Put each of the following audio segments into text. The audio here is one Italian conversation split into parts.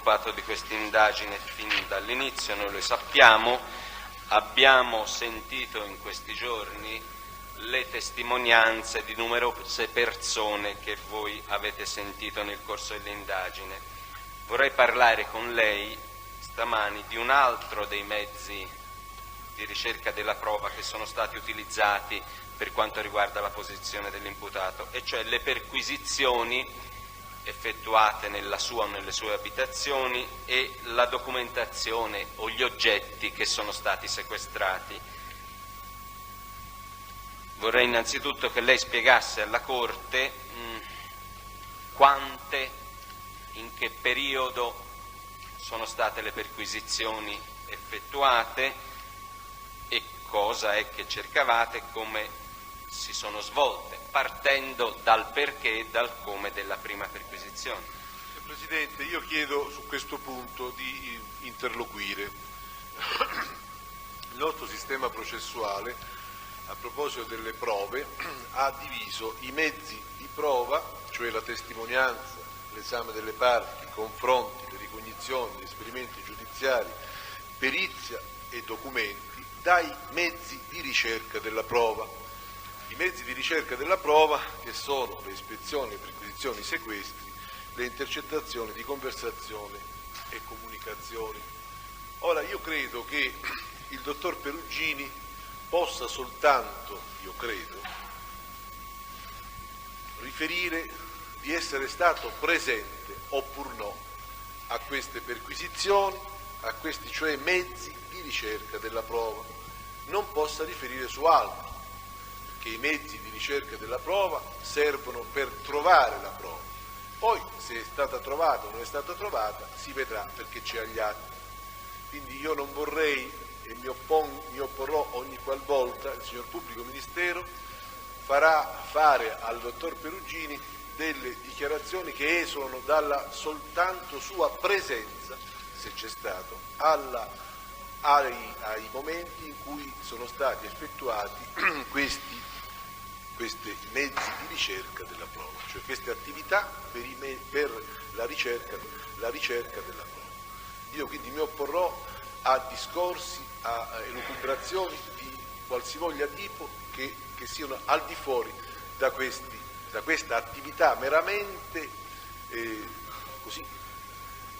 occupato di questa indagine fin dall'inizio, noi lo sappiamo, abbiamo sentito in questi giorni le testimonianze di numerose persone che voi avete sentito nel corso dell'indagine. Vorrei parlare con lei stamani di un altro dei mezzi di ricerca della prova che sono stati utilizzati per quanto riguarda la posizione dell'imputato, e cioè le perquisizioni effettuate nella sua o nelle sue abitazioni e la documentazione o gli oggetti che sono stati sequestrati. Vorrei innanzitutto che lei spiegasse alla Corte quante, in che periodo sono state le perquisizioni effettuate e cosa è che cercavate e come si sono svolte, partendo dal perché e dal come della prima perquisizione. Presidente, io chiedo su questo punto di interloquire. Il nostro sistema processuale, a proposito delle prove, ha diviso i mezzi di prova, cioè la testimonianza, l'esame delle parti, i confronti, le ricognizioni, gli esperimenti giudiziari, perizia e documenti, dai mezzi di ricerca della prova. I mezzi di ricerca della prova, che sono le ispezioni, le perquisizioni, i sequestri, le intercettazioni di conversazione e comunicazioni. Ora, io credo che il dottor Perugini possa soltanto, io credo, riferire di essere stato presente, oppure no, a queste perquisizioni, a questi cioè mezzi di ricerca della prova. Non possa riferire su altro, che i mezzi di ricerca della prova servono per trovare la prova. Poi se è stata trovata o non è stata trovata si vedrà, perché c'è agli atti. Quindi io non vorrei e mi opporrò ogni qualvolta il signor Pubblico Ministero farà fare al dottor Perugini delle dichiarazioni che esulano dalla soltanto sua presenza, se c'è stato, ai momenti in cui sono stati effettuati questi mezzi di ricerca della prova, cioè queste attività per la ricerca della prova. Io quindi mi opporrò a discorsi, a elucubrazioni di qualsivoglia tipo che siano al di fuori da questa attività meramente così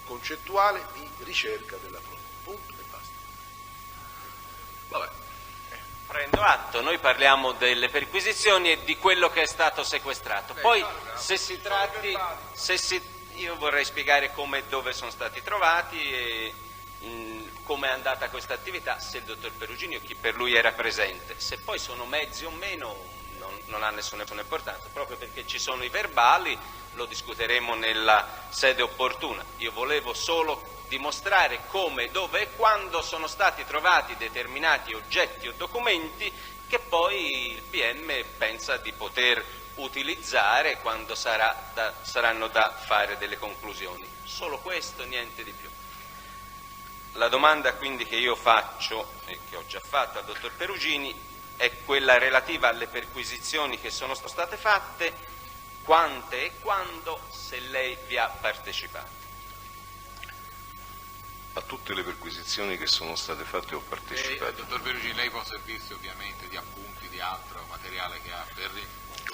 concettuale di ricerca della prova. Punto e basta. Vabbè. Prendo atto, noi parliamo delle perquisizioni e di quello che è stato sequestrato. Poi se si tratti, io vorrei spiegare come e dove sono stati trovati e come è andata questa attività, se il dottor Perugini o chi per lui era presente. Se poi sono mezzi o meno non ha nessuna importanza, proprio perché ci sono i verbali, lo discuteremo nella sede opportuna. Io volevo solo dimostrare come, dove e quando sono stati trovati determinati oggetti o documenti che poi il PM pensa di poter utilizzare quando saranno da fare delle conclusioni. Solo questo, niente di più. La domanda quindi che io faccio e che ho già fatto al dottor Perugini è quella relativa alle perquisizioni che sono state fatte, quante e quando, se lei vi ha partecipato. A tutte le perquisizioni che sono state fatte ho partecipato. Dottor Perugini, lei può servirsi ovviamente di appunti, di altro materiale che ha per...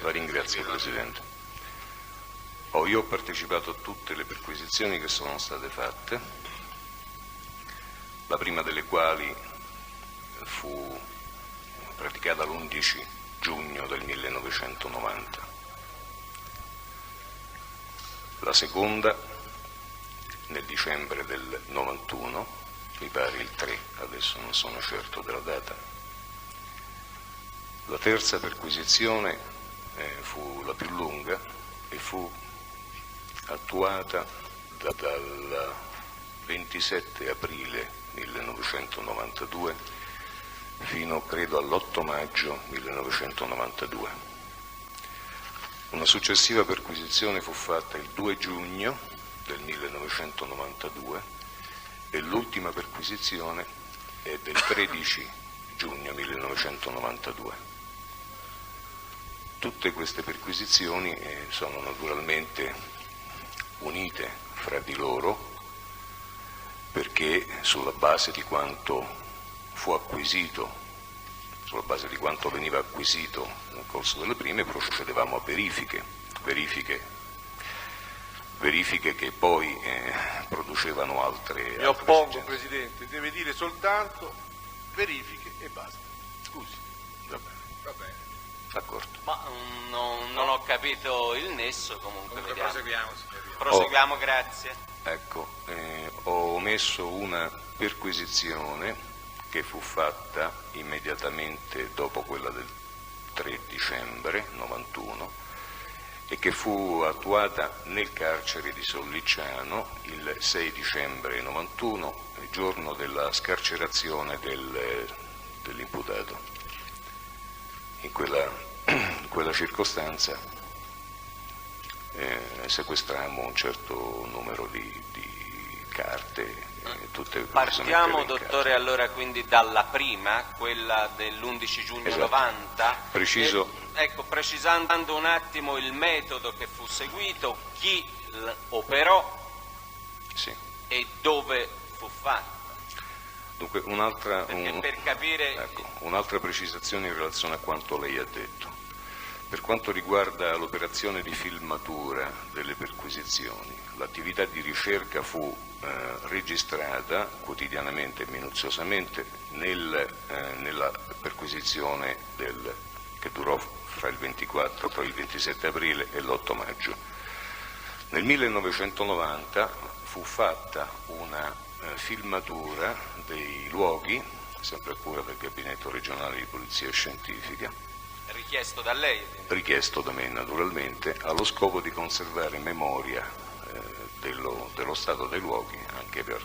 La ringrazio, Presidente. Io ho partecipato a tutte le perquisizioni che sono state fatte, la prima delle quali fu praticata l'11 giugno del 1990. La seconda nel dicembre del 91, mi pare il 3, adesso non sono certo della data. La terza perquisizione fu la più lunga e fu attuata dal 27 aprile 1992 fino credo all'8 maggio 1992. Una successiva perquisizione fu fatta il 2 giugno del 1992 e l'ultima perquisizione è del 13 giugno 1992. Tutte queste perquisizioni sono naturalmente unite fra di loro perché sulla base di quanto fu acquisito, sulla base di quanto veniva acquisito nel corso delle prime, procedevamo a verifiche che poi producevano altre. Mi oppongo, Presidente, deve dire soltanto verifiche e basta. Scusi. Va bene. Va bene. D'accordo. Ma non ho capito il nesso, comunque vediamo. Proseguiamo, signoria. Proseguiamo, grazie. Ecco, ho omesso una perquisizione che fu fatta immediatamente dopo quella del 3 dicembre 91 e che fu attuata nel carcere di Sollicciano il 6 dicembre 91, il giorno della scarcerazione dell'imputato. In quella circostanza sequestrammo un certo numero di carte, tutte Partiamo, dottore, allora quindi dalla prima, quella dell'11 giugno esatto. 90. Preciso. Ecco, precisando un attimo il metodo che fu seguito, chi operò Sì. e dove fu fatto. Dunque Per capire... Ecco, un'altra precisazione in relazione a quanto lei ha detto. Per quanto riguarda l'operazione di filmatura delle perquisizioni, l'attività di ricerca fu registrata quotidianamente e minuziosamente nella perquisizione che durò fra il 27 aprile e l'8 maggio. Nel 1990 fu fatta una filmatura dei luoghi, sempre a cura del Gabinetto regionale di Polizia Scientifica, Richiesto da lei? richiesto da me naturalmente, allo scopo di conservare memoria dello stato dei luoghi, anche per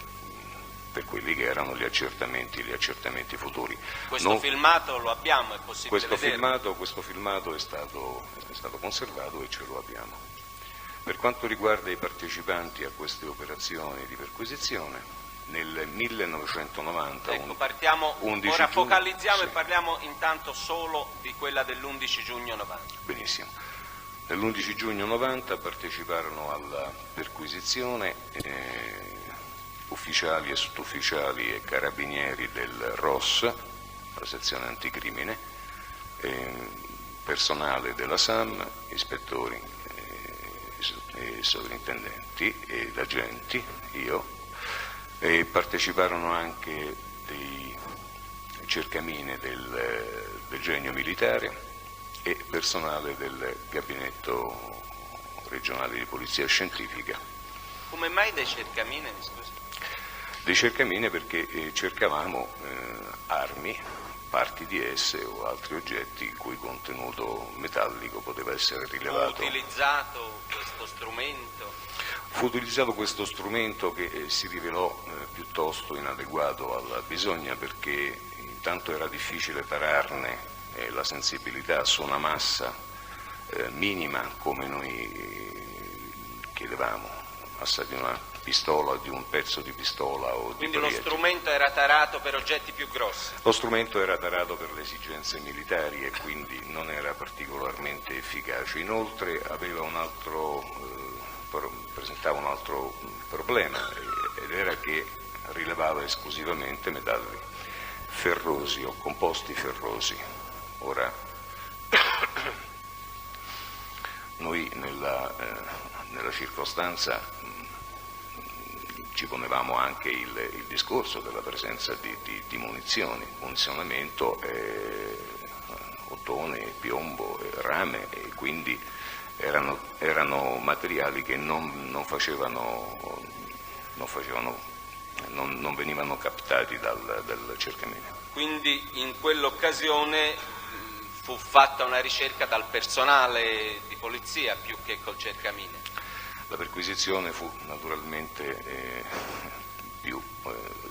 quelli che erano gli accertamenti futuri. Questo filmato lo abbiamo, è possibile vederlo? Questo filmato è stato conservato e ce lo abbiamo. Per quanto riguarda i partecipanti a queste operazioni di perquisizione, nel 1990, ecco, partiamo, ora focalizziamo sì. E parliamo intanto solo di quella dell'11 giugno 90. Benissimo. Nell'11 giugno 90 parteciparono alla perquisizione ufficiali e sottufficiali e carabinieri del ROS, la sezione anticrimine, personale della SAM, ispettori e sovrintendenti ed agenti, io, e parteciparono anche dei cercamine del Genio Militare e personale del Gabinetto regionale di Polizia Scientifica. Come mai dei cercamine, mi scusi? Dei cercamine perché cercavamo armi, parti di esse o altri oggetti il cui contenuto metallico poteva essere rilevato. Fu utilizzato questo strumento? Fu utilizzato questo strumento che si rivelò piuttosto inadeguato alla bisogna, perché intanto era difficile tararne la sensibilità su una massa minima come noi chiedevamo, massa di una pistola, di un pezzo di pistola o Quindi di proiettile. lo strumento era tarato per oggetti più grossi? Lo strumento era tarato per le esigenze militari e quindi non era particolarmente efficace. Inoltre aveva presentava un altro problema, ed era che rilevava esclusivamente metalli ferrosi o composti ferrosi. Ora, noi nella circostanza ci ponevamo anche il discorso della presenza di munizioni, munizionamento, ottone, piombo, rame, e quindi erano materiali che non venivano captati dal cercamine. Quindi in quell'occasione fu fatta una ricerca dal personale di polizia più che col cercamine? La perquisizione fu naturalmente più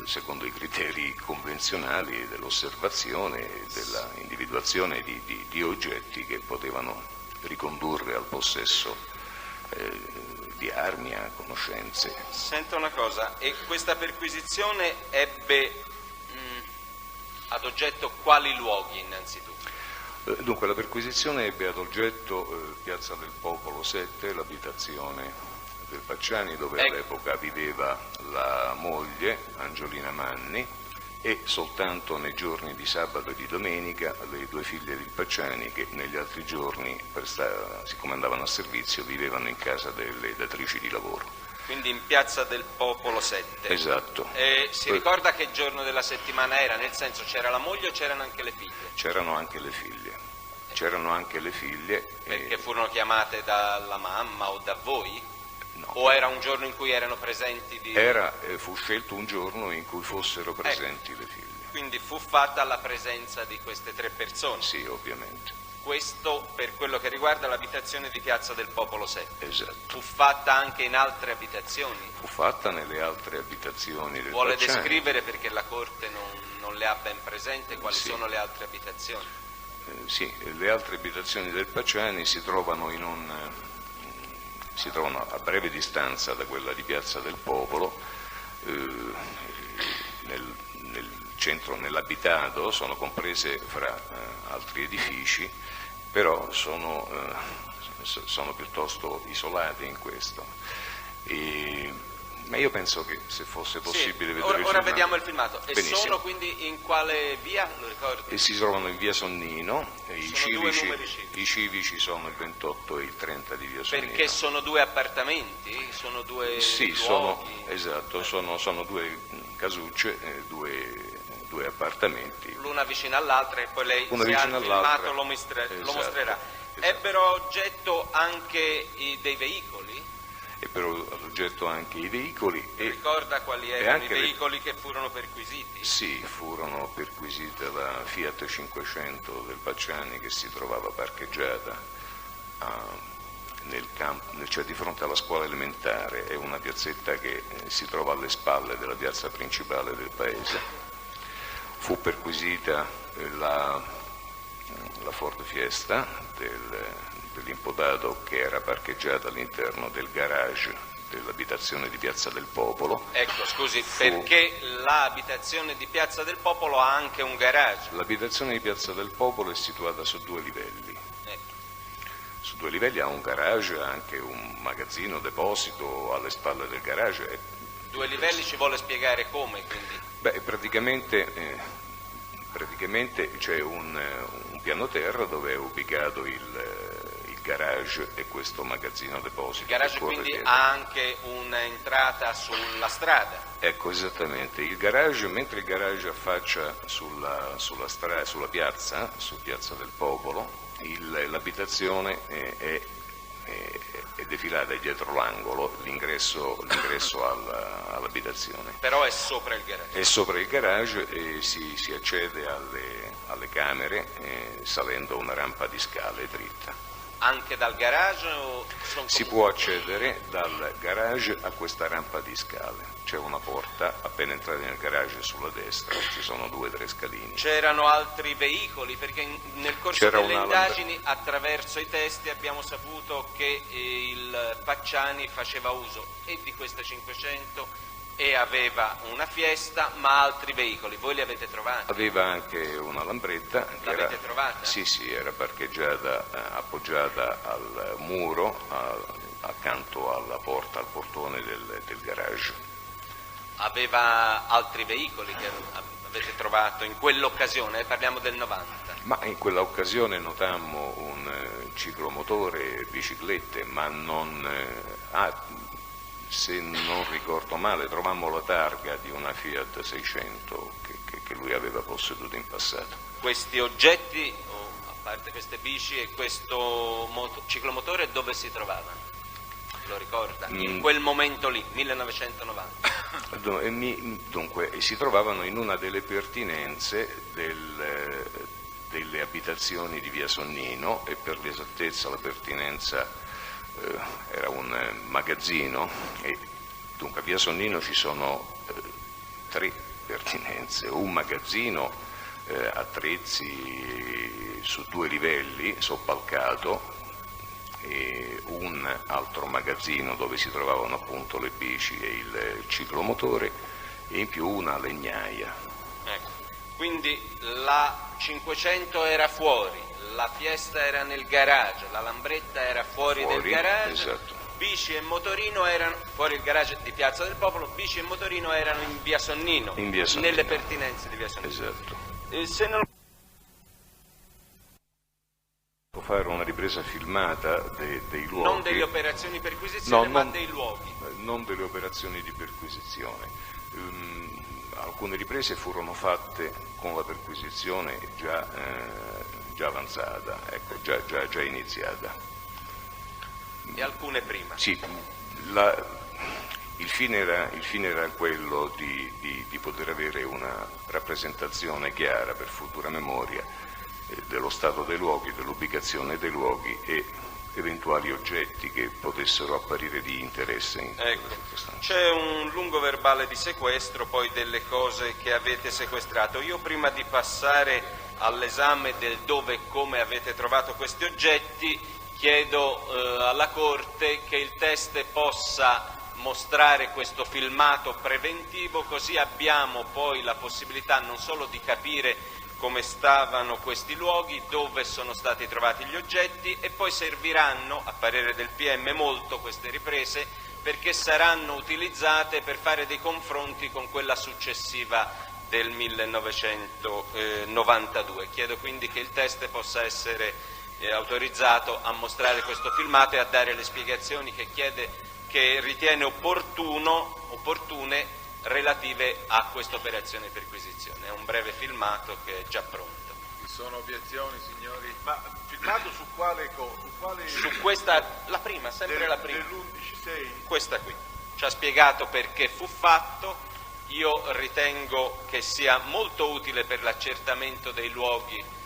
secondo i criteri convenzionali dell'osservazione e della individuazione di oggetti che potevano ricondurre al possesso di armi, a conoscenze. Senta una cosa, e questa perquisizione ebbe ad oggetto quali luoghi innanzitutto? Dunque la perquisizione ebbe ad oggetto Piazza del Popolo 7, l'abitazione del Pacciani, dove all'epoca viveva la moglie Angiolina Manni, e soltanto nei giorni di sabato e di domenica le due figlie del Pacciani, che negli altri giorni, siccome andavano a servizio, vivevano in casa delle datrici di lavoro. Quindi in Piazza del Popolo 7. Esatto. Si ricorda che giorno della settimana era? Nel senso, c'era la moglie o c'erano anche le figlie? C'erano anche le figlie. C'erano anche le figlie. Perché furono chiamate dalla mamma o da voi? No. O era un giorno in cui erano presenti? Fu scelto un giorno in cui fossero presenti le figlie. Quindi fu fatta la presenza di queste 3 persone? Sì, ovviamente. Questo per quello che riguarda l'abitazione di Piazza del Popolo 7. Esatto. Fu fatta anche in altre abitazioni? Fu fatta nelle altre abitazioni del Vuole Pacciani. descrivere, perché la Corte non le ha ben presente, quali Sì. sono le altre abitazioni? Sì, le altre abitazioni del Pacciani si trovano a breve distanza da quella di Piazza del Popolo, nel centro, nell'abitato, sono comprese fra altri edifici, però sono piuttosto isolate in questo. Ma io penso che se fosse possibile vedere il ora filmato. vediamo il filmato. E Benissimo. sono quindi in quale via? Lo ricordo? E si trovano in via Sonnino, i Sono 2 numeri civici. i civici sono il 28 e il 30 di via Sonnino. Perché sono 2 appartamenti? Sono 2 Sì, luoghi? esatto, sono 2 casucce, due appartamenti. L'una vicino all'altra, e poi lei, Una se ha il vicino all'altra. filmato, lo mostrerà. Esatto. Ebbero oggetto anche dei veicoli? E per oggetto anche i veicoli. Ricorda quali erano i anche veicoli che furono perquisiti? Sì, furono perquisite la Fiat 500 del Pacciani, che si trovava parcheggiata nel campo, cioè di fronte alla scuola elementare. È una piazzetta che si trova alle spalle della piazza principale del paese. Fu perquisita la Ford Fiesta dell'imputato, che era parcheggiata all'interno del garage dell'abitazione di Piazza del Popolo. Ecco, scusi, perché l'abitazione di Piazza del Popolo ha anche un garage? L'abitazione di Piazza del Popolo è situata su 2 livelli. Ecco. Su 2 livelli ha un garage, ha anche un magazzino, deposito alle spalle del garage. 2 livelli ci vuole spiegare come, quindi? Beh, praticamente c'è un piano terra dove è ubicato il garage e questo magazzino deposito. Il garage quindi ha anche un'entrata sulla strada? Ecco, esattamente. Il garage, mentre il garage affaccia sulla piazza, su Piazza del Popolo, l'abitazione è defilata dietro l'angolo, l'ingresso all'abitazione. Però è sopra il garage? È sopra il garage e si accede alle camere salendo una rampa di scale dritta. Anche dal garage o Si può accedere dal garage a questa rampa di scale. C'è una porta, appena entrati nel garage sulla destra, ci sono 2 o 3 scalini. C'erano altri veicoli? Perché nel corso delle indagini, attraverso i testi, abbiamo saputo che il Pacciani faceva uso e di questa 500 e aveva una Fiesta, ma altri veicoli. Voi li avete trovati? Aveva anche una Lambretta. L'avete trovata? Sì, era parcheggiata, appoggiata al muro, accanto alla porta, al portone del garage. Aveva altri veicoli che avete trovato in quell'occasione? Parliamo del 90. Ma in quella occasione notammo un ciclomotore, biciclette, ma se non ricordo male, trovammo la targa di una Fiat 600 che lui aveva posseduto in passato. Questi oggetti, a parte queste bici e questo ciclomotore, dove si trovavano? Lo ricorda? In quel momento lì, 1990. Dunque, si trovavano in una delle pertinenze delle abitazioni di via Sonnino, e per l'esattezza la pertinenza era un magazzino, e dunque a via Sonnino ci sono 3 pertinenze: un magazzino, attrezzi su 2 livelli, soppalcato, e un altro magazzino dove si trovavano appunto le bici e il ciclomotore, e in più una legnaia. Ecco. Quindi la 500 era fuori, la Fiesta era nel garage, la Lambretta era fuori del garage, esatto. Bici e motorino erano fuori il garage di Piazza del Popolo, Bici e motorino erano in via Sonnino, nelle pertinenze di via Sonnino. Esatto. Se non fare una ripresa filmata dei luoghi. Non delle operazioni di perquisizione, ma dei luoghi. Non delle operazioni di perquisizione. Alcune riprese furono fatte con la perquisizione già avanzata, ecco, già iniziata. E alcune prima. Sì, il fine era quello di poter avere una rappresentazione chiara per futura memoria dello stato dei luoghi, dell'ubicazione dei luoghi e eventuali oggetti che potessero apparire di interesse. Ecco, c'è un lungo verbale di sequestro, poi delle cose che avete sequestrato. Io prima di passare all'esame del dove e come avete trovato questi oggetti, chiedo alla Corte che il teste possa mostrare questo filmato preventivo, così abbiamo poi la possibilità non solo di capire come stavano questi luoghi, dove sono stati trovati gli oggetti, e poi serviranno, a parere del PM, molto queste riprese, perché saranno utilizzate per fare dei confronti con quella successiva del 1992. Chiedo quindi che il teste possa essere autorizzato a mostrare questo filmato e a dare le spiegazioni che ritiene opportune relative a questa operazione di perquisizione. È un breve filmato che è già pronto. Ci sono obiezioni, signori? Ma filmato su quale Su questa, la prima, sempre la prima. Dell'11/6. Questa qui. Ci ha spiegato perché fu fatto. Io ritengo che sia molto utile per l'accertamento dei luoghi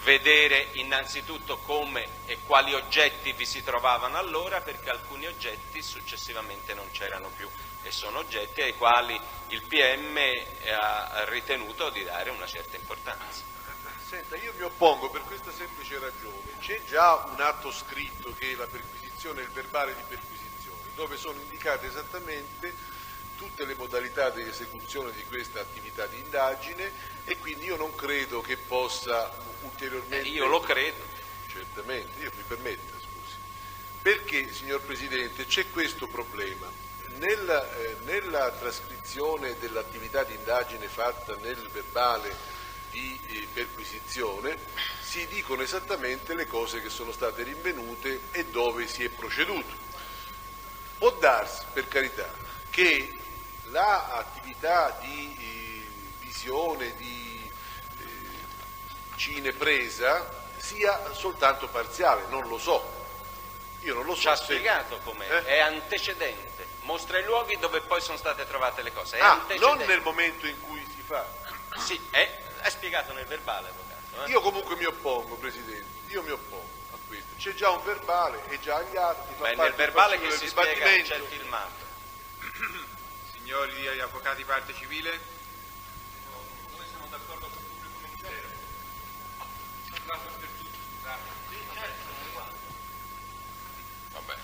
vedere innanzitutto come e quali oggetti vi si trovavano allora, perché alcuni oggetti successivamente non c'erano più e sono oggetti ai quali il PM ha ritenuto di dare una certa importanza. Senta, io mi oppongo per questa semplice ragione. C'è già un atto scritto che è la perquisizione, il verbale di perquisizione, dove sono indicate esattamente tutte le modalità di esecuzione di questa attività di indagine, e quindi io non credo che possa ulteriormente... Io lo credo. Certamente, io mi permetta, scusi. Perché, signor Presidente, c'è questo problema. Nella trascrizione dell'attività di indagine fatta nel verbale di perquisizione si dicono esattamente le cose che sono state rinvenute e dove si è proceduto. Può darsi, per carità, che l'attività di visione, di cinepresa sia soltanto parziale, non lo so. Io non lo so. Ci ha spiegato com'è, è antecedente, mostra i luoghi dove poi sono state trovate le cose. È Non nel momento in cui si fa. Sì, è spiegato nel verbale, avvocato. Io comunque mi oppongo, Presidente, io mi oppongo a questo. C'è già un verbale, è già agli atti. Ma è nel verbale che si spiega, c'è il filmato. Signori avvocati parte civile? Noi siamo d'accordo con il pubblico ministero. Vabbè.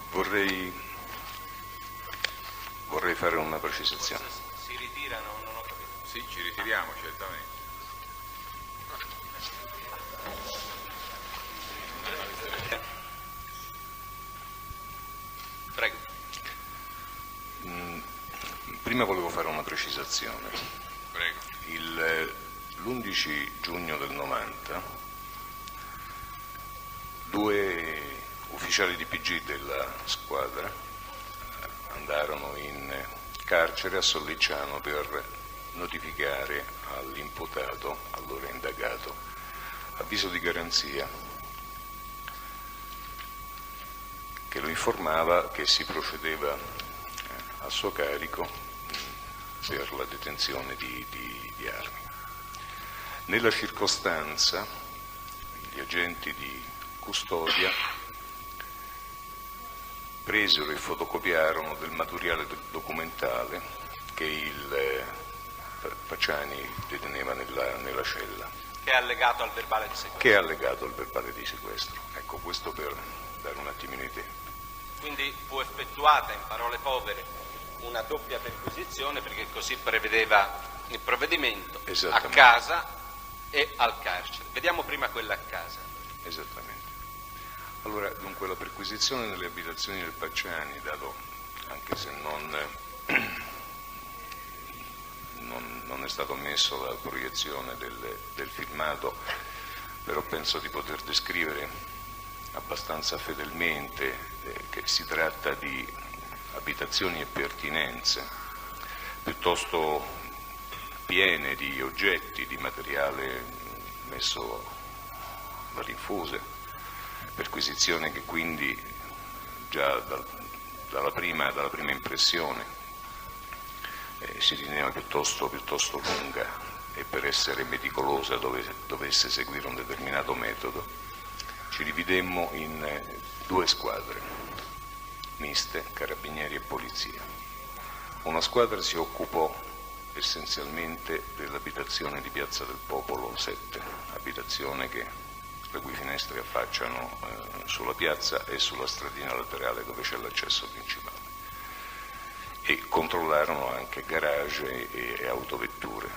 Vorrei fare una precisazione. Si ritirano, non ho capito. Sì, ci ritiriamo certamente. Prego. Prima volevo fare una precisazione. Prego. L'11 giugno del 90 due ufficiali di PG della squadra andarono in carcere a Sollicciano per notificare all'imputato, allora indagato, avviso di garanzia che lo informava che si procedeva a suo carico per la detenzione di armi. Nella circostanza gli agenti di custodia presero e fotocopiarono del materiale documentale che il Facciani deteneva nella cella. Che è allegato al verbale di sequestro. Che è allegato al verbale di sequestro. Ecco, questo per dare un attimino di tempo. Quindi fu effettuata, in parole povere, una doppia perquisizione, perché così prevedeva il provvedimento, a casa e al carcere. Vediamo prima quella a casa. Esattamente. Allora, dunque, la perquisizione nelle abitazioni del Pacciani, dato anche se non è stato ammesso la proiezione del filmato, però penso di poter descrivere abbastanza fedelmente che si tratta di abitazioni e pertinenze piuttosto piene di oggetti, di materiale messo da rinfuse, perquisizione che quindi già dalla prima impressione si riteneva piuttosto lunga e per essere meticolosa dovesse seguire un determinato metodo. Ci dividemmo in 2 squadre miste, carabinieri e polizia. Una squadra si occupò essenzialmente dell'abitazione di Piazza del Popolo 7, abitazione le cui finestre affacciano sulla piazza e sulla stradina laterale dove c'è l'accesso principale, e controllarono anche garage e autovetture.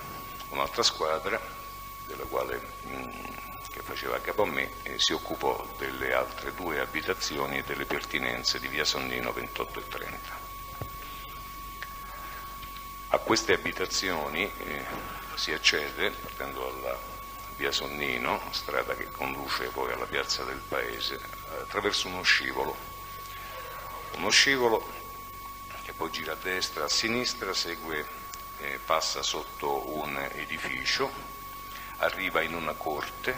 Un'altra squadra, della quale che faceva capo a me, si occupò delle altre 2 abitazioni e delle pertinenze di via Sonnino 28 e 30. A queste abitazioni si accede partendo dalla via Sonnino, strada che conduce poi alla piazza del Paese, attraverso uno scivolo che poi gira a destra, a sinistra, passa sotto un edificio, arriva in una corte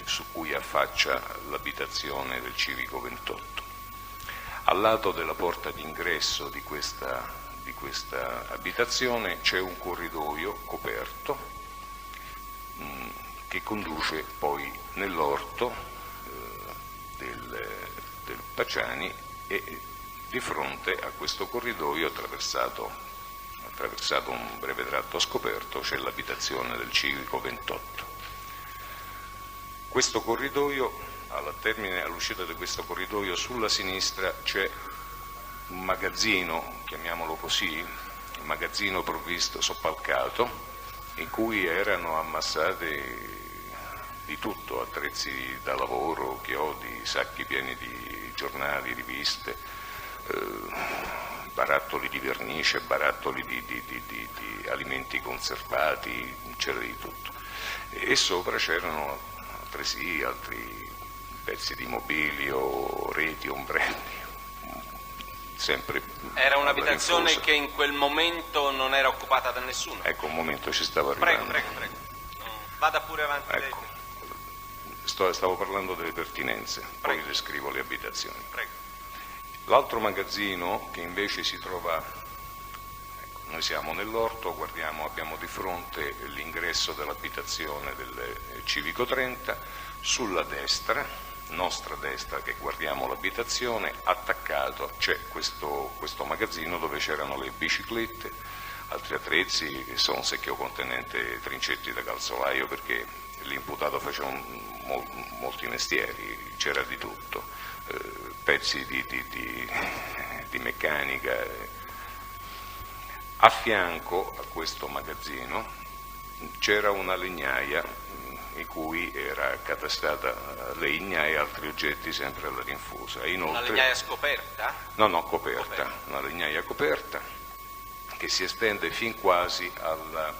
su cui affaccia l'abitazione del Civico 28. Al lato della porta d'ingresso di questa abitazione c'è un corridoio coperto che conduce poi nell'orto del Pacciani, e di fronte a questo corridoio, attraversato un breve tratto scoperto, c'è l'abitazione del Civico 28. Questo corridoio, all'uscita di questo corridoio, sulla sinistra c'è un magazzino, chiamiamolo così, un magazzino provvisto, soppalcato, in cui erano ammassate di tutto, attrezzi da lavoro, chiodi, sacchi pieni di giornali, riviste, barattoli di vernice, barattoli di alimenti conservati, c'era di tutto. E sopra c'erano altresì altri pezzi di mobilio, reti, ombrelli. Sempre era un'abitazione che in quel momento non era occupata da nessuno. Ecco, un momento ci stava arrivando. Prego. Vada pure avanti. Ecco. Stavo parlando delle pertinenze, poi descrivo le abitazioni. Prego. L'altro magazzino, che invece si trova, noi siamo nell'orto, abbiamo di fronte l'ingresso dell'abitazione del Civico 30, sulla destra, nostra destra che guardiamo l'abitazione, attaccato c'è questo magazzino dove c'erano le biciclette, altri attrezzi, che sono un secchio contenente trincetti da calzolaio, perché l'imputato faceva molti mestieri, c'era di tutto, pezzi di meccanica. A fianco a questo magazzino c'era una legnaia in cui era accatastata legna e altri oggetti sempre alla rinfusa. Inoltre, una legnaia scoperta? No, coperta, una legnaia coperta che si estende fin quasi al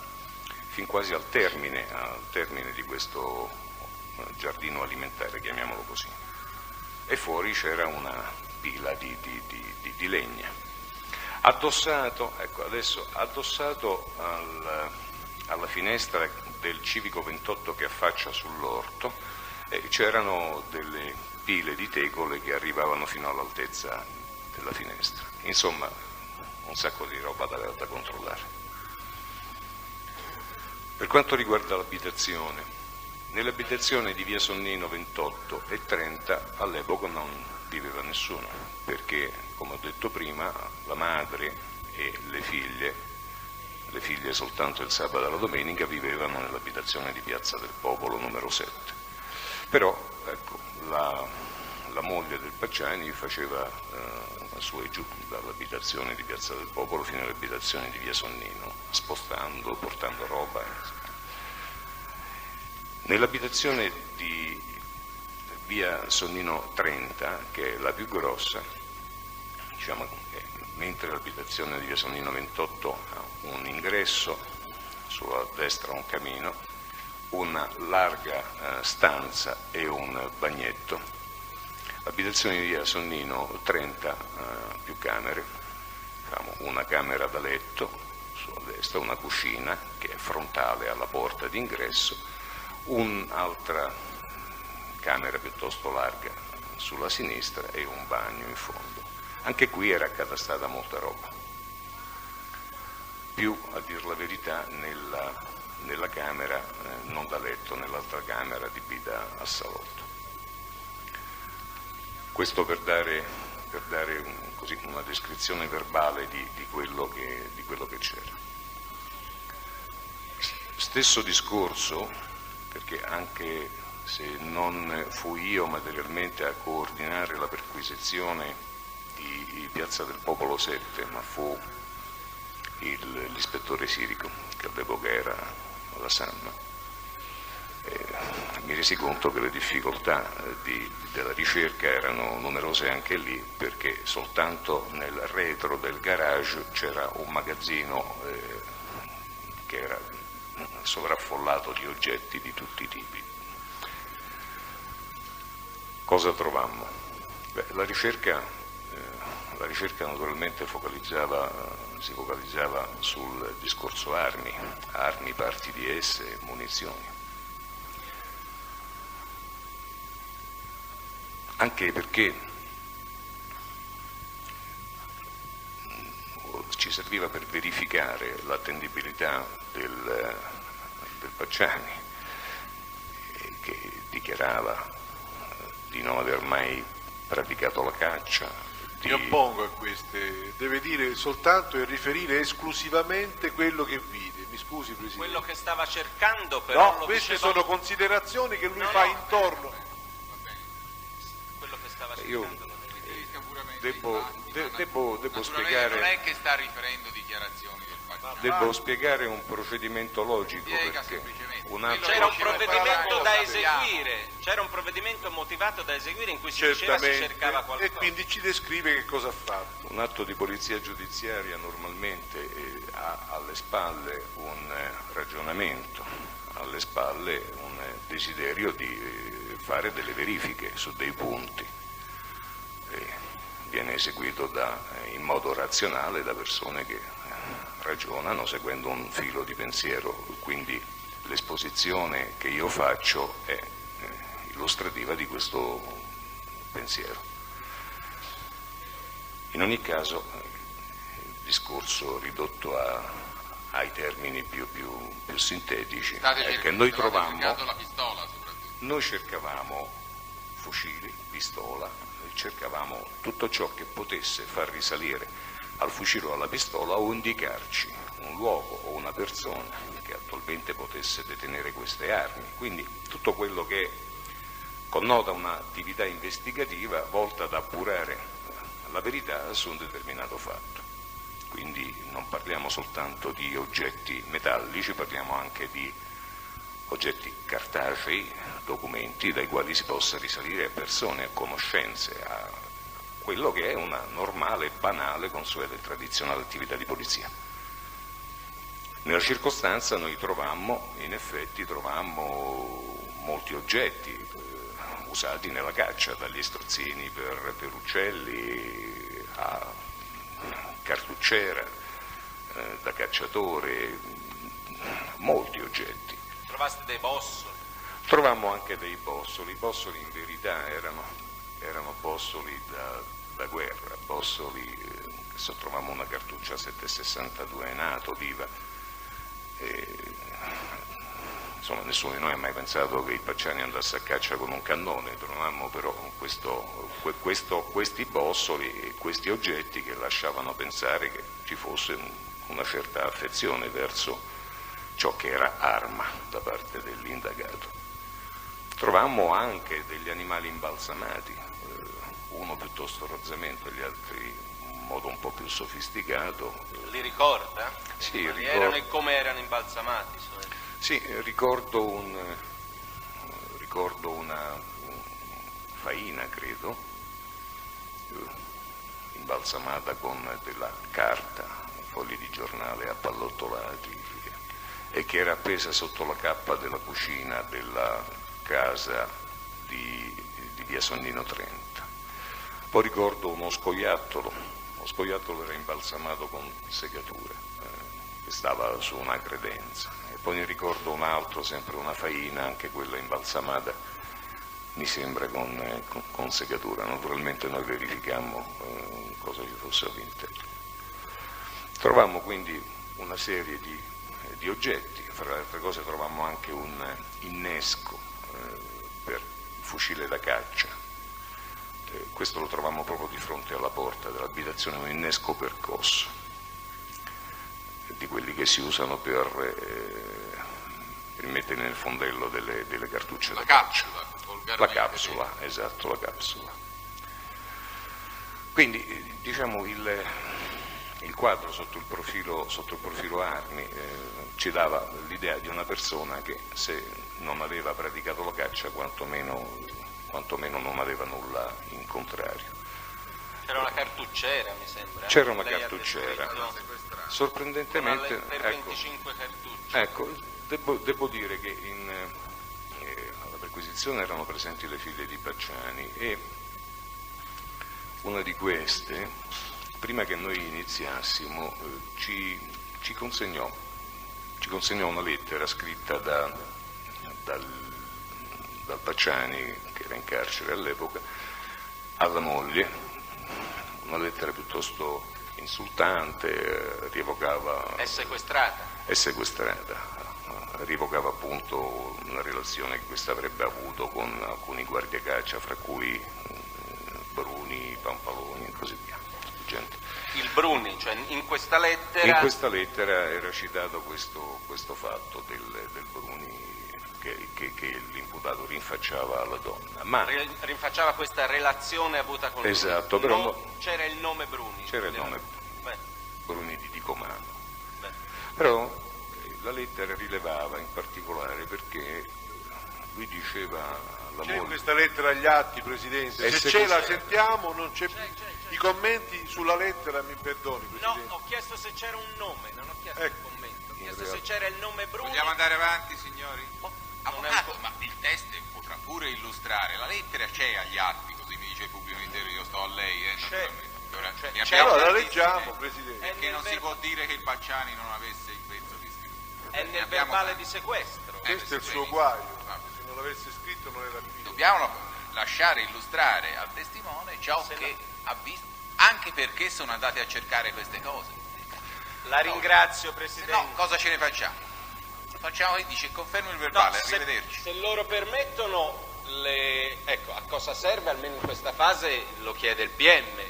termine di questo giardino alimentare, chiamiamolo così. E fuori c'era una pila di legna. Addossato alla finestra del Civico 28 che affaccia sull'orto, c'erano delle pile di tegole che arrivavano fino all'altezza della finestra. Insomma, un sacco di roba da controllare. Per quanto riguarda l'abitazione, nell'abitazione di via Sonnino 28 e 30 all'epoca non viveva nessuno, perché, come ho detto prima, la madre e le figlie soltanto il sabato e la domenica, vivevano nell'abitazione di Piazza del Popolo numero 7. Però, ecco, la moglie del Pacciani faceva su e giù dall'abitazione di Piazza del Popolo fino all'abitazione di via Sonnino, spostando, portando roba. Nell'abitazione di via Sonnino 30, che è la più grossa, diciamo, mentre l'abitazione di via Sonnino 28 ha un ingresso, sulla destra un camino, una larga stanza e un bagnetto. L'abitazione di via Sonnino 30 più camere, diciamo, una camera da letto sulla destra, una cucina che è frontale alla porta d'ingresso, un'altra camera piuttosto larga sulla sinistra e un bagno in fondo. Anche qui era accatastata molta roba, più a dir la verità nella camera non da letto, nell'altra camera adibita a salotto. Questo per dare così una descrizione verbale di quello che c'era. Stesso discorso, perché anche se non fui io materialmente a coordinare la perquisizione di Piazza del Popolo 7, ma fu l'ispettore Sirico, che all'epoca era alla SAM, mi resi conto che le difficoltà della ricerca erano numerose anche lì, perché soltanto nel retro del garage c'era un magazzino che era sovraffollato di oggetti di tutti i tipi. Cosa trovammo? La ricerca naturalmente si focalizzava sul discorso armi, parti di esse, munizioni. Anche perché ci serviva per verificare l'attendibilità del Pacciani, che dichiarava di non aver mai praticato la caccia. Mi oppongo a queste, deve dire soltanto e riferire esclusivamente quello che vide. Mi scusi Presidente. Quello che stava cercando però... No, queste sono considerazioni che lui fa intorno. Quello che stava Io cercando devo spiegare... Non è che sta riferendo dichiarazioni del Pacciani. Devo spiegare un procedimento logico, Spiega perché semplicemente. c'era un provvedimento da eseguire, c'era un provvedimento motivato da eseguire in cui si diceva si cercava qualcosa. E quindi ci descrive che cosa ha fatto. Un atto di polizia giudiziaria normalmente ha alle spalle un ragionamento, alle spalle un desiderio di fare delle verifiche su dei punti. Viene eseguito in modo razionale da persone che ragionano seguendo un filo di pensiero, quindi l'esposizione che io faccio è illustrativa di questo pensiero. In ogni caso, il discorso ridotto ai termini più sintetici è che noi cercavamo fucili, pistola, cercavamo tutto ciò che potesse far risalire al fucile o alla pistola o indicarci un luogo o una persona che attualmente potesse detenere queste armi, quindi tutto quello che connota un'attività investigativa volta ad appurare la verità su un determinato fatto. Quindi non parliamo soltanto di oggetti metallici, parliamo anche di oggetti cartacei, documenti dai quali si possa risalire a persone, a conoscenze, a quello che è una normale, banale, consueta e tradizionale attività di polizia. Nella circostanza noi in effetti trovammo molti oggetti usati nella caccia, dagli strozzini per uccelli a cartucciera da cacciatore, molti oggetti. Trovaste dei bossoli? Trovammo anche dei bossoli. I bossoli in verità erano bossoli da guerra, trovammo una cartuccia 7,62 NATO viva. Insomma, nessuno di noi ha mai pensato che il Pacciani andasse a caccia con un cannone. Trovammo però questi bossoli e questi oggetti che lasciavano pensare che ci fosse una certa affezione verso ciò che era arma da parte dell'indagato. Trovammo anche degli animali imbalsamati, uno piuttosto rozzamento, gli altri in modo un po' più sofisticato. Li ricorda? Sì, erano e come erano imbalsamati? Sì, ricordo faina, credo, imbalsamata con della carta, fogli di giornale appallottolati, e che era appesa sotto la cappa della cucina della casa di via Sonnino 30. Poi ricordo uno scoiattolo era imbalsamato con segatura, che stava su una credenza, e poi ne ricordo un altro, sempre una faina, anche quella imbalsamata, mi sembra con segatura. Naturalmente noi verificammo cosa ci fosse all'interno. Trovammo quindi una serie di oggetti, fra le altre cose trovammo anche un innesco per fucile da caccia. Questo lo trovammo proprio di fronte alla porta dell'abitazione, un innesco percosso, di quelli che si usano per mettere nel fondello delle cartucce da caccia. La capsula, esatto, la capsula. Quindi diciamo il quadro sotto il profilo armi ci dava l'idea di una persona che, se non aveva praticato la caccia, quantomeno non aveva nulla in contrario. C'era una cartucciera, mi sembra. C'era una cartucciera, no? Sorprendentemente, per 25 cartucce. Ecco, devo dire che alla perquisizione erano presenti le figlie di Pacciani, e una di queste, prima che noi iniziassimo, ci consegnò una lettera scritta dal Pacciani, che era in carcere all'epoca, alla moglie, una lettera piuttosto insultante, rievocava... È sequestrata, rievocava appunto una relazione che questa avrebbe avuto con alcuni guardiacaccia, fra cui Bruni, Pampaloni e così via. Gente. Il Bruni, cioè in questa lettera... In questa lettera era citato questo fatto del Bruni, che l'imputato rinfacciava alla donna. Ma rinfacciava questa relazione avuta con lui. Esatto, però c'era il nome Bruni. C'era il nome Bruni di Dicomano. Beh. Però la lettera rilevava in particolare perché lui diceva alla C'è moglie... questa lettera agli atti, Presidente? Se ce la sentiamo, non c'è più. I commenti sulla lettera, mi perdoni, Presidente. No, ho chiesto se c'era un nome, non ho chiesto Ecco. un commento. Ho chiesto se c'era il nome Bruni. Vogliamo andare avanti, signori? Avvocato, Ma il test potrà pure illustrare, la lettera c'è agli atti, così mi dice il pubblico ministero, io sto a lei, naturalmente. Ora, c'è. ne abbiamo Allora la tantissime, leggiamo, Presidente. perché non si può dire che il Pacciani non avesse il pezzo di scritto. è nel abbiamo verbale tanti. di sequestro. Questo è il suo benissimo. guaio. Se non l'avesse scritto non era finito. Dobbiamo lasciare illustrare al testimone ciò che ha visto, anche perché sono andati a cercare queste cose. La ringrazio, Presidente. No, cosa ce ne facciamo? Facciamo che dice confermo il verbale, arrivederci. Se loro permettono, ecco, a cosa serve, almeno in questa fase lo chiede il PM,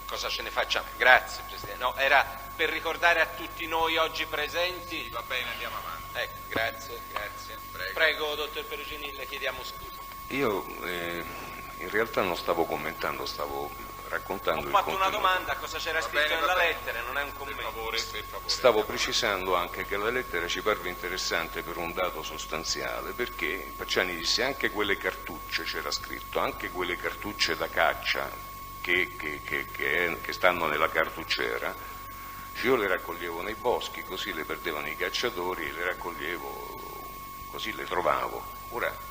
cosa ce ne facciamo? Grazie, Presidente. No, era per ricordare a tutti noi oggi presenti. Sì, va bene, andiamo avanti. Ecco, grazie. Prego, dottor Perugini, le chiediamo scusa. Io in realtà non stavo commentando, stavo raccontando Ho fatto una domanda, cosa c'era scritto bene, nella va bene. lettera, non è un commento. Per favore. Stavo precisando anche che la lettera ci parve interessante per un dato sostanziale, perché Pacciani disse anche quelle cartucce, c'era scritto, anche quelle cartucce da caccia che stanno nella cartucciera, io le raccoglievo nei boschi, così le perdevano i cacciatori, e le raccoglievo, così le trovavo. Ora,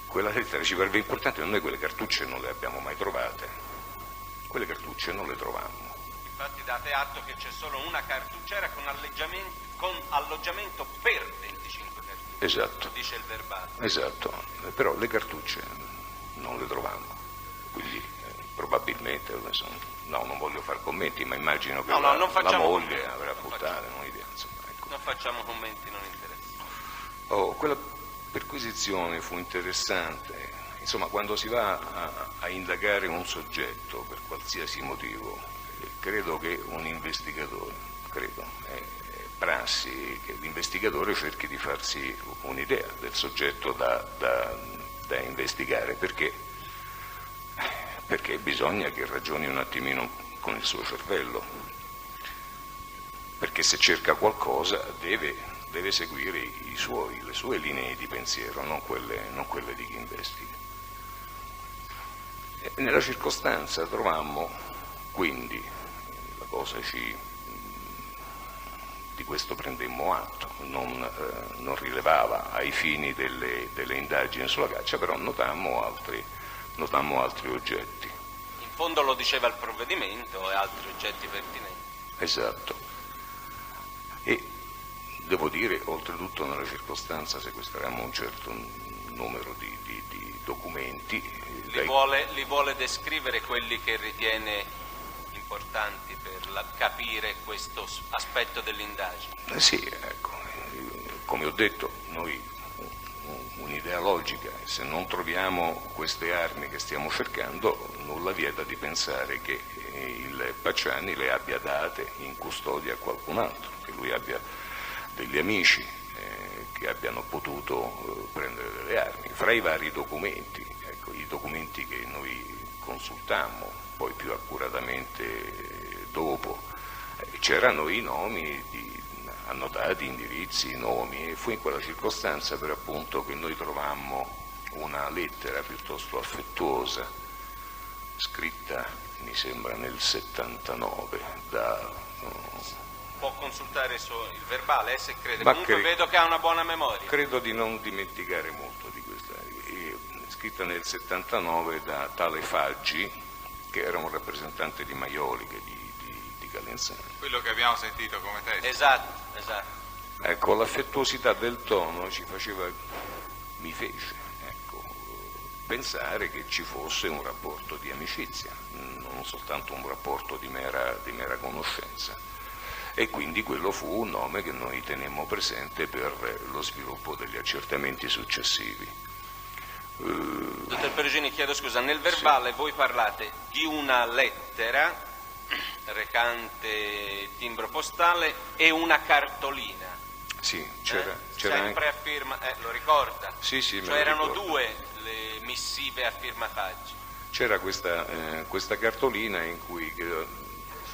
quella lettera ci parve importante, noi quelle cartucce non le abbiamo mai trovate, quelle cartucce non le trovammo. Infatti date atto che c'è solo una cartucciera con alloggiamento per 25 cartucce. Esatto. Dice il verbale. Esatto, però le cartucce non le trovammo, quindi probabilmente, no, non voglio fare commenti, ma immagino che la moglie avrà buttato un'idea. Ecco. Non facciamo commenti, non interessa. Quella perquisizione fu interessante, insomma, quando si va a indagare un soggetto per qualsiasi motivo, credo che un investigatore, è prassi che l'investigatore cerchi di farsi un'idea del soggetto da investigare, perché bisogna che ragioni un attimino con il suo cervello, perché se cerca qualcosa deve deve seguire le sue linee di pensiero, non quelle di chi investiga. E nella circostanza trovammo quindi, la cosa di questo prendemmo atto, non rilevava ai fini delle indagini sulla caccia, però notammo altri oggetti. In fondo lo diceva il provvedimento e altri oggetti pertinenti. Esatto. E devo dire, oltretutto nella circostanza sequestrammo un certo numero di documenti. Li vuole descrivere quelli che ritiene importanti per capire questo aspetto dell'indagine? Sì, ecco, come ho detto, noi un'idea logica, se non troviamo queste armi che stiamo cercando, nulla vieta di pensare che il Pacciani le abbia date in custodia a qualcun altro, che lui abbia degli amici che abbiano potuto prendere delle armi. Fra i vari documenti, ecco, i documenti che noi consultammo, poi più accuratamente dopo, c'erano i nomi annotati, indirizzi, nomi, e fu in quella circostanza per appunto che noi trovammo una lettera piuttosto affettuosa, scritta mi sembra nel 79 Può consultare il verbale, se crede. Comunque vedo che ha una buona memoria. Credo di non dimenticare molto di questa, scritta nel 79 da tale Faggi, che era un rappresentante di Maioliche, di Calenzano. Quello che abbiamo sentito come testo. Esatto. Ecco, l'affettuosità del tono mi fece pensare che ci fosse un rapporto di amicizia, non soltanto un rapporto di mera conoscenza. E quindi quello fu un nome che noi tenemmo presente per lo sviluppo degli accertamenti successivi. Dottor Perugini, chiedo scusa, nel verbale sì. Voi parlate di una lettera recante timbro postale e una cartolina. Sì, c'era sempre anche... a firma, lo ricorda? Sì, cioè erano due le missive a firma Faggi. C'era questa cartolina in cui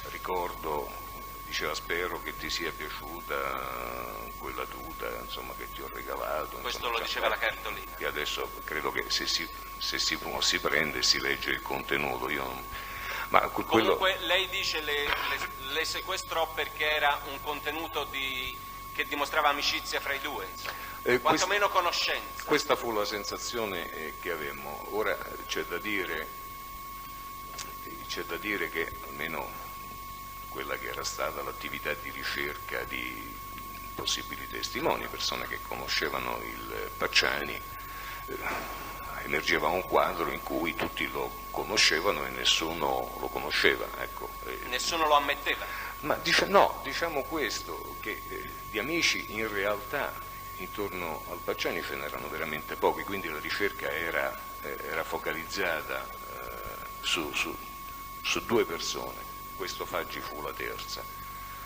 ricordo diceva: spero che ti sia piaciuta quella tuta, insomma, che ti ho regalato. Questo lo diceva la cartolina. E adesso credo che se si prende e si legge il contenuto, Comunque lei dice le sequestrò perché era un contenuto che dimostrava amicizia fra i due, quantomeno conoscenza. Questa fu la sensazione che avemmo. Ora c'è da dire che almeno quella che era stata l'attività di ricerca di possibili testimoni, persone che conoscevano il Pacciani, emergeva un quadro in cui tutti lo conoscevano e nessuno lo conosceva. Ecco. Nessuno lo ammetteva? Ma diciamo questo, che di amici in realtà intorno al Pacciani ce n'erano veramente pochi, quindi la ricerca era focalizzata su due persone. Questo Faggi fu la terza,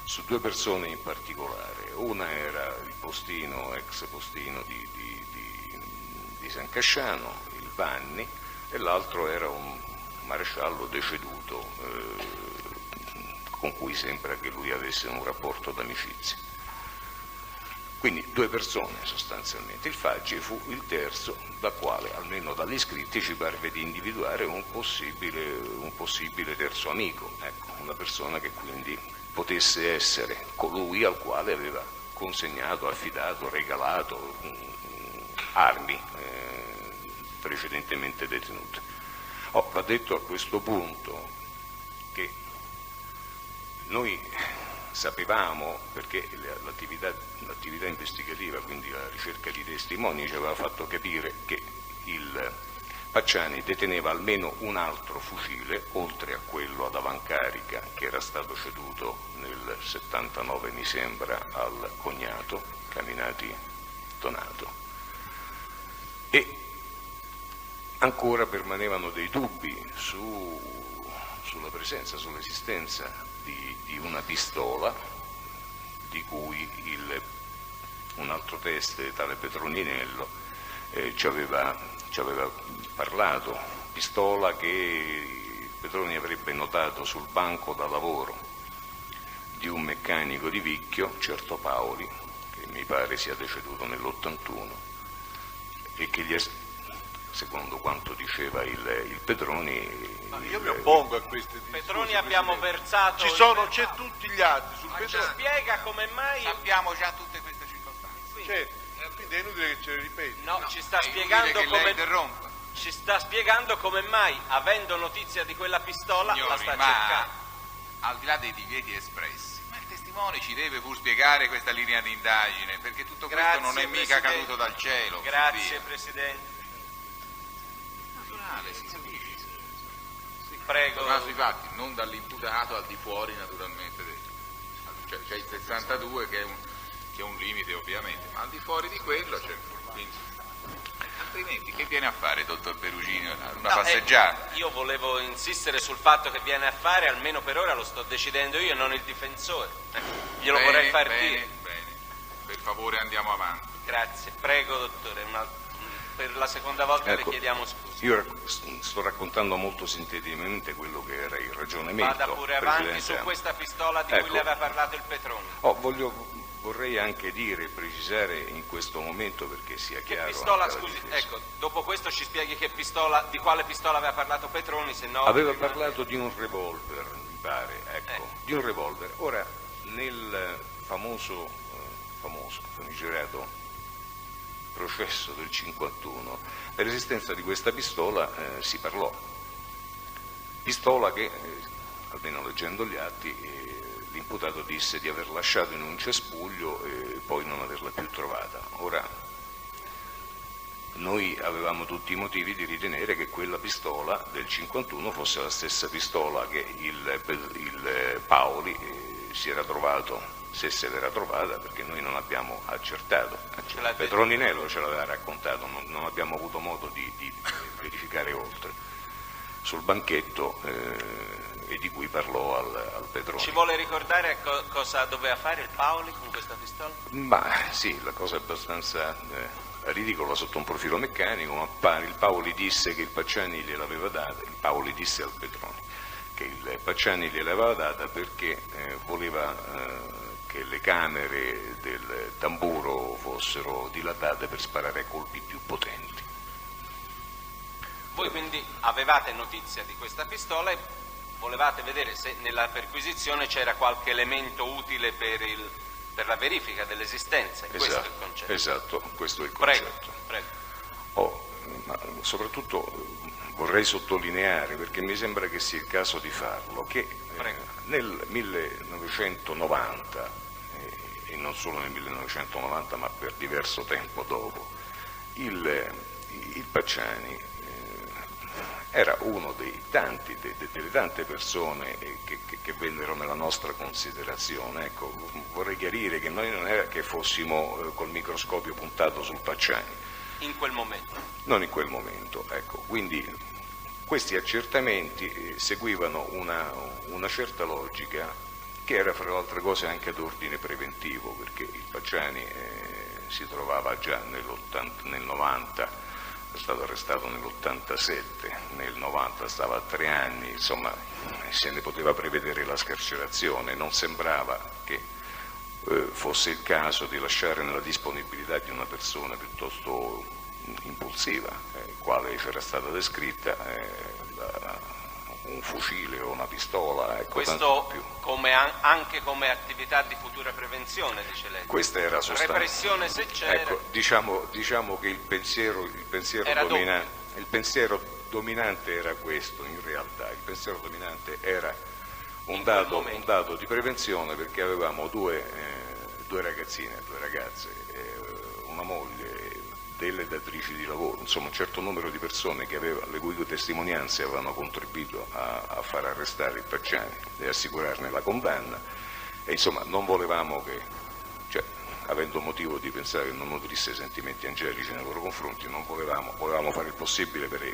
su due persone in particolare. Una era il postino, ex postino di San Casciano, il Vanni, e l'altro era un maresciallo deceduto con cui sembra che lui avesse un rapporto d'amicizia. Quindi due persone sostanzialmente. Il Faggi fu il terzo, da quale, almeno dagli scritti, ci parve di individuare un possibile terzo amico, ecco, una persona che quindi potesse essere colui al quale aveva consegnato, affidato, regalato armi precedentemente detenute. Va detto a questo punto che noi sapevamo, perché l'attività investigativa, quindi la ricerca di testimoni, ci aveva fatto capire che il Pacciani deteneva almeno un altro fucile, oltre a quello ad avancarica che era stato ceduto nel 79, mi sembra, al cognato Caminati Donato. E ancora permanevano dei dubbi sulla presenza, sull'esistenza di una pistola di cui un altro teste, tale Petroninello, ci aveva parlato, pistola che Petroni avrebbe notato sul banco da lavoro di un meccanico di Vicchio, certo Paoli, che mi pare sia deceduto nell'81 e che secondo quanto diceva il Petroni... Io mi oppongo a queste discussioni. Petroni abbiamo versato... C'è tutti gli atti sul Petroni. Ci spiega come mai... Sappiamo già tutte queste circostanze. Certo, quindi è inutile che ce le ripeti. No, ci sta è spiegando inutile che lei interrompa. Ci sta spiegando come mai, avendo notizia di quella pistola, Signori, la sta ma cercando. al di là dei divieti espressi, ma il testimone ci deve pur spiegare questa linea di indagine, perché tutto questo non è mica Presidente. caduto dal cielo. Grazie, Presidente. Naturale, si capisce. Prego. Tornato sui fatti, non dall'imputato al di fuori naturalmente. Cioè, c'è il 62 che è un limite ovviamente, ma al di fuori di quello c'è... Altrimenti che viene a fare, dottor Perugini? Una passeggiata? Io volevo insistere sul fatto che viene a fare, almeno per ora lo sto decidendo io e non il difensore. Glielo vorrei far dire. Bene, per favore andiamo avanti. Grazie, prego dottore, per la seconda volta Ecco, le chiediamo scusa. Io sto raccontando molto sinteticamente quello che era il ragionamento. Vada pure avanti Presidente. su questa pistola di Ecco. cui le aveva parlato il Petroni. Vorrei anche dire e precisare in questo momento, perché sia Che chiaro... pistola, anche alla scusi, difesa. ecco, dopo questo ci spieghi di quale pistola aveva parlato Petroni, se no... Aveva parlato di un revolver, mi pare, ecco, di un revolver. Ora, nel famoso famigerato processo del 51, dell'esistenza di questa pistola si parlò. Pistola che, almeno leggendo gli atti, l'imputato disse di aver lasciato in un cespuglio e poi non averla più trovata. Ora, noi avevamo tutti i motivi di ritenere che quella pistola del 51 fosse la stessa pistola che il Paoli si era trovato, se se l'era trovata, perché noi non abbiamo accertato. Petroninello ce l'aveva raccontato, non abbiamo avuto modo di verificare oltre. Sul banchetto e di cui parlò al Petroni. Ci vuole ricordare cosa doveva fare il Paoli con questa pistola? Ma sì, la cosa è abbastanza ridicola sotto un profilo meccanico, ma il Paoli disse che il Pacciani gliel'aveva data, il Paoli disse al Petroni che il Pacciani gliel'aveva data perché voleva che le camere del tamburo fossero dilatate per sparare a colpi più potenti. Voi quindi avevate notizia di questa pistola e volevate vedere se nella perquisizione c'era qualche elemento utile per la verifica dell'esistenza. Questo è il concetto. Esatto, questo è il concetto. Prego. Ma soprattutto vorrei sottolineare, perché mi sembra che sia il caso di farlo, che nel 1990, e non solo nel 1990 ma per diverso tempo dopo, il Pacciani era uno delle tante persone che vennero nella nostra considerazione. Ecco, vorrei chiarire che noi non era che fossimo col microscopio puntato sul Pacciani. In quel momento? Non in quel momento, ecco. Quindi questi accertamenti seguivano una certa logica che era, fra le altre cose, anche ad ordine preventivo, perché il Pacciani si trovava già nel 90, è stato arrestato nell'87, nel 90 stava a 3 anni, insomma se ne poteva prevedere la scarcerazione, non sembrava che fosse il caso di lasciare nella disponibilità di una persona piuttosto impulsiva, quale c'era stata descritta, un fucile o una pistola. Ecco, questo anche come attività di futura prevenzione, dice lei? Questa era sostanza. Repressione se c'era. Ecco, diciamo che il pensiero dominante era questo, in realtà. Il pensiero dominante era un dato di prevenzione, perché avevamo due ragazzine, 2 ragazze, una moglie, delle datrici di lavoro, insomma un certo numero di persone le cui testimonianze avevano contribuito a far arrestare il Pacciani e assicurarne la condanna, e insomma non volevamo che, avendo motivo di pensare che non nutrisse sentimenti angelici nei loro confronti, volevamo fare il possibile per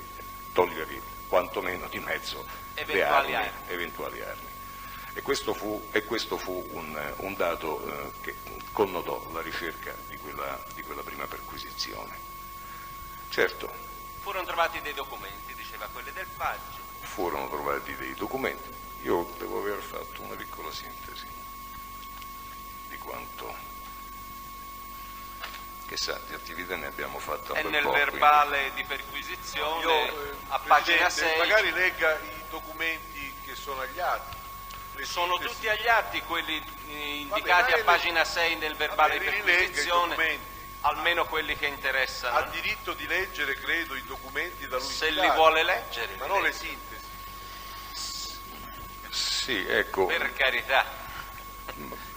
togliergli quantomeno di mezzo eventuali armi. E questo fu un dato che connotò la ricerca di quella prima perquisizione. Certo. Furono trovati dei documenti, diceva, quelli del Paggio. Furono trovati dei documenti. Io devo aver fatto una piccola sintesi di quanto Che sa, di attività ne abbiamo fatta un È bel nel po', verbale di perquisizione, a pagina Presidente, 6. magari legga i documenti che sono agli atti. Sono sintesi. tutti agli atti quelli indicati a pagina 6 nel verbale di perquisizione, almeno quelli che interessano. Ha diritto di leggere, credo, i documenti da lui Se li citati, vuole leggere. ma non le sintesi. Sì, ecco. Per carità.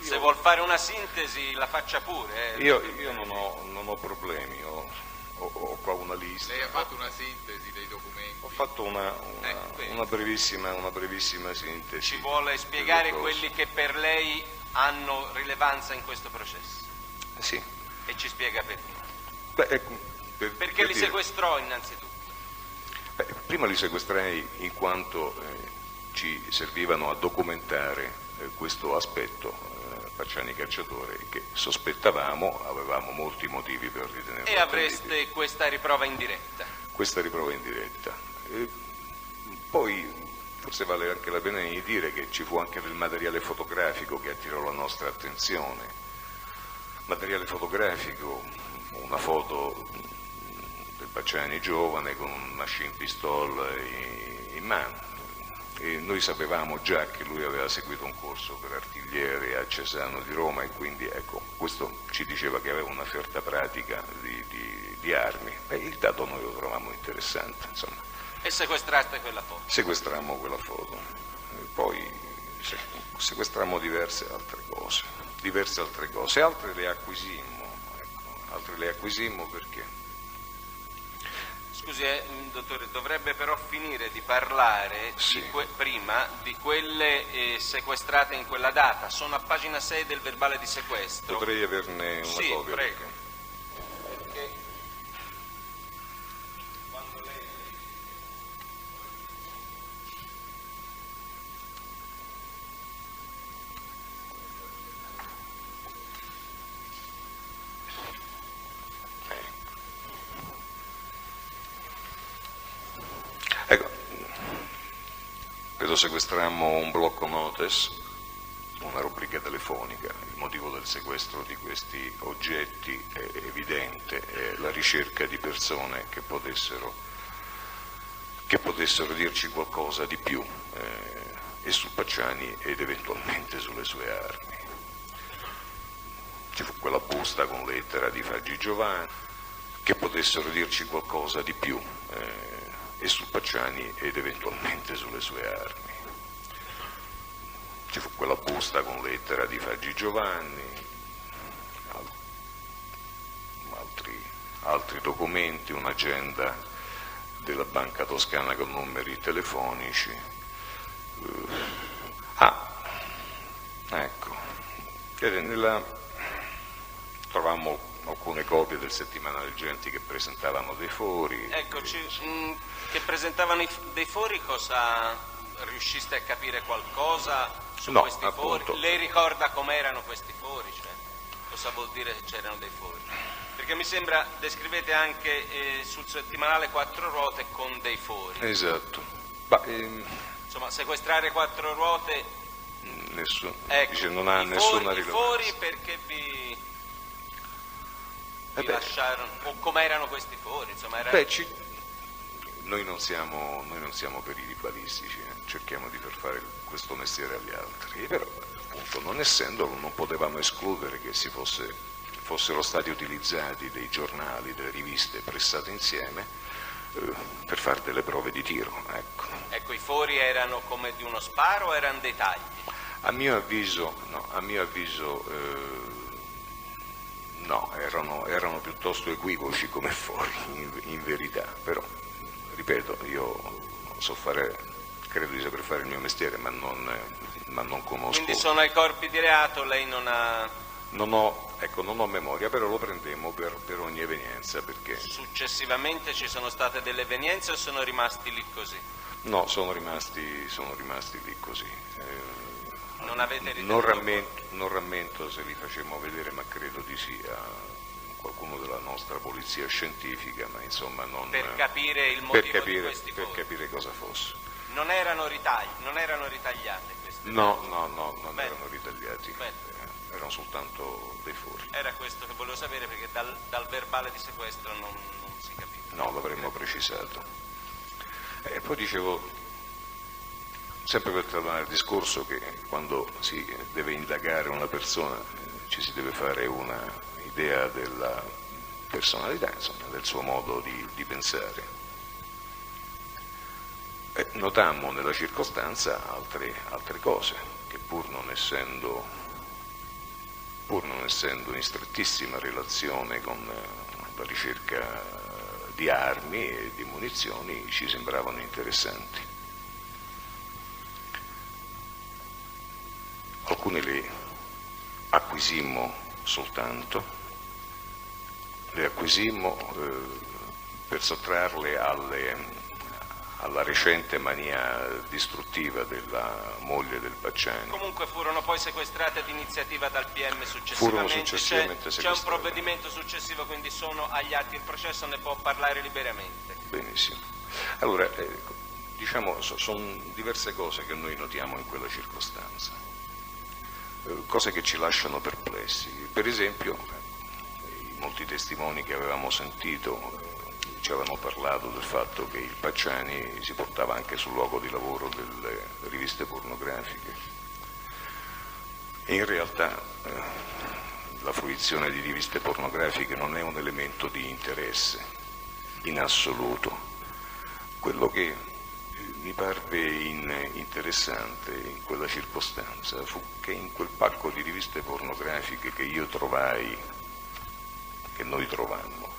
Se vuol fare una sintesi la faccia pure. Io non ho problemi, ho qua una lista. Lei ha fatto una sintesi dei documenti. Ho fatto una brevissima sintesi. Ci vuole spiegare delle cose. quelli che per lei hanno rilevanza in questo processo. Sì. E ci spiega perché. Beh, ecco, Perché li dire- sequestrò innanzitutto. Prima li sequestrai in quanto ci servivano a documentare questo aspetto, Pacciani cacciatore, che sospettavamo, avevamo molti motivi per ritenerlo E avreste attendibile. questa riprova in diretta. Questa riprova in diretta. Poi forse vale anche la pena di dire che ci fu anche del materiale fotografico che attirò la nostra attenzione. Materiale fotografico, una foto del Pacciani giovane con un machine pistol in mano. E noi sapevamo già che lui aveva seguito un corso per artigliere a Cesano di Roma e quindi ecco, questo ci diceva che aveva una certa pratica di armi. Il dato noi lo trovavamo interessante, insomma. E sequestraste quella foto. Sequestrammo quella foto, poi sequestrammo diverse altre cose, altre le acquisimmo perché? Scusi, dottore, dovrebbe però finire di parlare Sì. prima di quelle sequestrate in quella data. Sono a pagina 6 del verbale di sequestro. Potrei averne una Sì, copia? prego. Perché quando lei... Ecco, credo sequestrammo un blocco notes, una rubrica telefonica. Il motivo del sequestro di questi oggetti è evidente, è la ricerca di persone che potessero dirci qualcosa di più e su Pacciani ed eventualmente sulle sue armi. Ci fu quella busta con lettera di Faggi Giovanni, che potessero dirci qualcosa di più e su Pacciani ed eventualmente sulle sue armi. Ci fu quella busta con lettera di Faggi Giovanni, altri documenti, un'agenda della Banca Toscana con numeri telefonici. Ecco, trovammo alcune copie del settimanale Genti che presentavano dei fori. Ecco, che presentavano dei fori, cosa riusciste a capire qualcosa su No, questi appunto. fori? Lei ricorda com'erano questi fori? Cioè, cosa vuol dire che c'erano dei fori? Perché mi sembra, descrivete anche sul settimanale Quattro Ruote con dei fori. Esatto. Insomma, sequestrare quattro ruote, ecco, dice, non ha nessuna i rilevanza. fori perché vi lasciarono, o com'erano questi fori? Insomma, Noi non siamo periti balistici, cerchiamo di far fare questo mestiere agli altri, però appunto non essendolo non potevamo escludere che fossero stati utilizzati dei giornali, delle riviste pressate insieme per fare delle prove di tiro. Ecco, i fori erano come di uno sparo o erano dei tagli? A mio avviso no, erano piuttosto equivoci come fori in verità, però ripeto, io credo di saper fare il mio mestiere, ma non conosco. Quindi sono ai corpi di reato, lei non ha... Non ho memoria, però lo prendemmo per ogni evenienza, perché... Successivamente ci sono state delle evenienze o sono rimasti lì così? No, sono rimasti lì così. Non avete ritenuto... Non rammento se li facemmo vedere, ma credo di sì a qualcuno della nostra polizia scientifica, ma insomma non... Per capire il motivo di questi per fori? capire cosa fosse. Non erano ritagliate queste? No, non erano ritagliati. Bene. erano soltanto dei fori. Era questo che volevo sapere, perché dal verbale di sequestro non si capiva. No, l'avremmo precisato. E poi dicevo, sempre per tornare al discorso, che quando si deve indagare una persona ci si deve fare una idea della personalità, insomma, del suo modo di pensare. E notammo nella circostanza altre cose, che pur non essendo in strettissima relazione con la ricerca di armi e di munizioni, ci sembravano interessanti. Alcune le acquisimmo soltanto, per sottrarle alla recente mania distruttiva della moglie del Pacciani. Comunque furono poi sequestrate d'iniziativa dal PM successivamente. Furono successivamente c'è un sequestrate. provvedimento successivo, quindi sono agli atti il processo, ne può parlare liberamente. Benissimo. Allora, diciamo, sono diverse cose che noi notiamo in quella circostanza, cose che ci lasciano perplessi. Per esempio, i molti testimoni che avevamo sentito ci avevano parlato del fatto che il Pacciani si portava anche sul luogo di lavoro delle riviste pornografiche. E in realtà la fruizione di riviste pornografiche non è un elemento di interesse in assoluto. Quello che mi parve interessante in quella circostanza fu che in quel pacco di riviste pornografiche che noi trovammo,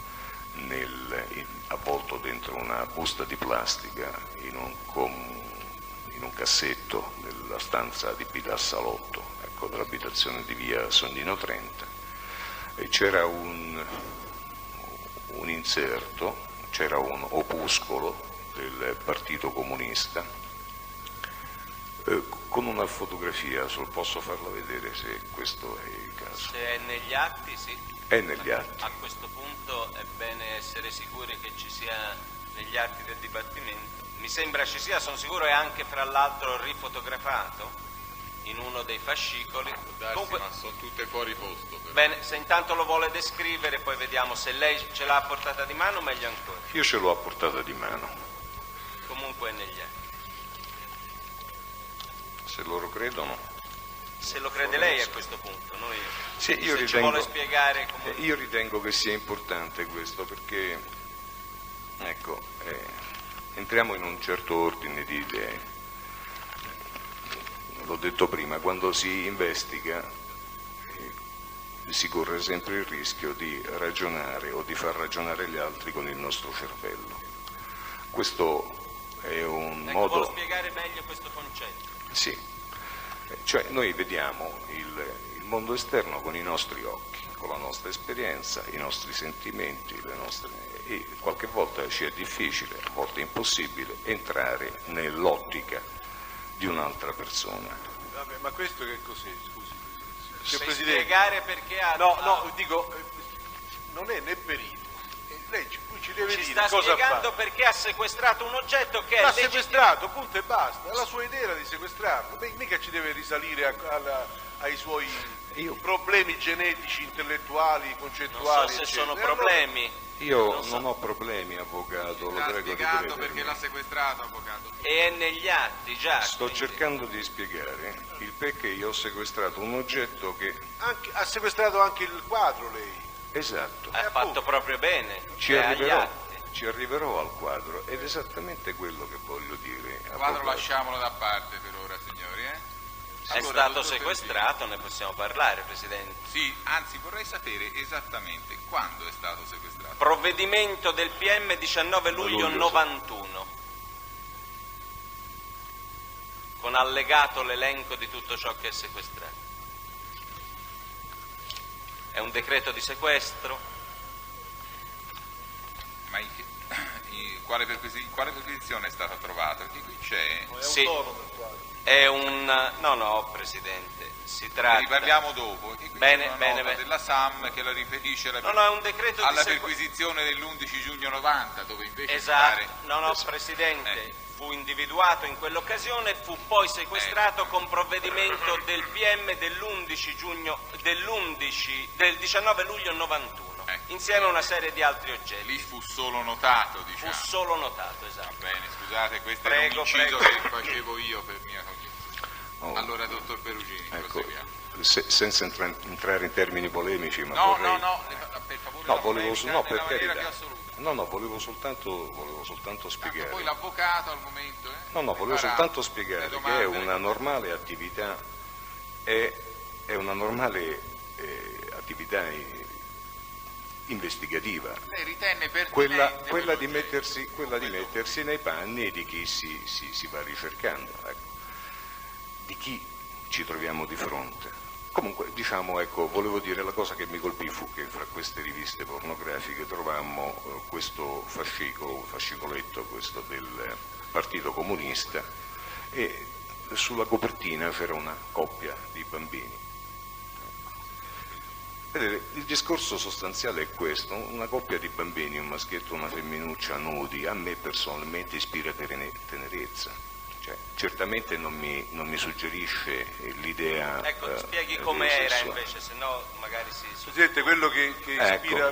avvolto dentro una busta di plastica in un cassetto nella stanza adibita al salotto, ecco, dell'abitazione di via Sonnino 30, e c'era un inserto, c'era un opuscolo del Partito Comunista con una fotografia, posso farla vedere se questo è il caso. Se è negli atti, sì. È negli atti. A questo punto è bene essere sicuri che ci sia negli atti del Dipartimento. Mi sembra ci sia, sono sicuro, è anche fra l'altro rifotografato in uno dei fascicoli. Comunque, ma sono tutte fuori posto. Però. Bene, se intanto lo vuole descrivere, poi vediamo se lei ce l'ha a portata di mano, meglio ancora. Io ce l'ho a portata di mano. Comunque è negli atti. Se loro credono. Se lo crede lei a questo punto, noi sì, se ci vuole spiegare come... Io ritengo che sia importante questo, perché ecco, entriamo in un certo ordine di idee. L'ho detto prima, quando si investiga si corre sempre il rischio di ragionare o di far ragionare gli altri con il nostro cervello. Questo è un modo... Vuole spiegare meglio questo concetto? Sì, cioè noi vediamo il mondo esterno con i nostri occhi, con la nostra esperienza, i nostri sentimenti, e qualche volta ci è difficile, a volte impossibile, entrare nell'ottica di un'altra persona. Vabbè, ma questo che cos'è, scusi? Signor Presidente, spiegare perché ha... No, dico, non è né perito. Lei ci deve ci dire sta cosa spiegando fa. Perché ha sequestrato un oggetto che L'ha è sequestrato, punto e basta. La sua idea era di sequestrarlo. Mica ci deve risalire ai suoi problemi genetici, intellettuali, concettuali. Non so se eccetera. sono problemi. Io non ho problemi, avvocato, lo prego di credermi. Perché l'ha sequestrato, avvocato. E è negli atti già. Sto cercando di spiegare il perché io ho sequestrato un oggetto che... Ha sequestrato anche il quadro lei. Esatto. Ha fatto proprio bene. Ci arriverò al quadro, ed è esattamente quello che voglio dire. Il quadro lasciamolo da parte per ora, signori. È stato sequestrato, ne possiamo parlare, Presidente. Sì, anzi vorrei sapere esattamente quando è stato sequestrato. Provvedimento del PM 19 luglio 91, con allegato l'elenco di tutto ciò che è sequestrato. È un decreto di sequestro. Ma quale perquisizione è stata trovata? Perché qui c'è... Sì. No, Presidente, si tratta... Ne riparliamo dopo, perché qui c'è una nota della SAM che la riferisce alla, è un decreto alla perquisizione dell'11 giugno 90, dove invece... Presidente, fu individuato in quell'occasione e fu poi sequestrato con provvedimento del PM del 19 luglio 91. Insieme a una serie di altri oggetti. Lì fu solo notato, diciamo. Fu solo notato, esatto. Va bene, scusate, questo è un inciso che facevo io per mia cognizione. Allora, dottor Perugini, proseguiamo. Senza entrare in termini polemici, ma no, vorrei... per favore, no, per maniera carità. più assoluta. No, volevo soltanto spiegare. Poi l'avvocato al momento... volevo soltanto spiegare che è una normale attività, è una normale attività investigativa. Lei ritenne pertinente quella di mettersi nei panni di chi si va ricercando, ecco. Di chi ci troviamo di fronte. Comunque, volevo dire, la cosa che mi colpì fu che fra queste riviste pornografiche trovammo questo fascicoletto, questo del Partito Comunista, e sulla copertina c'era una coppia di bambini. Vedete, il discorso sostanziale è questo: una coppia di bambini, un maschietto e una femminuccia nudi, a me personalmente ispira tenerezza. Cioè, certamente non mi suggerisce l'idea. Ecco, spieghi com'era invece, se no magari si... Presidente, quello che ispira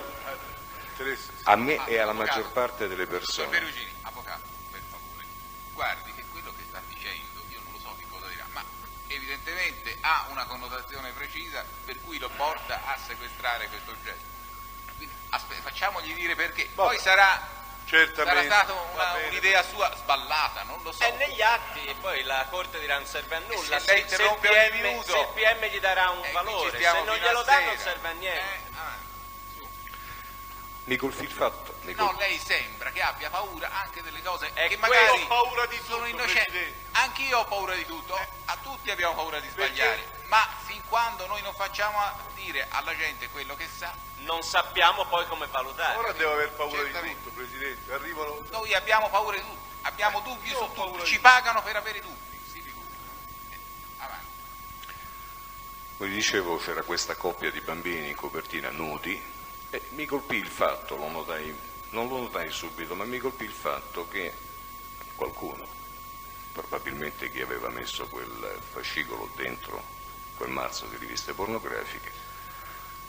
a me e alla maggior parte delle persone. Dottor Perugini, avvocato, per favore, guardi che quello che sta dicendo, io non lo so che cosa dirà, ma evidentemente ha una connotazione precisa per cui lo porta a sequestrare questo oggetto. Quindi facciamogli dire perché. Poi sarà stata un'idea sua sballata, non lo so. È negli atti e poi la Corte dirà non serve a nulla. Se lei interrompe ogni minuto, se il PM gli darà un valore, se non glielo dà non serve a niente. Mi colpì il fatto. Lei sembra che abbia paura anche delle cose che magari magari ho paura di sono tutto, innocenti. Presidente. Anch'io ho paura di tutto, a tutti abbiamo paura di sbagliare, ma fin quando noi non facciamo dire alla gente quello che sa, non sappiamo poi come valutare. Ora devo aver paura di tutto, Presidente. Arrivano... Noi abbiamo paura di tutto, abbiamo dubbi su tutto, ci pagano per avere dubbi, si figuri. Avanti. Come dicevo, c'era questa coppia di bambini in copertina nudi e mi colpì il fatto, non lo notai subito, ma mi colpì il fatto che qualcuno, probabilmente chi aveva messo quel fascicolo dentro quel mazzo di riviste pornografiche,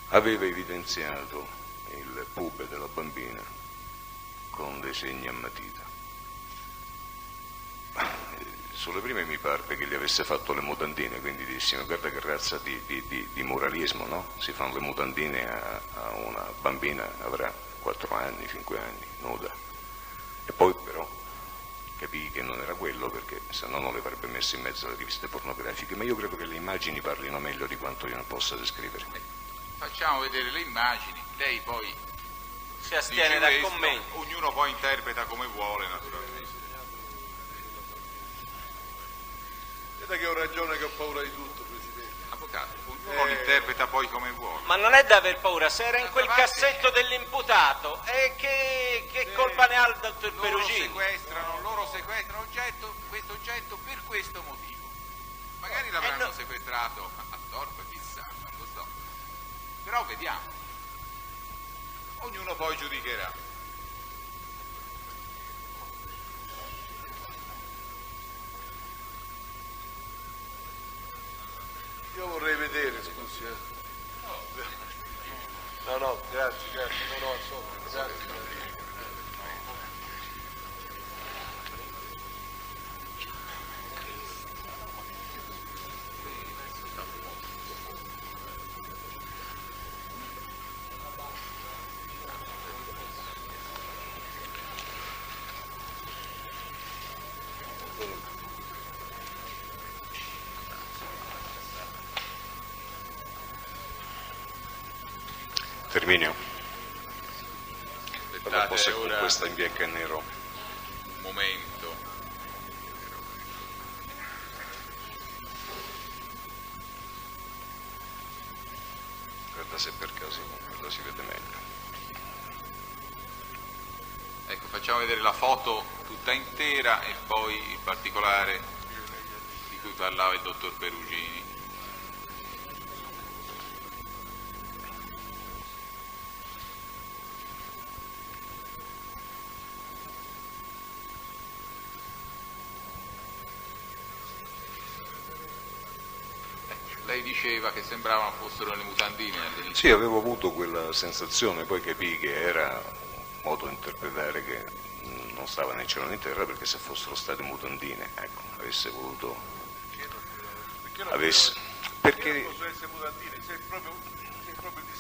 aveva evidenziato il pube della bambina con dei segni a matita. Sulle prime mi parve che gli avesse fatto le mutandine, quindi dissi: ma guarda che razza di moralismo, no? Si fanno le mutandine a una bambina, avrà 4 anni, 5 anni, nuda. E poi però capii che non era quello, perché se no non le avrebbe messe in mezzo alle riviste pornografiche, ma io credo che le immagini parlino meglio di quanto io non possa descrivere. Facciamo vedere le immagini, lei poi si astiene dal commento. Ognuno poi interpreta come vuole, naturalmente. Veda che ho ragione, che ho paura di tutto, Presidente. Avvocato, ognuno interpreta poi come vuole. Ma non è da aver paura, se era in quel cassetto dell'imputato, e che colpa ne ha il dottor Perugini? Loro sequestrano questo oggetto per questo motivo. Magari l'avranno sequestrato a torto, chissà, non lo so. Però vediamo. Ognuno poi giudicherà. Io vorrei vedere, scusi. No, grazie, no, assolutamente, grazie. Terminio. Aspettate, Posso con ora questa in bianco e nero. un momento. Guarda se per caso con quello si vede meglio. Ecco, Ecco, facciamo vedere la foto tutta intera e poi il particolare di cui parlava il dottor Perugini. Lei diceva che sembravano fossero le mutandine all'inizio. Sì, avevo avuto quella sensazione, poi capii che era un modo di interpretare che non stava né cielo né terra, perché se fossero state mutandine, ecco, avesse voluto... Perché non possono essere mutandine?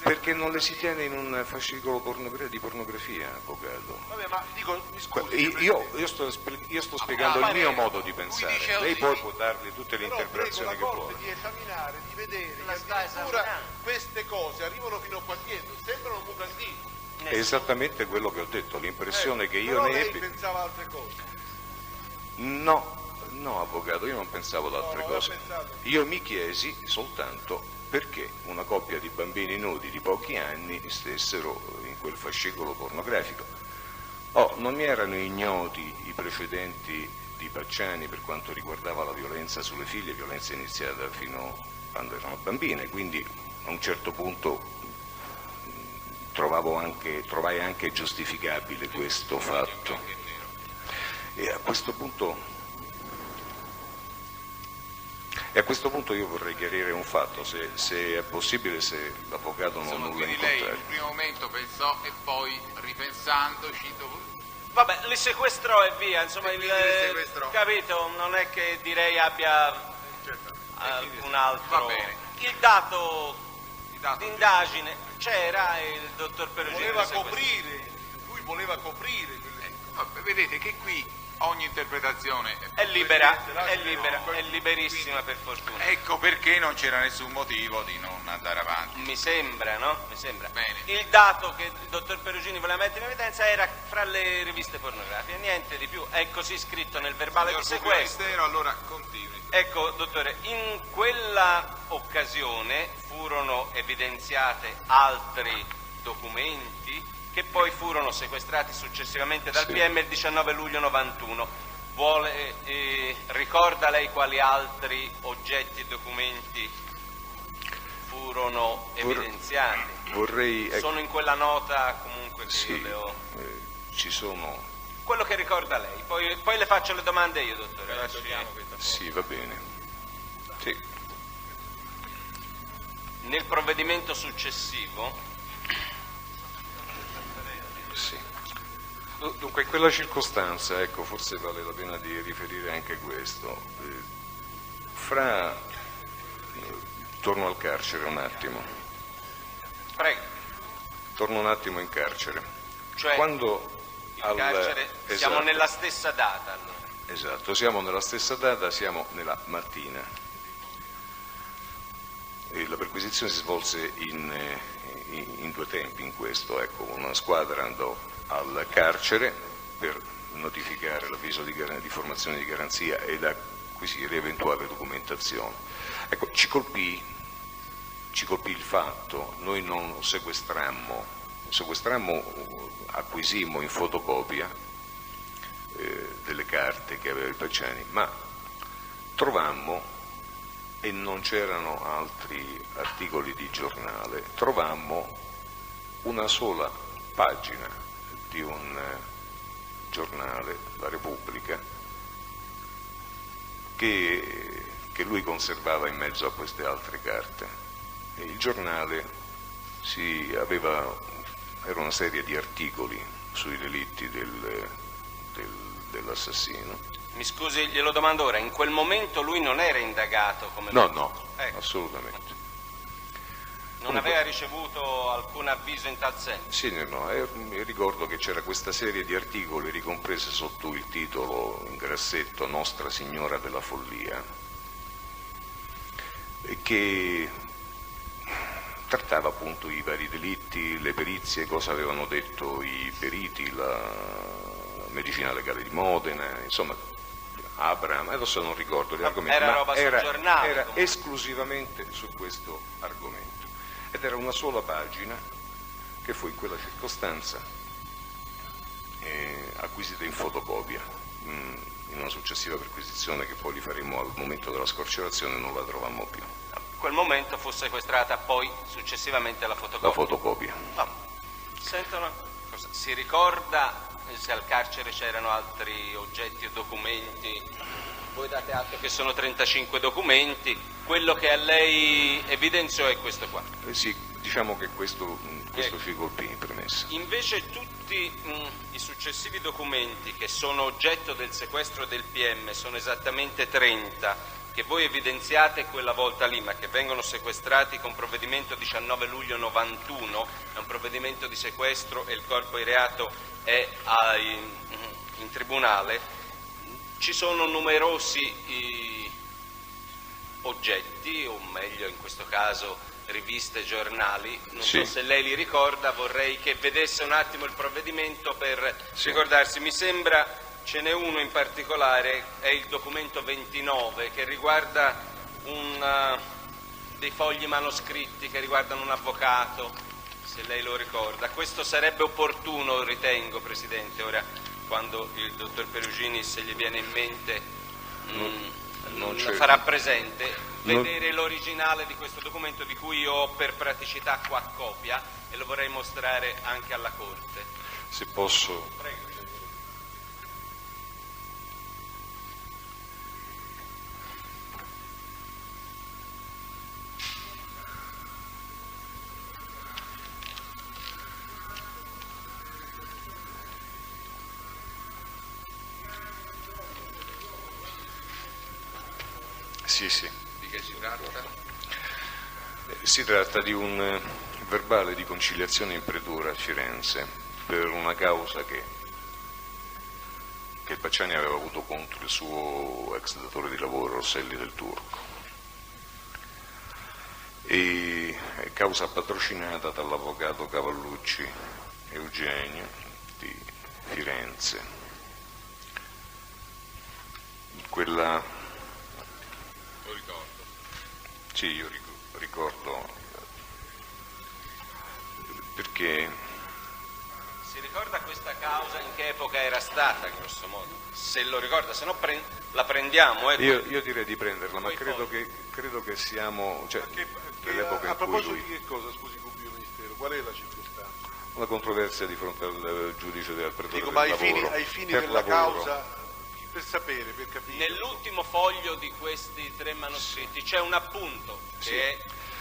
Perché non le si tiene in un fascicolo di pornografia, avvocato. Vabbè, ma dico, mi scusi. Io sto spiegando il mio modo di pensare. Lei poi può dargli tutte le però interpretazioni che prego la vuole. Corte di esaminare, di vedere che addirittura queste cose arrivano fino a qua dietro, sembrano mutandini. È esattamente quello che ho detto, l'impressione che io però ne lei ebbi. pensava altre cose. No, avvocato, io non pensavo ad altre cose. Io mi chiesi soltanto perché una coppia di bambini nudi di pochi anni stessero in quel fascicolo pornografico. Non mi erano ignoti i precedenti di Pacciani per quanto riguardava la violenza sulle figlie, violenza iniziata fino a quando erano bambine, quindi a un certo punto trovai anche giustificabile questo fatto. E a questo punto io vorrei chiarire un fatto, se è possibile, se l'avvocato non ha nulla in Quindi lei in contrario. un primo momento pensò e poi ripensandoci Vabbè, li sequestrò e via, insomma, E quindi li sequestrò. capito, non è che direi abbia alcun altro. Va bene. Il dato dato d'indagine c'era e il dottor Perugini Voleva lo sequestrò. coprire, lui voleva coprire quelle... Vabbè, vedete che qui ogni interpretazione È libera, è liberissima per fortuna. Ecco perché non c'era nessun motivo di non andare avanti. Mi sembra, no? Mi sembra. Bene. Il dato che il dottor Perugini voleva mettere in evidenza era fra le riviste pornografiche, niente di più. È così scritto nel verbale Signor di sequestro. Ministero, allora continui. Ecco, dottore, in quella occasione furono evidenziate altri documenti che poi furono sequestrati successivamente dal Sì. PM il 19 luglio 91. Ricorda lei quali altri oggetti e documenti furono evidenziati? Vorrei... Sono in quella nota comunque che Sì, io le ho... ci sono... Quello che ricorda lei, poi le faccio le domande io, dottore. Sì, va bene. Sì. Nel provvedimento successivo... Sì. Dunque, in quella circostanza, ecco, forse vale la pena di riferire anche questo. Torno al carcere un attimo. Prego. Torno un attimo in carcere. Cioè, Quando il carcere, siamo esatto, nella stessa data allora. Esatto, siamo nella stessa data, siamo nella mattina. E la perquisizione si svolse in due tempi in questo, ecco, una squadra andò al carcere per notificare l'avviso di formazione di garanzia ed acquisire eventuale documentazione. Ecco, ci colpì il fatto, noi non sequestrammo, acquisimmo in fotocopia delle carte che aveva il Pacciani, ma trovammo, e non c'erano altri articoli di giornale, trovammo una sola pagina di un giornale, La Repubblica, che lui conservava in mezzo a queste altre carte. E il giornale era una serie di articoli sui delitti dell'assassino. Mi scusi, glielo domando ora, in quel momento lui non era indagato come... No, Ecco. assolutamente. Non aveva ricevuto alcun avviso in tal senso? Sì, no, ricordo che c'era questa serie di articoli ricomprese sotto il titolo in grassetto Nostra Signora della Follia, che trattava appunto i vari delitti, le perizie, cosa avevano detto i periti, la medicina legale di Modena, insomma, Abraham, adesso non ricordo gli argomenti, era ma roba sul giornale, era comunque. esclusivamente su questo argomento. Ed era una sola pagina che fu in quella circostanza acquisite in fotocopia. In una successiva perquisizione che poi li faremo al momento della scarcerazione non la trovammo più. In quel momento fu sequestrata poi successivamente la fotocopia. La fotocopia. Sentono, si ricorda se al carcere c'erano altri oggetti o documenti? Voi date atto che sono 35 documenti, quello che a lei evidenziò è questo qua. Sì, diciamo che questo ci colpì in premessa. Invece tutti i successivi documenti che sono oggetto del sequestro del PM sono esattamente 30, che voi evidenziate quella volta lì, ma che vengono sequestrati con provvedimento 19 luglio 91, è un provvedimento di sequestro e il corpo di reato è in tribunale. Ci sono numerosi oggetti, o meglio in questo caso riviste e giornali, non so se lei li ricorda, vorrei che vedesse un attimo il provvedimento per ricordarsi. Mi sembra ce n'è uno in particolare, è il documento 29, che riguarda dei fogli manoscritti che riguardano un avvocato, se lei lo ricorda. Questo sarebbe opportuno, ritengo, Presidente, ora quando il dottor Perugini, se gli viene in mente, non la farà presente, vedere l'originale di questo documento, di cui io ho per praticità qua copia e lo vorrei mostrare anche alla Corte. Se posso. Prego. Sì. Di che si tratta? Si tratta di un verbale di conciliazione in pretura a Firenze per una causa che il Pacciani aveva avuto contro il suo ex datore di lavoro, Rosselli del Turco, e causa patrocinata dall'avvocato Cavallucci Eugenio di Firenze. Quella. Lo ricordo. Sì, io ricordo, perché. Si ricorda questa causa in che epoca era stata, grosso modo? Se lo ricorda, se no la prendiamo. Io direi di prenderla, ma credo che siamo, nell'epoca a proposito in cui di che cosa, scusi, pubblico ministero, qual è la circostanza? una controversia di fronte al giudice del pretore del ma lavoro. ai fini per della lavoro. causa, per sapere, per capire. Nell'ultimo foglio di questi 3 manoscritti c'è un appunto che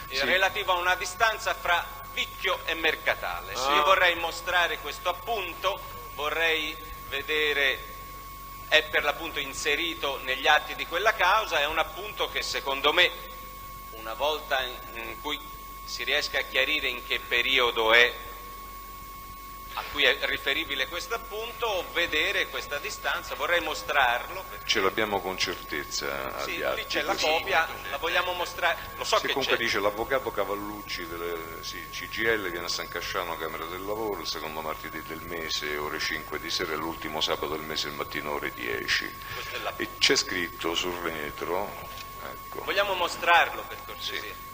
è relativo a una distanza fra Vicchio e Mercatale. Io vorrei mostrare questo appunto, vorrei vedere, è per l'appunto inserito negli atti di quella causa, è un appunto che secondo me, una volta in cui si riesca a chiarire in che periodo è a cui è riferibile questo appunto, vedere questa distanza, vorrei mostrarlo. Ce l'abbiamo con certezza agli atti. Lì c'è la copia, la vogliamo mostrare, lo so che comunque c'è. dice l'avvocato Cavallucci CGL viene a San Casciano, Camera del Lavoro, il secondo martedì del mese, ore 5 di sera, e l'ultimo sabato del mese, il mattino, ore 10. E c'è scritto sul retro, ecco. Vogliamo mostrarlo per cortesia?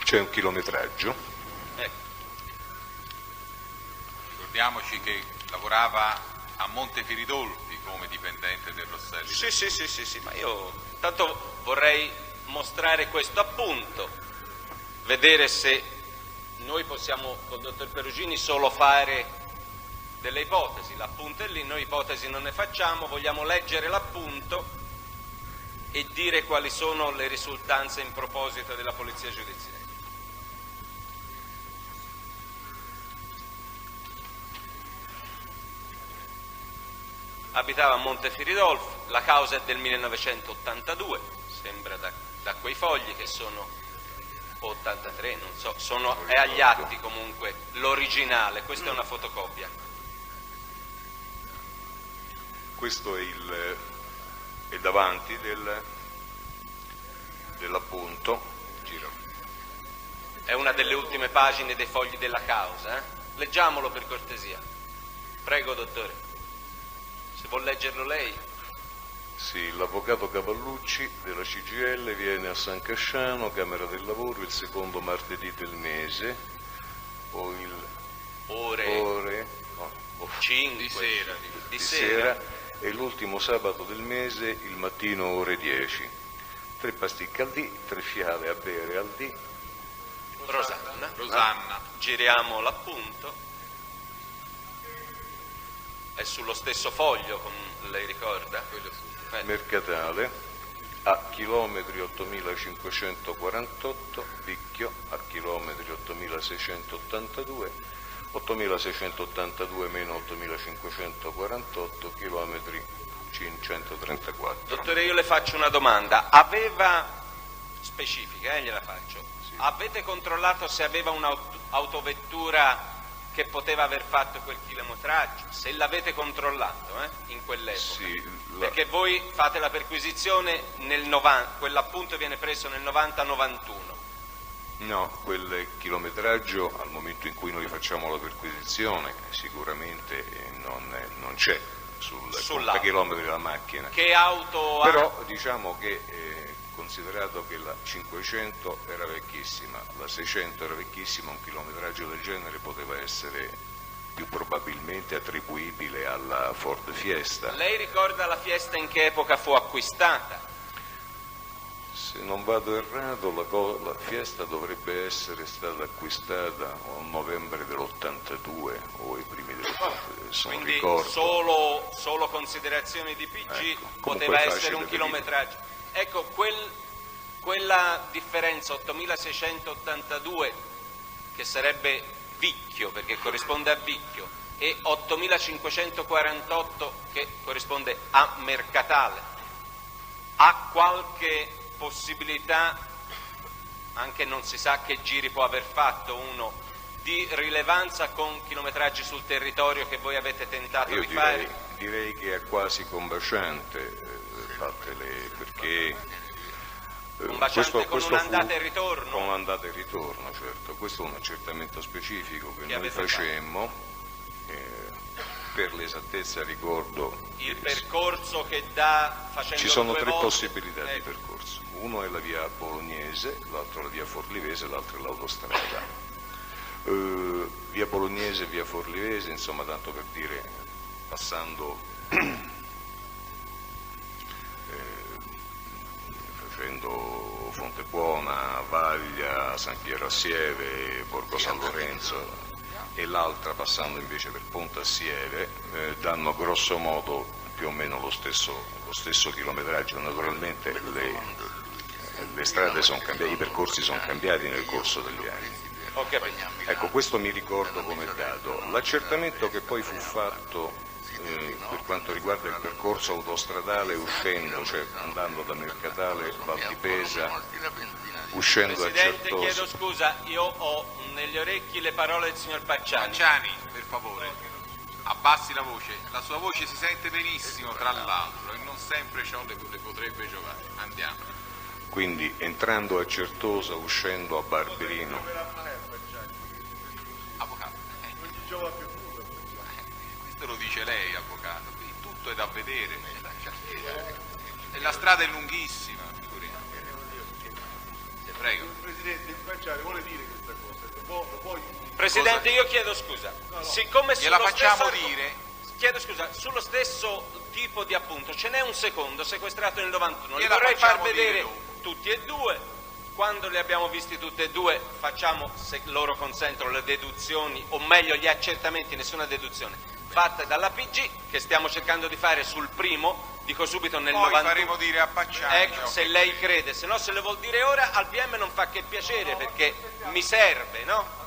C'è un chilometraggio. Ricordiamoci che lavorava a Montefiridolfi come dipendente del Rosselli. Sì, ma io intanto vorrei mostrare questo appunto, vedere se noi possiamo col dottor Perugini solo fare delle ipotesi. L'appunto è lì, noi ipotesi non ne facciamo, vogliamo leggere l'appunto e dire quali sono le risultanze in proposito della polizia giudiziaria. Abitava a Montefiridolfi, la causa è del 1982, sembra da quei fogli che sono 83, non so, è agli atti comunque l'originale, questa è una fotocopia. Questo è il davanti dell'appunto. Giro. È una delle ultime pagine dei fogli della causa. Leggiamolo per cortesia. Prego, dottore. Se vuol leggerlo lei. Sì, l'avvocato Cavallucci della CGIL viene a San Casciano, Camera del Lavoro, il secondo martedì del mese, o il ore 5 di sera, e l'ultimo sabato del mese, il mattino ore 10. 3 pasticche al dì, 3 fiale a bere al dì. Rosanna. Giriamo l'appunto. È sullo stesso foglio, lei ricorda? Mercatale, a chilometri 8548, Vicchio, a chilometri 8682, 8682 meno 8548, chilometri 534. Dottore, io le faccio una domanda. Aveva specifica, gliela faccio. Sì. Avete controllato se aveva un'autovettura che poteva aver fatto quel chilometraggio? Se l'avete controllato in quell'epoca? Sì, perché voi fate la perquisizione nel 90, quell'appunto viene preso nel 90-91. No, quel chilometraggio al momento in cui noi facciamo la perquisizione sicuramente non c'è sul chilometri della macchina. Che auto ha? Però diciamo che considerato che la 500 era vecchissima, la 600 era vecchissima, un chilometraggio del genere poteva essere più probabilmente attribuibile alla Ford Fiesta. Lei ricorda la Fiesta in che epoca fu acquistata? Se non vado errato, la Fiesta dovrebbe essere stata acquistata a novembre dell'82 o i primi dell'82, quindi ricordo. Solo considerazioni di PG, Ecco, poteva essere un vedere. chilometraggio. Ecco, quella differenza 8682, che sarebbe Vicchio, perché corrisponde a Vicchio, e 8548, che corrisponde a Mercatale, ha qualche possibilità, anche non si sa che giri può aver fatto uno, di rilevanza con chilometraggi sul territorio che voi avete tentato di fare? Direi che è quasi combaciante, perché combaciante con un'andata e ritorno? Con un'andata e ritorno, certo. Questo è un accertamento specifico che noi facemmo. Per l'esattezza ricordo il percorso che dà facendo ci sono 2 3 volte. possibilità di percorso. Uno è la via Bolognese, l'altro la via Forlivese, l'altro è l'autostrada. Via Bolognese, via Forlivese, insomma, tanto per dire, passando facendo Fontebuona, Vaglia, San Piero Assieve, Borgo San Lorenzo, e l'altra passando invece per Ponte Assieve, danno grosso modo più o meno lo stesso chilometraggio. Naturalmente le strade sono cambiate, i percorsi sono cambiati nel corso degli anni. Ecco, questo mi ricordo come dato. L'accertamento che poi fu fatto per quanto riguarda il percorso autostradale uscendo, cioè andando da Mercatale, Val di Pesa, uscendo Presidente, a Certosa. chiedo scusa, io ho negli orecchi le parole del signor Pacciani. Pacciani, per favore, abbassi la voce. La sua voce si sente benissimo, tra l'altro, e non sempre ciò le potrebbe giovare. Andiamo. Quindi entrando a Certosa, uscendo a Barberino. Avvocato. Questo lo dice lei, avvocato. Qui tutto è da vedere. E la strada è lunghissima, figuriamo. Prego. Presidente, il Pacciani vuole dire questa cosa. Presidente, io chiedo scusa. Siccome Gliela sullo facciamo stesso dire. Chiedo scusa, sullo stesso tipo di appunto ce n'è un secondo sequestrato nel 91. Li Gliela vorrei far facciamo vedere dire dopo. tutti e due. Quando li abbiamo visti tutti e due facciamo, se loro consentono, le deduzioni, o meglio gli accertamenti, nessuna deduzione, fatte dalla PG, che stiamo cercando di fare sul primo, dico subito nel Poi 91. faremo dire a Pacciani. Ecco, se lei crede, se no se le vuol dire ora al PM non fa che piacere, perché mi serve, no?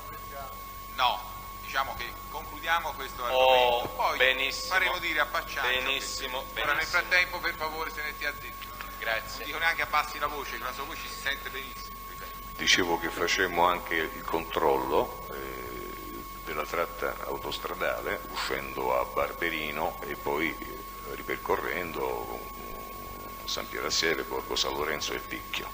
No, diciamo che concludiamo questo argomento. Poi benissimo, faremo dire a Pacciani. benissimo. Ora nel frattempo, per favore, se ne stia zitto. Grazie. Non dico neanche abbassi la voce, che la sua voce si sente benissimo. Dicevo che facemmo anche il controllo della tratta autostradale uscendo a Barberino e poi ripercorrendo San Piero Assieve, Borgo San Lorenzo e Picchio.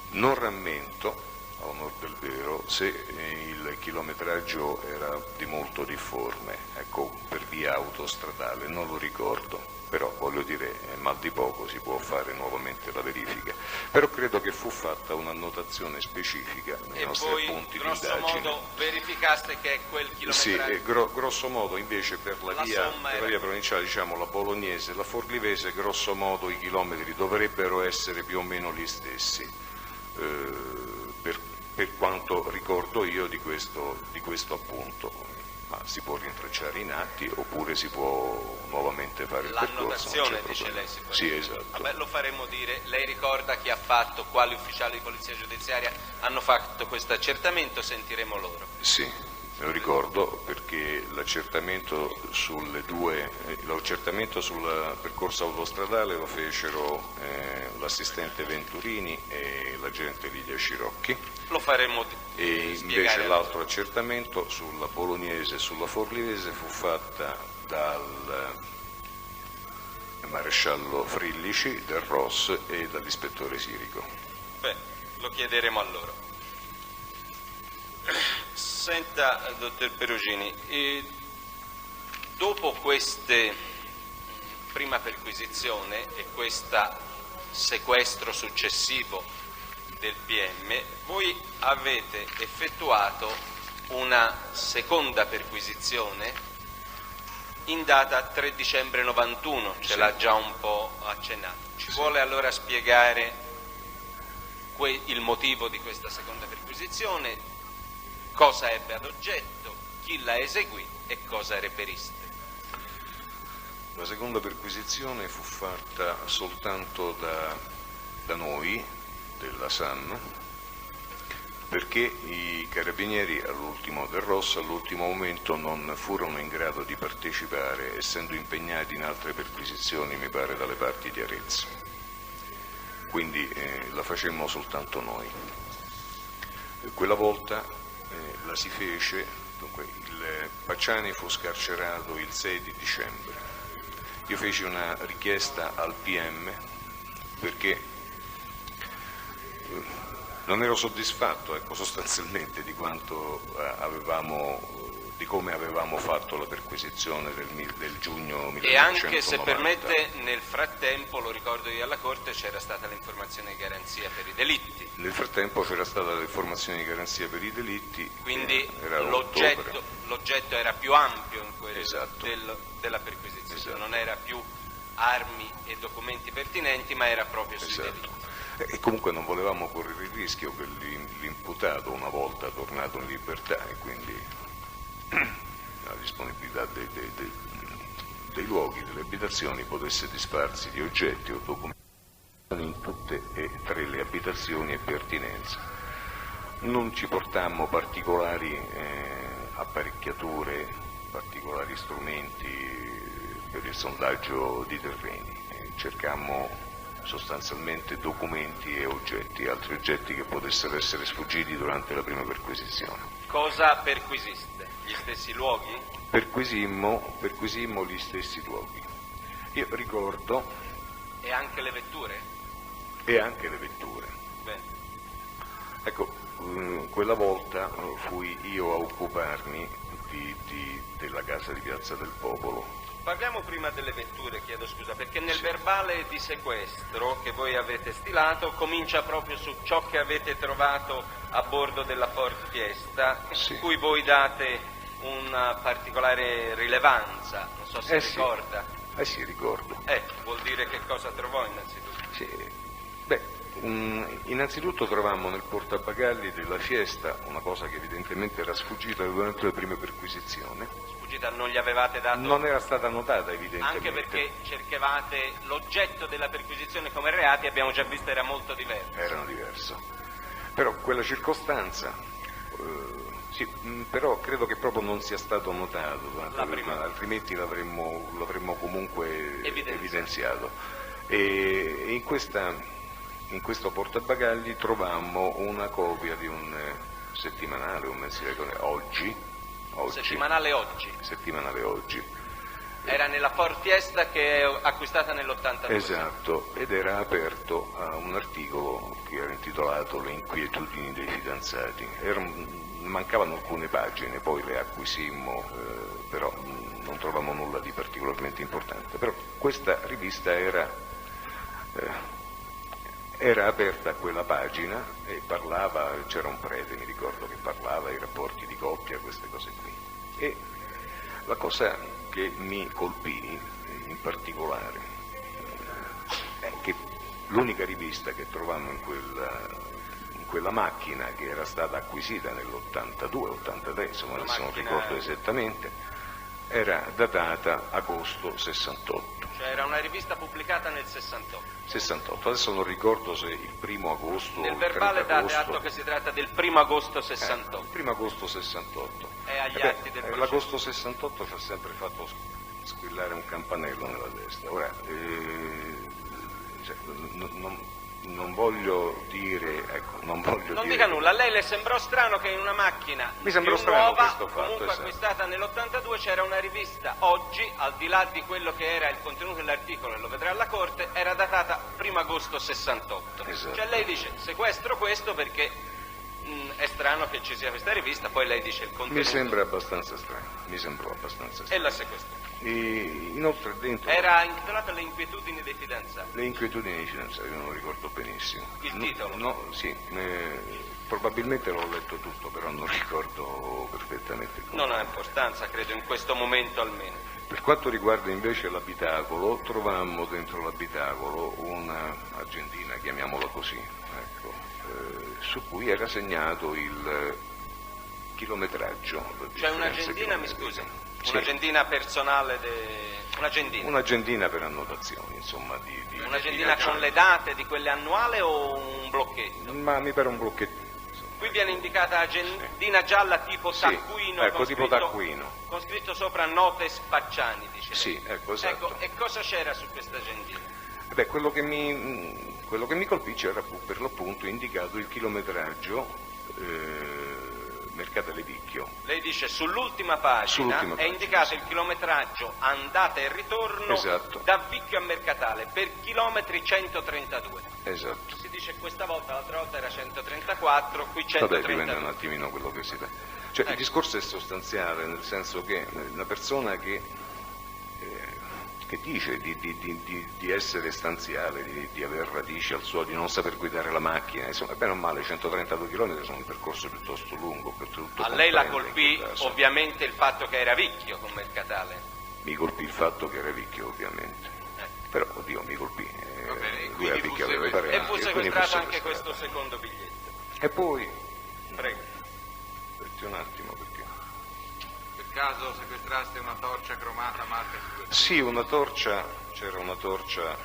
Non rammento, all'onor del vero, se il chilometraggio era di molto difforme, ecco, per via autostradale, non lo ricordo, però voglio dire, mal di poco si può fare nuovamente la verifica, però credo che fu fatta un'annotazione specifica nei nostri punti di indagine. E voi grosso modo verificaste che è quel chilometraggio? Sì, grosso modo invece per la via provinciale, diciamo la bolognese, la forlivese, grosso modo i chilometri dovrebbero essere più o meno gli stessi, per quanto ricordo io di questo appunto. Ma si può rintracciare in atti oppure si può nuovamente fare il percorso. L'annotazione, dice lei, si può. Sì, esatto. Vabbè, lo faremo dire. Lei ricorda chi ha fatto, quali ufficiali di polizia giudiziaria hanno fatto questo accertamento, sentiremo loro. Sì, lo ricordo perché l'accertamento sul percorso autostradale lo fecero l'assistente Venturini e l'agente Lidia Scirocchi. Lo faremo e invece l'altro accertamento sulla bolognese e sulla forlivese fu fatta dal maresciallo Frillici, del ROS e dall'ispettore Sirico. Beh, lo chiederemo a loro. Senta, dottor Perugini, dopo queste prima perquisizione e questo sequestro successivo del PM, voi avete effettuato una seconda perquisizione in data 3 dicembre 91, ce l'ha già un po' accennato. Ci vuole allora spiegare il motivo di questa seconda perquisizione, cosa ebbe ad oggetto, chi la eseguì e cosa reperiste? La seconda perquisizione fu fatta soltanto da noi, della SAN, perché i carabinieri del ROS all'ultimo momento non furono in grado di partecipare, essendo impegnati in altre perquisizioni, mi pare, dalle parti di Arezzo. Quindi la facemmo soltanto noi. Quella volta la si fece, dunque il Pacciani fu scarcerato il 6 di dicembre. Io feci una richiesta al PM perché non ero soddisfatto, ecco, sostanzialmente di quanto di come avevamo fatto la perquisizione del giugno 1990. E anche, se permette, nel frattempo, lo ricordo io alla Corte, c'era stata l'informazione di garanzia per i delitti. Nel frattempo c'era stata l'informazione di garanzia per i delitti. Quindi l'oggetto era più ampio in quello, esatto, della perquisizione, esatto. Non era più armi e documenti pertinenti, ma era proprio sui esatto. delitti. E comunque non volevamo correre il rischio che l'imputato, una volta tornato in libertà e quindi la disponibilità dei luoghi, delle abitazioni, potesse disfarsi di oggetti o documenti in tutte e tre le abitazioni e pertinenze. Non ci portammo particolari apparecchiature, particolari strumenti per il sondaggio di terreni, cercammo sostanzialmente documenti e oggetti, altri oggetti che potessero essere sfuggiti durante la prima perquisizione. Cosa perquisiste? Gli stessi luoghi? Perquisimmo gli stessi luoghi. Io ricordo... E anche le vetture? E anche le vetture. Bene. Ecco, quella volta fui io a occuparmi della casa di Piazza del Popolo. Parliamo prima delle vetture, chiedo scusa, perché nel verbale di sequestro che voi avete stilato comincia proprio su ciò che avete trovato a bordo della Ford Fiesta, su cui voi date una particolare rilevanza, non so se ricorda. Sì, ricordo. Vuol dire che cosa trovò innanzitutto? Innanzitutto trovammo nel portabagagli della Fiesta una cosa che evidentemente era sfuggita durante la prima perquisizione. Sfuggita, non gli avevate dato? Non era stata notata evidentemente. Anche perché cercavate l'oggetto della perquisizione come reati, abbiamo già visto era molto diverso. Erano diverso. Però quella circostanza, però credo che proprio non sia stato notato durante prima, altrimenti l'avremmo comunque evidenziato. E in questo portabagagli trovammo una copia di un settimanale, un mensile, Oggi. Settimanale Oggi. Settimanale Oggi. Era nella Ford Fiesta che è acquistata nell'82. Esatto, ed era aperto a un articolo che era intitolato Le inquietudini dei fidanzati. Mancavano alcune pagine, poi le acquisimmo, però non trovavamo nulla di particolarmente importante. Però questa rivista era aperta a quella pagina e parlava, c'era un prete, mi ricordo, che parlava dei rapporti di coppia, queste cose qui. E la cosa che mi colpì in particolare è che l'unica rivista che trovammo in quella macchina, che era stata acquisita nell'82-83, insomma adesso non ricordo esattamente, era datata agosto 68. Cioè era una rivista pubblicata nel 68. Adesso non ricordo se il 1° agosto o nel il verbale 30 agosto. date atto che si tratta del 1° agosto 68. Il 1° agosto 68. È agli atti del processo. L'agosto 68 ci ha sempre fatto squillare un campanello nella testa. Ora, non voglio dire, ecco, non dica nulla, a lei le sembrò strano che in una macchina mi sembrò più strano nuova, questo fatto, comunque esatto. acquistata nell'82, c'era una rivista. Oggi, al di là di quello che era il contenuto dell'articolo, e lo vedrà alla Corte, era datata 1° agosto 68. Esatto. Cioè lei dice, sequestro questo perché è strano che ci sia questa rivista, poi lei dice il contenuto. Mi sembrò abbastanza strano. E la sequestrò. Inoltre dentro Era intitolata Le inquietudini dei fidanzati. Le inquietudini dei fidanzati, io non lo ricordo benissimo. Il titolo? No, sì, probabilmente l'ho letto tutto, però non ricordo perfettamente il Non ha importanza, credo, in questo momento almeno. Per quanto riguarda invece l'abitacolo, trovammo dentro l'abitacolo un'agendina, chiamiamola così, ecco, su cui era segnato il chilometraggio. Cioè un'agendina, mi scusi? Sì. Un'agendina personale, un'agendina per annotazioni, insomma. Un'agendina con le date di quelle annuali o un blocchetto? Ma mi pare un blocchettino. Qui viene indicata agendina gialla tipo taccuino. Sì, ecco, tipo taccuino. Con scritto sopra note Spacciani, dice. Sì, ecco, esatto. Ecco, e cosa c'era su questa agendina? Beh, quello che mi colpì, c'era per l'appunto indicato il chilometraggio Mercatale Vicchio. Lei dice sull'ultima pagina è indicato sì. Il chilometraggio andata e ritorno, esatto. Da Vicchio a Mercatale per chilometri 132. Esatto. Si dice questa volta, l'altra volta era 134, qui 132. Vabbè, dipende un attimino quello che si fa. Cioè, ecco. Il discorso è sostanziale, nel senso che una persona che dice di essere stanziale, di aver radici al suo, di non saper guidare la macchina, insomma, bene o male 132 km sono un percorso piuttosto lungo. A lei la colpì ovviamente il fatto che era Vicchio con Mercatale? Mi colpì il fatto che era Vicchio, ovviamente. Però, oddio, mi colpì. Lui a Vicchio aveva i parenti. E fu sequestrato anche questo secondo biglietto. E poi... Prego. Aspetti un attimo, perché... caso sequestraste una torcia cromata marca Super? Sì, una torcia, c'era una torcia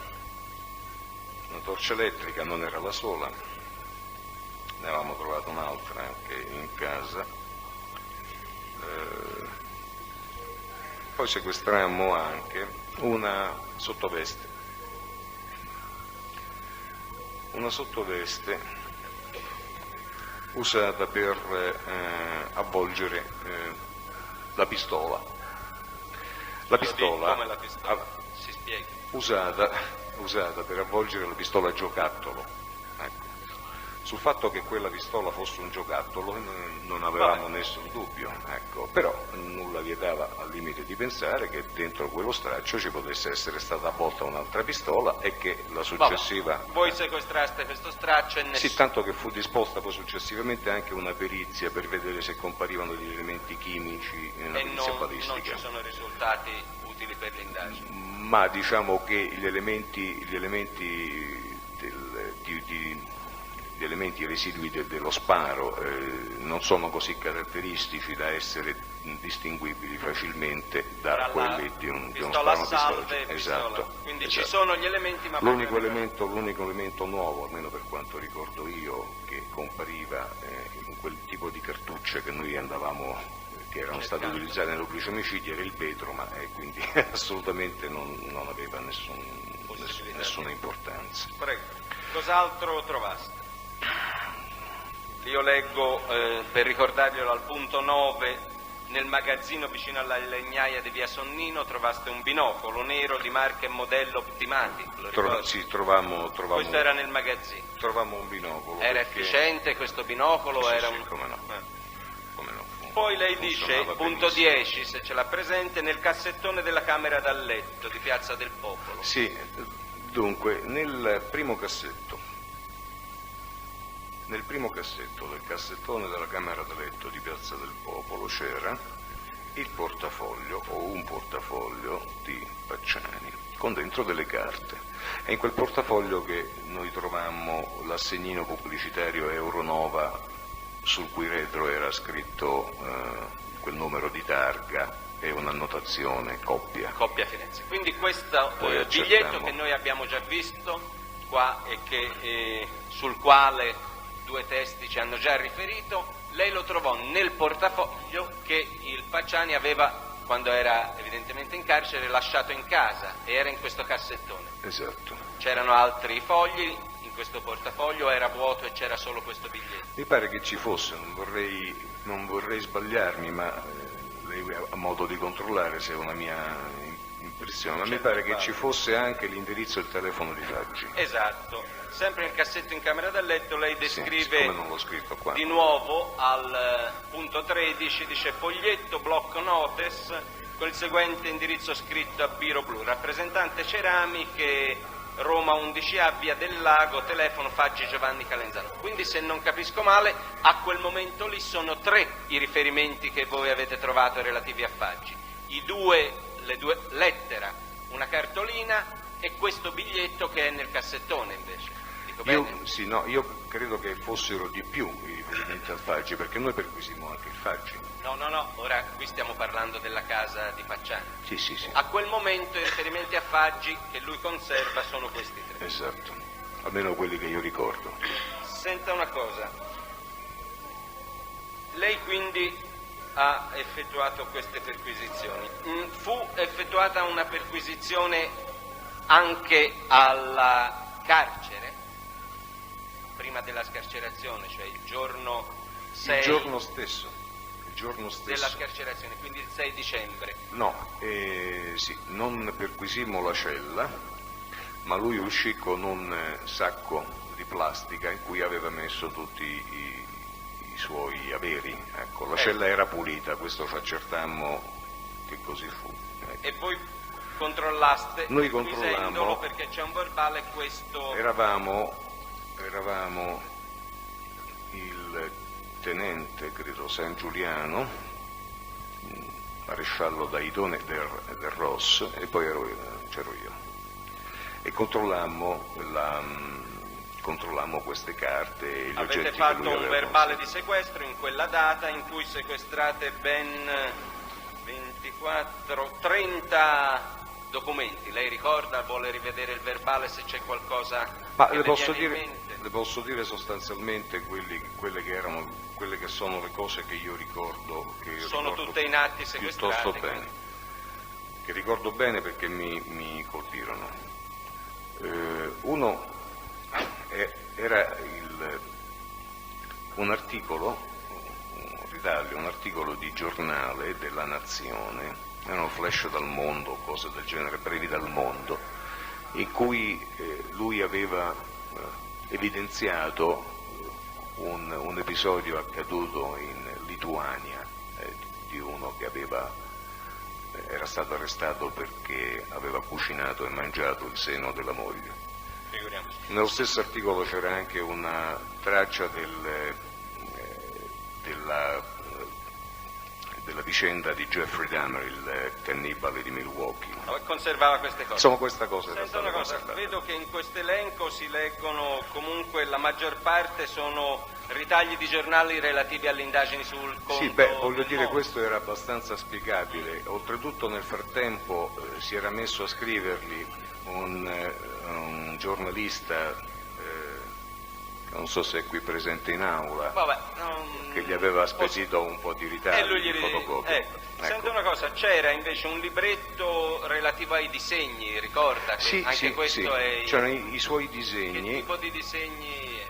elettrica, non era la sola, ne avevamo trovato un'altra anche in casa. Poi sequestrammo anche una sottoveste usata per avvolgere la pistola. La pistola, come la pistola? Si spieghi. usata per avvolgere la pistola a giocattolo. Ecco. Sul fatto che quella pistola fosse un giocattolo non avevamo nessun dubbio, ecco. Però nulla vietava al limite di pensare che dentro quello straccio ci potesse essere stata avvolta un'altra pistola e che la successiva... Voi sequestraste questo straccio e nessuno... Sì, tanto che fu disposta poi successivamente anche una perizia per vedere se comparivano degli elementi chimici in una perizia balistica. Non ci sono risultati utili per l'indagine. Ma diciamo che gli elementi residui dello sparo non sono così caratteristici da essere distinguibili facilmente da quelli di uno sparo a pistola. Esatto. Quindi esatto. Ci sono gli elementi, ma l'unico elemento nuovo, almeno per quanto ricordo io, che compariva in quel tipo di cartucce che noi che erano state utilizzate nell'operazione omicidio, era il vetro, ma quindi assolutamente non aveva nessuna importanza. Prego. Cos'altro trovaste? Io leggo, per ricordarglielo, al punto 9 nel magazzino vicino alla legnaia di via Sonnino trovaste un binocolo nero di marca e modello Optimati, lo ricordi? Sì, trovammo Questo era nel magazzino. Trovammo un binocolo. Era perché... efficiente questo binocolo? Sì, era sì, un... come no. Come no. Poi lei dice, punto 10, se ce l'ha presente, nel cassettone della camera da letto di Piazza del Popolo. Sì, dunque, nel primo cassetto del cassettone della camera da letto di Piazza del Popolo c'era il portafoglio o un portafoglio di Pacciani con dentro delle carte. È in quel portafoglio che noi trovammo l'assegnino pubblicitario Euronova, sul cui retro era scritto quel numero di targa e un'annotazione coppia. Coppia Firenze. Quindi questo biglietto che noi abbiamo già visto qua e che, sul quale due testi ci hanno già riferito, lei lo trovò nel portafoglio che il Pacciani aveva, quando era evidentemente in carcere, lasciato in casa, e era in questo cassettone. Esatto. C'erano altri fogli in questo portafoglio, era vuoto e c'era solo questo biglietto? Mi pare che ci fosse, non vorrei sbagliarmi, ma lei ha modo di controllare se è una mia impressione, ma mi pare che ci fosse anche l'indirizzo e il telefono di Faggi. Esatto, sempre nel cassetto in camera da letto lei descrive, come non l'ho scritto qua, di nuovo al punto 13, dice foglietto block notes con il seguente indirizzo scritto a biro blu, rappresentante ceramiche Roma 11A, via del Lago, telefono Faggi Giovanni Calenzano. Quindi, se non capisco male, a quel momento lì sono 3 i riferimenti che voi avete trovato relativi a Faggi. Le due lettera, una cartolina e questo biglietto che è nel cassettone invece. Dico bene? Io credo che fossero di più i riferimenti al Faggi, perché noi perquisimmo anche il Faggi. No, ora qui stiamo parlando della casa di Pacciani. Sì. A quel momento i riferimenti a Faggi che lui conserva sono questi 3. Esatto, almeno quelli che io ricordo. Senta una cosa, lei quindi ha effettuato queste perquisizioni. Fu effettuata una perquisizione anche alla carcere, prima della scarcerazione, cioè il giorno 6... Il giorno stesso. Della scarcerazione, quindi il 6 dicembre. No, sì, non perquisimmo la cella, ma lui uscì con un sacco di plastica in cui aveva messo tutti i suoi averi. Ecco, la cella era pulita, questo ci accertammo che così fu. Ecco. E voi controllaste? Noi controllammo, perché c'è un verbale, questo... Eravamo il tenente, credo, San Giuliano, maresciallo Daidone del Ross, e poi c'ero io. E controllammo queste carte e gli oggetti Avete che fatto lui un aveva verbale di consegnato. sequestro in quella data in cui sequestrate ben 30 documenti. Lei ricorda, vuole rivedere il verbale se c'è qualcosa? Ma che le viene in mente? posso dire sostanzialmente quelle che sono le cose che io ricordo, che sono ricordo tutte in atti sequestrati, piuttosto bene, che ricordo bene perché mi colpirono. Uno era un articolo, un articolo di giornale della Nazione, erano flash dal mondo, cose del genere, brevi dal mondo, in cui lui aveva evidenziato un episodio accaduto in Lituania di uno che era stato arrestato perché aveva cucinato e mangiato il seno della moglie. Figuriamoci. Nello stesso articolo c'era anche una traccia della vicenda di Jeffrey Dahmer, il cannibale di Milwaukee. Conservava queste cose. Insomma, questa cosa era Senta stata una cosa, conservata. vedo che in questo elenco si leggono, comunque la maggior parte sono ritagli di giornali relativi alle indagini sul conto. Sì, voglio dire, no. questo era abbastanza spiegabile. Oltretutto nel frattempo si era messo a scriverli un giornalista, non so se è qui presente in aula, che gli aveva spedito un po' di ritardo di fotocopia. Ecco. Senta una cosa, c'era invece un libretto relativo ai disegni, ricorda? Sì, anche questo sì. è... C'erano i suoi disegni. Che tipo di disegni?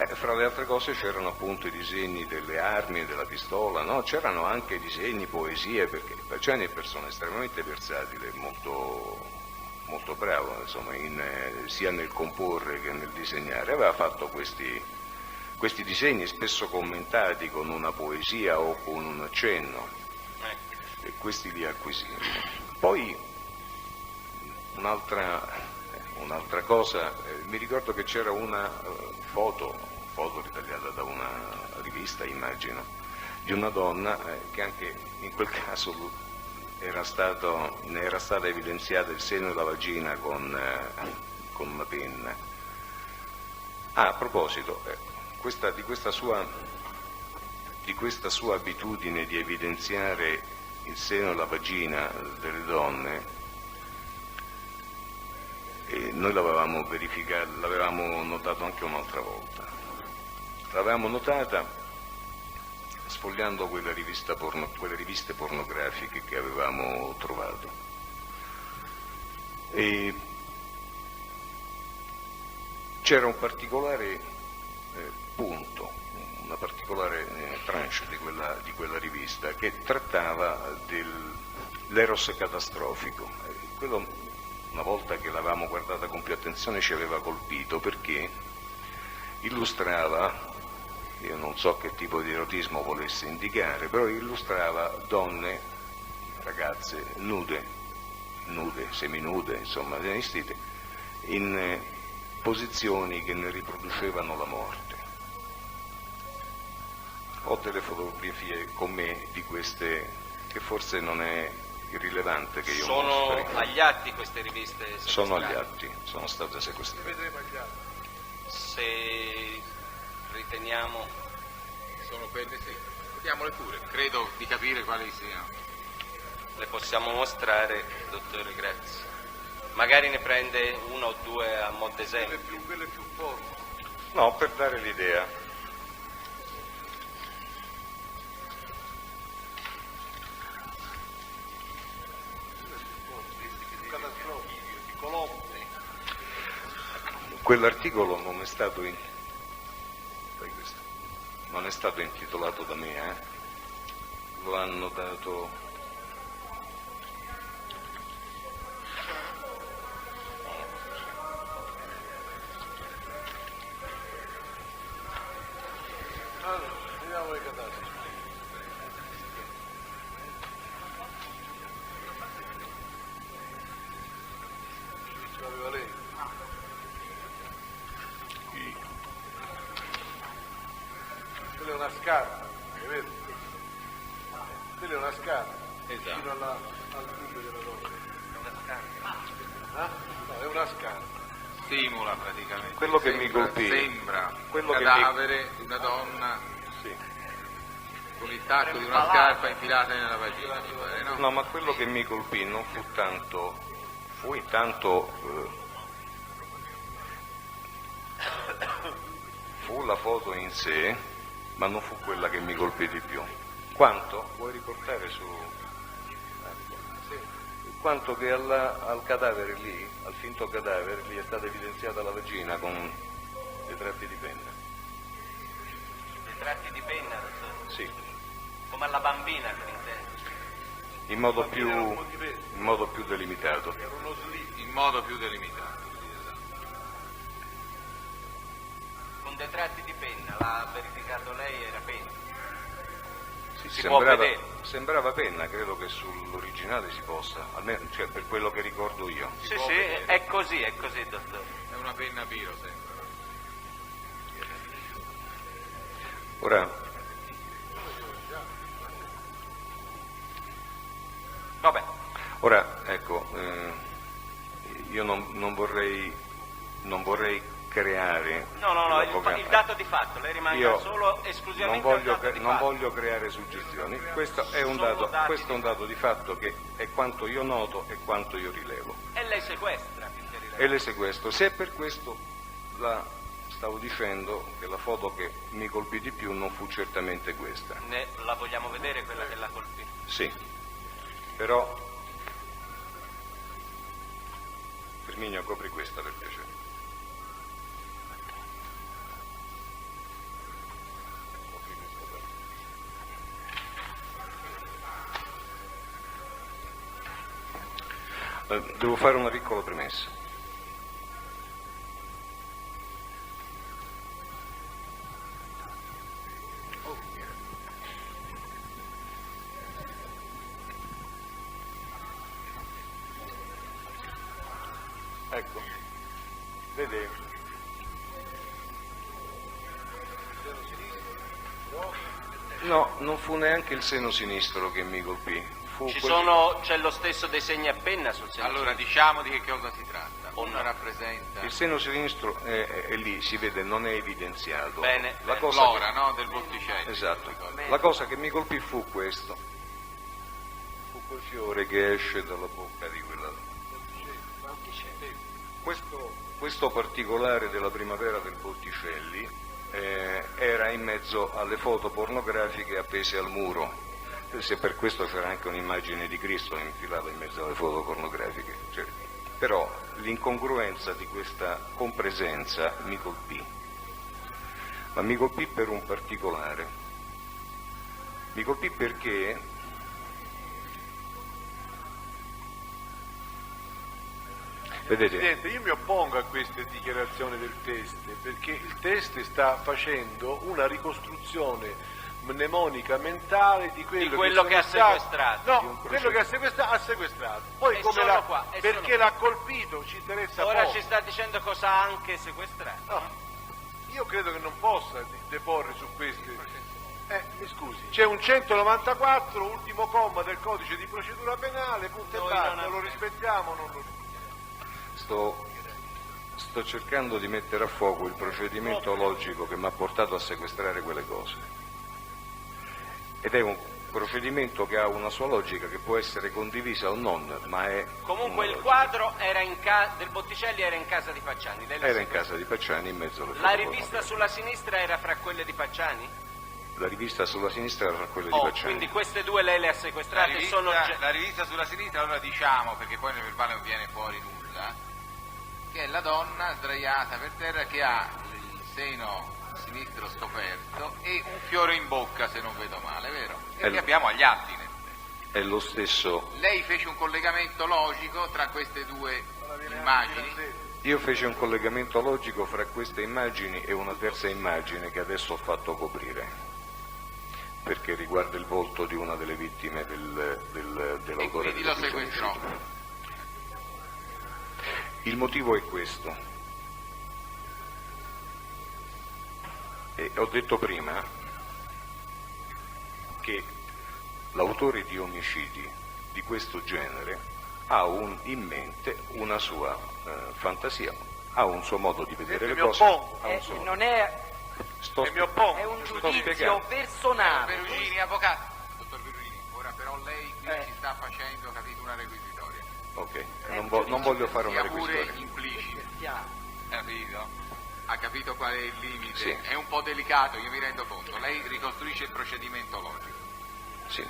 Fra le altre cose c'erano appunto i disegni delle armi e della pistola, no? C'erano anche disegni, poesie, perché Paciani è persona estremamente versatile, molto, molto bravo, insomma, sia nel comporre che nel disegnare. Aveva fatto questi disegni spesso commentati con una poesia o con un accenno, e questi li acquisì. Poi un'altra cosa, mi ricordo che c'era una foto ritagliata da una rivista, immagino, di una donna che anche in quel caso ne era stata evidenziata il seno e la vagina con una penna. A proposito, di questa sua abitudine di evidenziare il seno e la vagina delle donne, noi l'avevamo notato anche un'altra volta. L'avevamo notata sfogliando quelle riviste pornografiche che avevamo trovato. E c'era un particolare punto, una particolare tranche di quella rivista che trattava dell'eros catastrofico. Quello, una volta che l'avevamo guardata con più attenzione, ci aveva colpito perché illustrava, io non so che tipo di erotismo volesse indicare, però illustrava donne, ragazze nude, seminude, insomma, vestite in posizioni che ne riproducevano la morte. Ho delle fotografie con me di queste, che forse non è irrilevante che io mostri. Sono agli atti queste riviste sequestrate? Sono agli atti, sono state sequestrate. Vedremo agli atti. Se riteniamo... Sono quelle, sì. Vediamole pure, credo di capire quali siano. Le possiamo mostrare, dottore, grazie. Magari ne prende uno o due a mo' d'esempio. Quelle più forti. No, per dare l'idea. Catastrofiche, colonne. Quell'articolo non è stato intitolato da me, lo hanno dato Allora, vediamo le catastrofi. Ce l'aveva lei? Quella è una scarpa, è vero? Quella è una scarpa, Esatto. fino al pubblico della donna. È una scarpa? No, è una scarpa. Simula praticamente. Quello che mi colpì. Sembra Quello un che cadavere di una donna sì. con il tacco di una scarpa infilata nella vagina, mi pare, no? No, ma quello che mi colpì non fu intanto fu la foto in sé, ma non fu quella che mi colpì di più. Quanto? Vuoi riportare su? Quanto che al cadavere lì, al finto cadavere, lì è stata evidenziata la vagina con dei tratti di penna. Dei tratti di penna, dottore? Sì, Come alla bambina, per intendere. in modo più delimitato. Era uno slip. In modo più delimitato. Con dei tratti di penna, l'ha verificato lei, era penna. Sì, Si può vedere. sembrava penna, credo che sull'originale si possa, almeno cioè, per quello che ricordo io. Sì, sì, è così, dottore. È una penna Piro, sembra. Ora, Vabbè, ecco, io non vorrei creare il dato di fatto, lei rimanga solo esclusivamente al dato di non fatto. voglio creare suggestioni. Questo è un Solo dati questo è un dato di fatto che è quanto io noto e quanto io rilevo. E lei sequestra, più che rilevante. E le sequestro. Se è per questo, stavo dicendo che la foto che mi colpì di più non fu certamente questa. La vogliamo vedere quella che l'ha colpito? Sì, però Firminio, copri questa per piacere. Devo fare una piccola premessa. Ecco, vede. No, non fu neanche il seno sinistro che mi colpì. C'è lo stesso dei segni a penna sul seno Allora sinistro. diciamo di che cosa si tratta. O Uno no? rappresenta Il seno sinistro è lì, si vede, non è evidenziato. Bene, La bene. cosa l'ora, no, del botticello. Esatto. Ricordi? La cosa che mi colpì fu questo. Fu quel fiore che esce dalla bocca di quella. Questo particolare della primavera del Botticelli era in mezzo alle foto pornografiche appese al muro. Se per questo c'era anche un'immagine di Cristo infilata in mezzo alle foto pornografiche. Però l'incongruenza di questa compresenza mi colpì. Ma mi colpì per un particolare. Mi colpì perché vedete, Presidente, io mi oppongo a queste dichiarazioni del Teste, perché il Teste sta facendo una ricostruzione mnemonica mentale di quello che ha sequestrato. No, quello che ha sequestrato. Poi E come sono l'ha, qua, e perché sono l'ha colpito ci interessa Ora poco. ci sta dicendo cosa ha anche sequestrato. No, io credo che non possa deporre su queste. Mi scusi, c'è un 194, ultimo comma del codice di procedura penale, punto e Noi basta, non lo rispettiamo o non lo rispettiamo? sto cercando di mettere a fuoco il procedimento logico che mi ha portato a sequestrare quelle cose. Ed è un procedimento che ha una sua logica che può essere condivisa o non, ma è Comunque una il logica. quadro era del Botticelli era in casa di Pacciani. Lei l'ha Era in sequestrato. casa di Pacciani in mezzo alle La foto rivista pornografiche. sulla sinistra era fra quelle di Pacciani? La rivista sulla sinistra era quella di Pacciani. Quindi queste due lei le ha sequestrate e sono La rivista sulla sinistra, allora diciamo, perché poi nel verbale non viene fuori nulla, che è la donna sdraiata per terra che ha il seno sinistro scoperto e un fiore in bocca, se non vedo male, vero? E li abbiamo agli atti. È lo stesso. Lei fece un collegamento logico tra queste due immagini? Io feci un collegamento logico fra queste immagini e una terza immagine che adesso ho fatto coprire, perché riguarda il volto di una delle vittime dell'autore. E quindi lo sequestrò. Il motivo è questo. E ho detto prima che l'autore di omicidi di questo genere ha in mente una sua fantasia, ha un suo modo di vedere le mi cose. oppongo. Ha un suo modo. Non è, Mi oppongo. è un sto giudizio spiegando. personale. Perugini, avvocato. Dottor Perugini, ora però lei qui ci sta facendo, capito, una requisitoria. Ok, non voglio fare una Sia pure requisitoria. implicita, capito? Ha capito qual è il limite? Sì. È un po' delicato, io mi rendo conto. Lei ricostruisce il procedimento logico. Sì,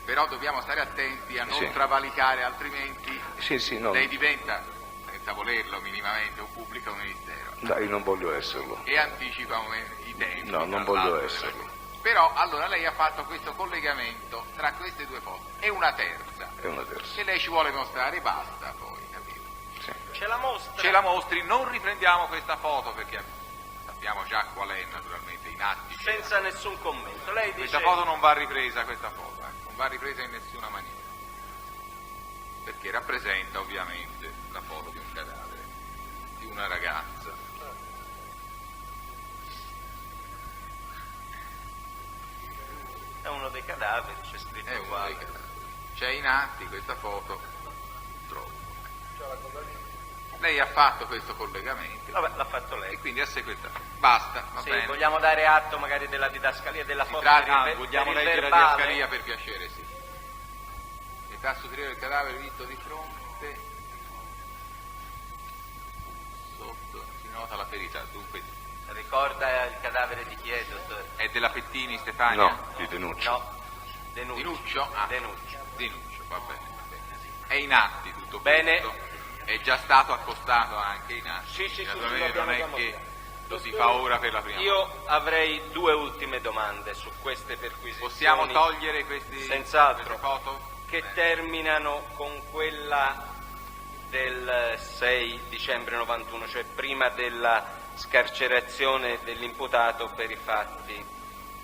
Però dobbiamo stare attenti a non Sì. travalicare, altrimenti sì, no, lei diventa, senza volerlo minimamente, un pubblico ministero dai, non voglio esserlo. e anticipa i tempi. No, non tra voglio l'altro, esserlo. Però allora lei ha fatto questo collegamento tra queste due foto e una terza È una terza. che lei ci vuole mostrare, basta poi, capito? Sì. Ce la mostra. Ce la mostri, non riprendiamo questa foto perché sappiamo già qual è naturalmente, in atti. Senza nessun commento. Lei dice Questa foto non va ripresa, questa foto, non va ripresa in nessuna maniera, perché rappresenta ovviamente la foto di un cadavere, di una ragazza. è uno dei cadaveri, c'è scritto È uno qua. dei cadaveri. C'è in atti questa foto, purtroppo. Lei ha fatto questo collegamento Vabbè, l'ha fatto e lei. quindi ha sequestrato. Basta, va Sì, bene. vogliamo dare atto magari della didascalia della Si foto tratta- per il vogliamo per il leggere la verbale? didascalia per piacere, sì. Età superiore del cadavere visto di fronte, sotto si nota la ferita, dunque Ricorda il cadavere di chi è, dottore? è della Pettini Stefania? No, di Denuccio. No, Denuccio. Dinuccio? Ah, Denuccio. Dinuccio, va bene. È in atti tutto Bene. questo, è già stato accostato anche in atti. Sì, sì, sì, naturalmente lo non è abbiamo che già lo si fa ora per la prima volta. Io avrei due ultime domande su queste perquisizioni. Possiamo togliere queste Senz'altro. foto? Che terminano con quella del 6 dicembre 91, cioè prima della scarcerazione dell'imputato per i fatti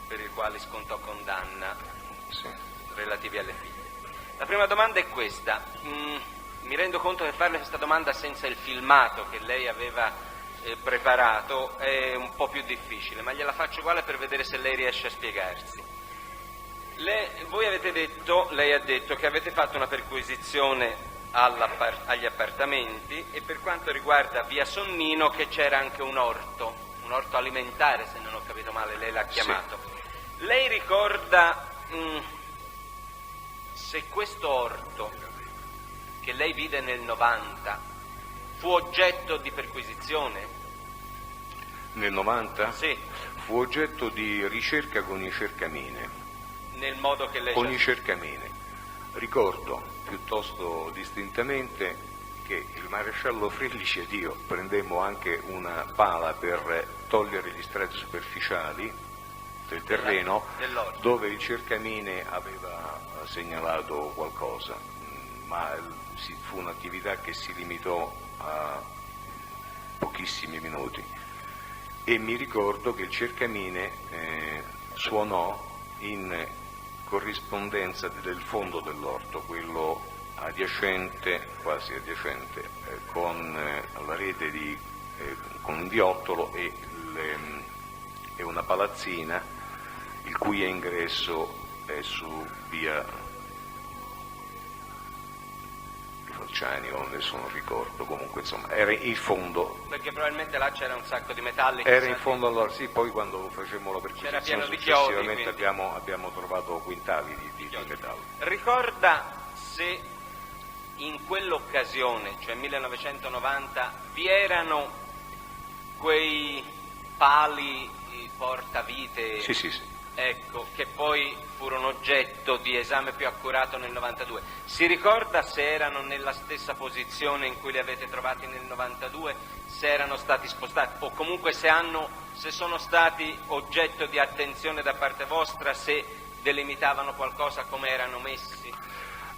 per i quali scontò condanna relativi alle figlie. La prima domanda è questa. Mi rendo conto che farle questa domanda senza il filmato che lei aveva preparato è un po' più difficile, ma gliela faccio uguale per vedere se lei riesce a spiegarsi. Voi avete detto, lei ha detto che avete fatto una perquisizione agli appartamenti e per quanto riguarda via Sonnino che c'era anche un orto alimentare, se non ho capito male, lei l'ha chiamato. Sì. Lei ricorda se questo orto che lei vide nel 90 fu oggetto di perquisizione? Nel 90? Sì. Fu oggetto di ricerca con i cercamine. Nel modo che lei... Con i cercamine. Ricordo piuttosto distintamente che il maresciallo Frellici ed io prendemmo anche una pala per togliere gli strati superficiali del terreno dove il cercamine aveva segnalato qualcosa, ma fu un'attività che si limitò a pochissimi minuti e mi ricordo che il cercamine suonò in corrispondenza del fondo dell'orto, quello adiacente, quasi adiacente, con la rete con un viottolo e una palazzina il cui ingresso è su via Falciani o adesso non ricordo, comunque insomma era il fondo, perché probabilmente là c'era un sacco di metalli, era in fondo allora, sì, poi quando facemmo la perquisizione successivamente abbiamo trovato quintali di metallo. Ricorda se in quell'occasione, cioè 1990, vi erano quei pali portavite? Sì. Ecco, che poi furono oggetto di esame più accurato nel 92. Si ricorda se erano nella stessa posizione in cui li avete trovati nel 92, se erano stati spostati o comunque se sono stati oggetto di attenzione da parte vostra, se delimitavano qualcosa, come erano messi,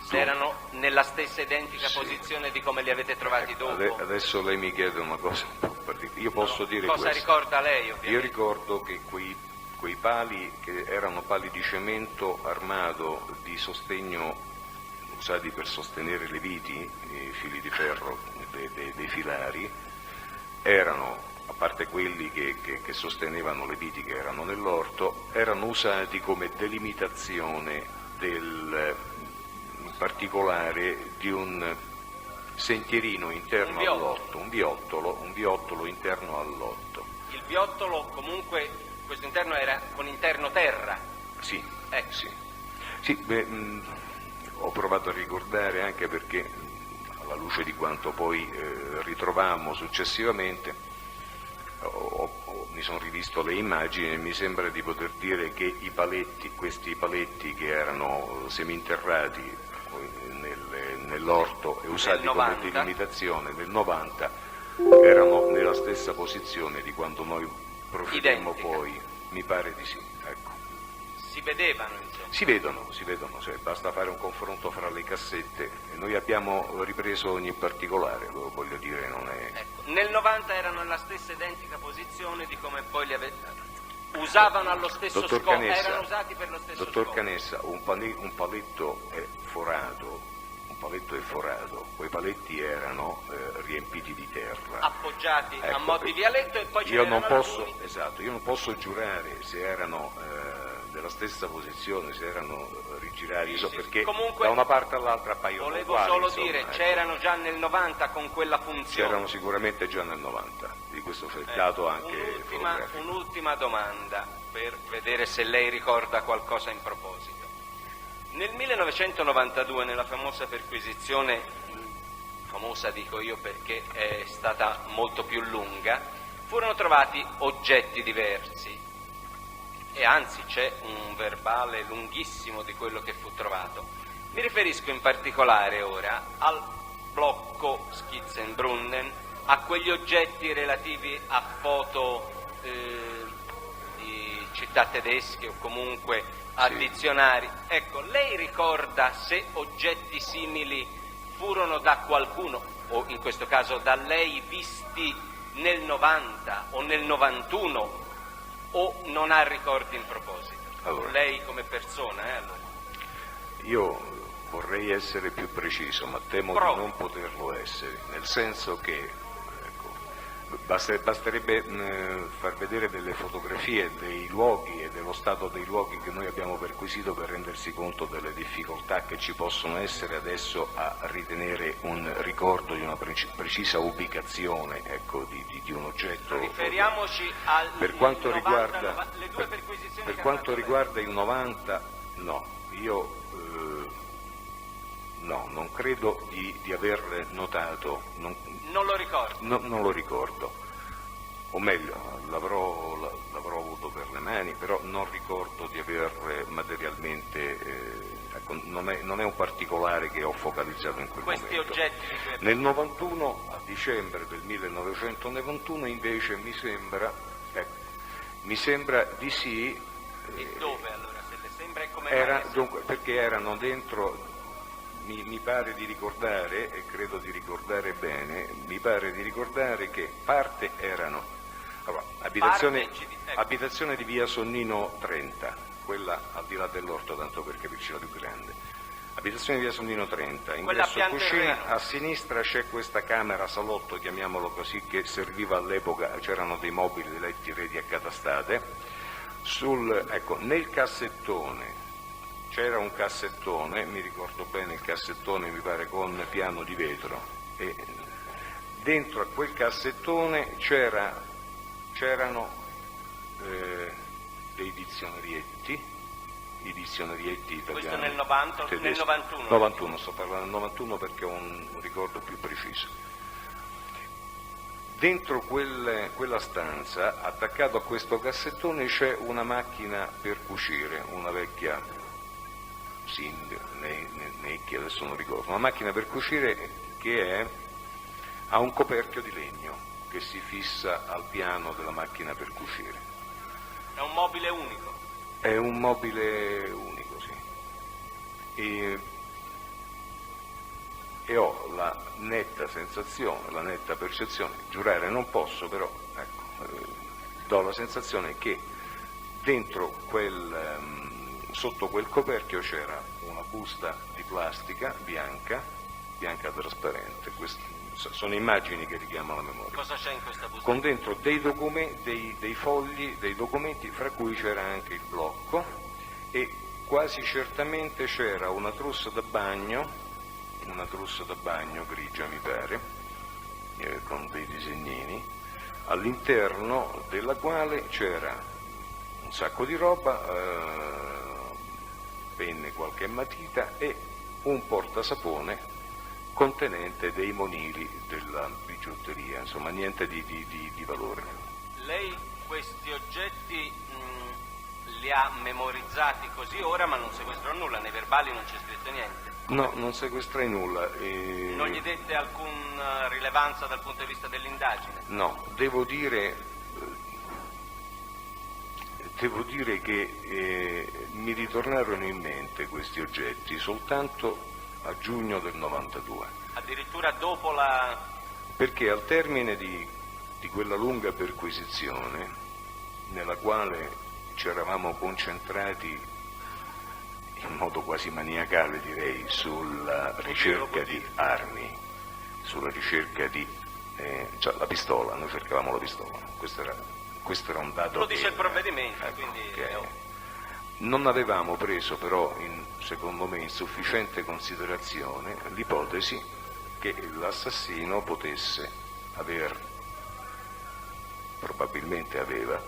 se erano nella stessa identica posizione di come li avete trovati dopo? Adesso lei mi chiede una cosa un po' particolare. Io posso dire cosa questo. Ricorda lei, ovviamente? Io ricordo che quei pali, che erano pali di cemento armato di sostegno usati per sostenere le viti, i fili di ferro dei filari, erano, a parte quelli che sostenevano le viti che erano nell'orto, erano usati come delimitazione in particolare di un sentierino interno all'orto, un viottolo interno all'orto. Il viottolo comunque... Questo interno era con interno terra? Sì, ho provato a ricordare anche perché, alla luce di quanto poi ritrovammo successivamente, mi sono rivisto le immagini e mi sembra di poter dire che questi paletti che erano seminterrati nell'orto e usati come delimitazione nel 90 erano nella stessa posizione di quando noi procedemmo poi, mi pare di sì, ecco. Si vedevano, insomma? Si vedono, cioè basta fare un confronto fra le cassette e noi abbiamo ripreso ogni particolare, voglio dire, non è... Ecco, nel 90 erano nella stessa identica posizione di come poi li avete... Usavano allo stesso scopo, erano usati per lo stesso scopo. Dottor Canessa, un paletto è forato, quei paletti erano riempiti di terra, appoggiati ecco, a mo' di vialetto e poi io non posso giurare se erano nella stessa posizione, se erano rigirati, perché comunque, da una parte all'altra appaiono volevo uguali, solo insomma, dire, ecco. C'erano già nel 90 con quella funzione? C'erano sicuramente già nel 90, di questo c'è il dato anche fotografico. Un'ultima domanda per vedere se lei ricorda qualcosa in proposito. Nel 1992, nella famosa perquisizione, famosa dico io perché è stata molto più lunga, furono trovati oggetti diversi e anzi c'è un verbale lunghissimo di quello che fu trovato. Mi riferisco in particolare ora al blocco Schizzenbrunnen, a quegli oggetti relativi a foto di città tedesche o comunque a dizionari. Ecco, lei ricorda se oggetti simili furono da qualcuno, o in questo caso da lei, visti nel 90 o nel 91, o non ha ricordi in proposito? Allora, lei come persona, allora. Io vorrei essere più preciso, ma temo di non poterlo essere, nel senso che basterebbe far vedere delle fotografie dei luoghi e dello stato dei luoghi che noi abbiamo perquisito per rendersi conto delle difficoltà che ci possono essere adesso a ritenere un ricordo di una precisa ubicazione, ecco, di un oggetto. Riferiamoci al per quanto 90, riguarda, le due perquisizioni per che quanto riguarda il 90, no, io no, non credo di aver notato. Non lo ricordo? Non lo ricordo, o meglio, l'avrò avuto per le mani, però non ricordo di aver materialmente, ecco, non è un particolare che ho focalizzato in quel questi momento. Oggetti Nel 91, a dicembre del 1991, invece mi sembra di sì. E dove allora, se le sembra, e come Dunque, perché erano dentro. Mi pare di ricordare, e credo di ricordare bene, mi pare di ricordare che parte erano abitazione di via Sonnino 30, quella al di là dell'orto, tanto per capirci, la più grande. Abitazione di via Sonnino 30, ingresso cucina, a sinistra c'è questa camera salotto, chiamiamolo così, che serviva all'epoca, c'erano dei mobili, dei letti reti accatastate. Nel cassettone c'era un cassettone, mi ricordo bene, il cassettone mi pare con piano di vetro, e dentro a quel cassettone c'erano dei dizionarietti, i dizionarietti italiani. Questo nel 90, nel 91? 91, sto parlando del 91 perché ho un ricordo più preciso. Dentro quella stanza, attaccato a questo cassettone, c'è una macchina per cucire, una vecchia Sind, Necchi, adesso non ricordo, una macchina per cucire che ha un coperchio di legno che si fissa al piano della macchina per cucire. È un mobile unico? È un mobile unico, sì. E ho la netta sensazione, la netta percezione, giurare non posso, però ecco, do la sensazione che dentro sotto quel coperchio c'era una busta di plastica bianca trasparente. Sono immagini che richiamano la memoria. Cosa c'è in questa busta? Con dentro dei documenti, dei fogli, dei documenti, fra cui c'era anche il blocco, e quasi certamente c'era una trousse da bagno grigia mi pare, con dei disegnini, all'interno della quale c'era un sacco di roba, penne, qualche matita e un portasapone contenente dei monili della bigiotteria, insomma niente di valore. Lei questi oggetti li ha memorizzati così ora, ma non sequestrò nulla, nei verbali non c'è scritto niente? No, non sequestrai nulla. Non gli dette alcuna rilevanza dal punto di vista dell'indagine? No, devo dire che mi ritornarono in mente questi oggetti soltanto a giugno del 92. Addirittura dopo Perché al termine di quella lunga perquisizione, nella quale ci eravamo concentrati in modo quasi maniacale, direi, sulla ricerca di armi, sulla ricerca di cioè la pistola, noi cercavamo la pistola, questo era un dato. Lo dice il provvedimento, ecco, quindi non avevamo preso però, secondo me, in sufficiente considerazione l'ipotesi che l'assassino potesse probabilmente aveva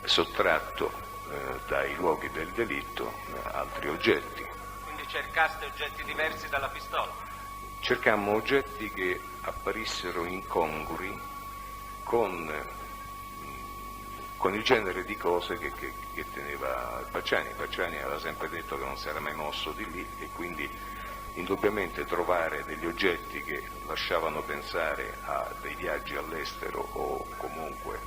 sottratto dai luoghi del delitto altri oggetti. Quindi cercaste oggetti diversi dalla pistola? Cercammo oggetti che apparissero incongrui con il genere di cose che teneva Pacciani. Pacciani aveva sempre detto che non si era mai mosso di lì, e quindi indubbiamente trovare degli oggetti che lasciavano pensare a dei viaggi all'estero o comunque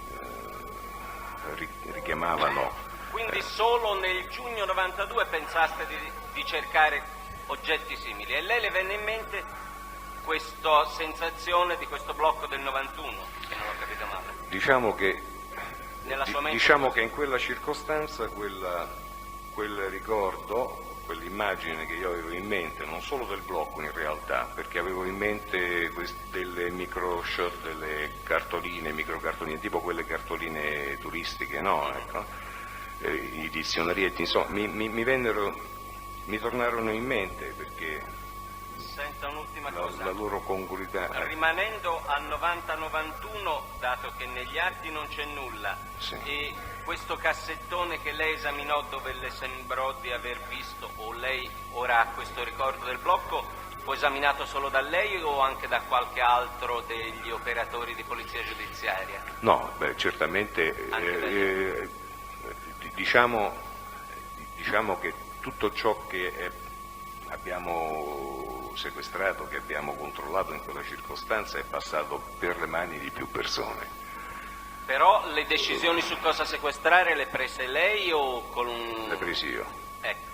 richiamavano. Quindi solo nel giugno 92 pensaste di cercare oggetti simili, e lei le venne in mente questa sensazione di questo blocco del 91, che non ho capito male. Diciamo che Nella sua mente diciamo che in quella circostanza quel ricordo, quell'immagine che io avevo in mente, non solo del blocco in realtà, perché avevo in mente delle micro shot, delle cartoline, microcartoline, tipo quelle cartoline turistiche, no? Ecco. I dizionarietti, insomma, mi tornarono in mente perché Senta un'ultima cosa. la loro congruità. Rimanendo al 90-91, dato che negli atti non c'è nulla, Sì. e questo cassettone che lei esaminò dove le sembrò di aver visto, o lei ora ha questo ricordo del blocco, fu esaminato solo da lei o anche da qualche altro degli operatori di polizia giudiziaria? No, beh, certamente diciamo che tutto ciò che abbiamo sequestrato, che abbiamo controllato in quella circostanza è passato per le mani di più persone. Però le decisioni su cosa sequestrare le prese lei o con un... Le presi io. Ecco.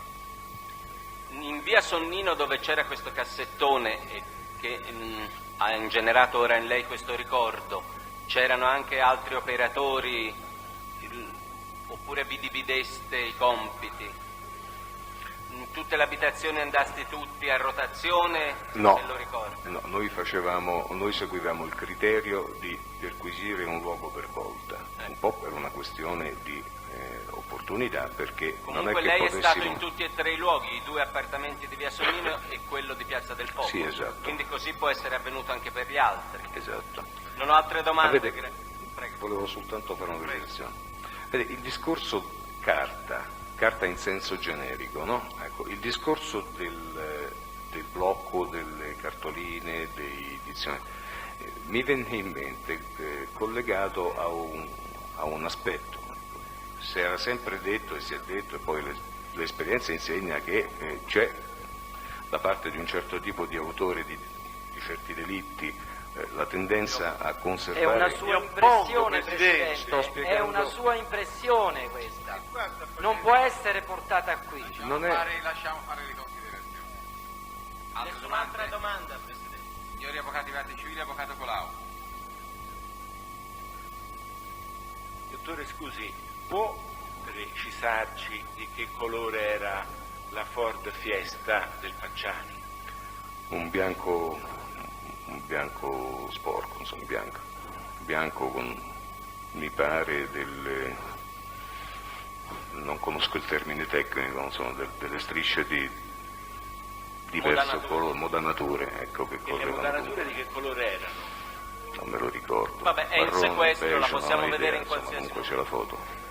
In via Sonnino, dove c'era questo cassettone e che ha ingenerato ora in lei questo ricordo, c'erano anche altri operatori oppure vi divideste i compiti? In tutte le abitazioni andasti tutti a rotazione? No, se lo ricordo. no, noi seguivamo il criterio di perquisire un luogo per volta, un po' per una questione di opportunità, perché Comunque non è che lei potessimo... è stato in tutti e tre i luoghi, i 2 appartamenti di via Sonnino e quello di Piazza del Popolo. Sì, esatto. Quindi così può essere avvenuto anche per gli altri. Esatto. Non ho altre domande. Avete- Prego. Volevo soltanto fare una precisazione. Vede, il discorso carta in senso generico, no? Ecco, il discorso del blocco delle cartoline, dei dizionari, mi venne in mente collegato a un aspetto. Si era sempre detto e si è detto, e poi l'esperienza insegna che c'è da parte di un certo tipo di autori di certi delitti la tendenza a conservare... È una sua impressione, Presidente, sto Presidente, è spiegando. una sua impressione questa, non può essere portata qui. Non è- Lasciamo fare le considerazioni. Altre Nessun'altra domande? domanda, Presidente. Signori avvocati, parte civile, avvocato Colau. Dottore, scusi, può precisarci di che colore era la Ford Fiesta del Facciani? un bianco sporco, insomma, bianco con, mi pare, non conosco il termine tecnico, insomma, delle strisce di diverso colore, modanature, ecco, che E le correvano. modanature di che colore erano? Non me lo ricordo. Vabbè, è in Marrone, sequestro, la beige, possiamo non ho vedere idea, in qualsiasi insomma, comunque c'è la foto.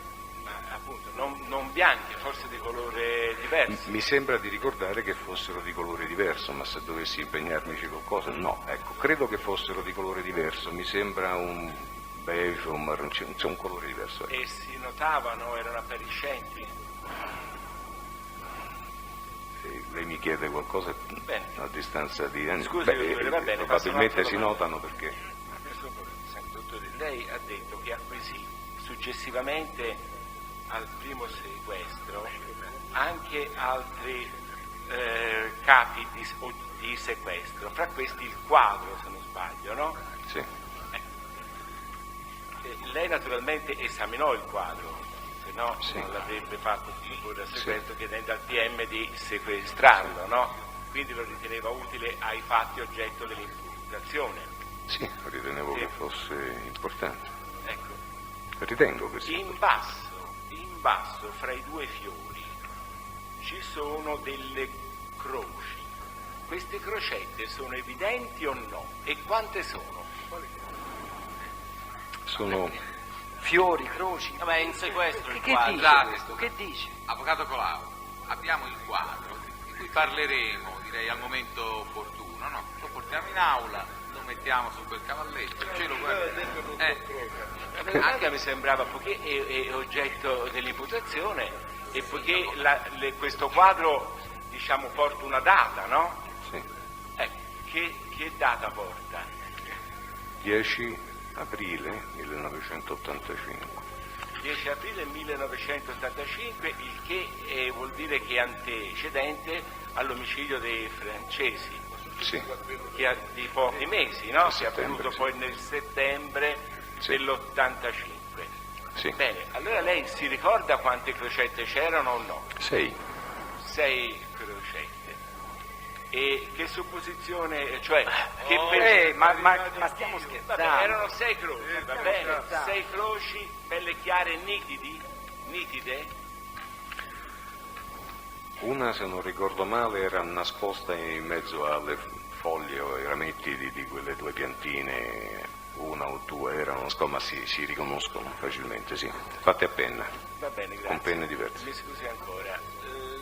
Ma appunto, non bianche, forse di colore diverso. Mi sembra di ricordare che fossero di colore diverso, ma se dovessi impegnarmici qualcosa, no, ecco, credo che fossero di colore diverso, mi sembra un beige o un marroncino, c'è un colore diverso. Ecco. E si notavano, erano appariscenti? Se lei mi chiede qualcosa Bene. a distanza di anni, Scusi, dottore, va bene, probabilmente passo si un'altra notano perché... A questo punto, dottore, lei ha detto che acquisì successivamente al primo sequestro anche altri capi di sequestro, fra questi il quadro, se non sbaglio, no? Sì, Lei naturalmente esaminò il quadro, se no Sì. non l'avrebbe fatto pure al sequestro chiedendo al PM di sequestrarlo, no? Quindi lo riteneva utile ai fatti oggetto dell'imputazione. sì, ritenevo Sì. che fosse importante. Ecco. Ritengo che sia In basso, fra i 2 fiori, ci sono delle croci. Queste crocette sono evidenti o no? E quante sono? Sono Fiori, croci. Vabbè, è in sequestro il Che quadro. dice Scusate, questo? Che dice? Avvocato Colau, abbiamo il quadro di cui parleremo, direi, al momento opportuno, no? Lo portiamo in aula, lo mettiamo su quel cavalletto, ce lo guardiamo. La problematica mi sembrava, poiché è oggetto dell'imputazione e poiché questo quadro, diciamo, porta una data, no? sì, Che data porta? 10 aprile 1985. 10 aprile 1985, il che vuol dire che è antecedente all'omicidio dei francesi. Sì. Di pochi mesi, no? Che è settembre, avvenuto sì. poi nel settembre dell'85. Sì. Bene, allora lei si ricorda quante crocette c'erano o no? 6. 6 crocette. E che supposizione, cioè ma stiamo scherzando. vabbè, erano 6 croci, va bene? scherzando. 6 croci belle chiare e nitide? Una, se non ricordo male, era nascosta in mezzo alle foglie o ai rametti di quelle 2 piantine, una o 2 erano, ma si riconoscono facilmente, sì, fatte a penna, Va bene, grazie. con penne diverse. Mi scusi ancora,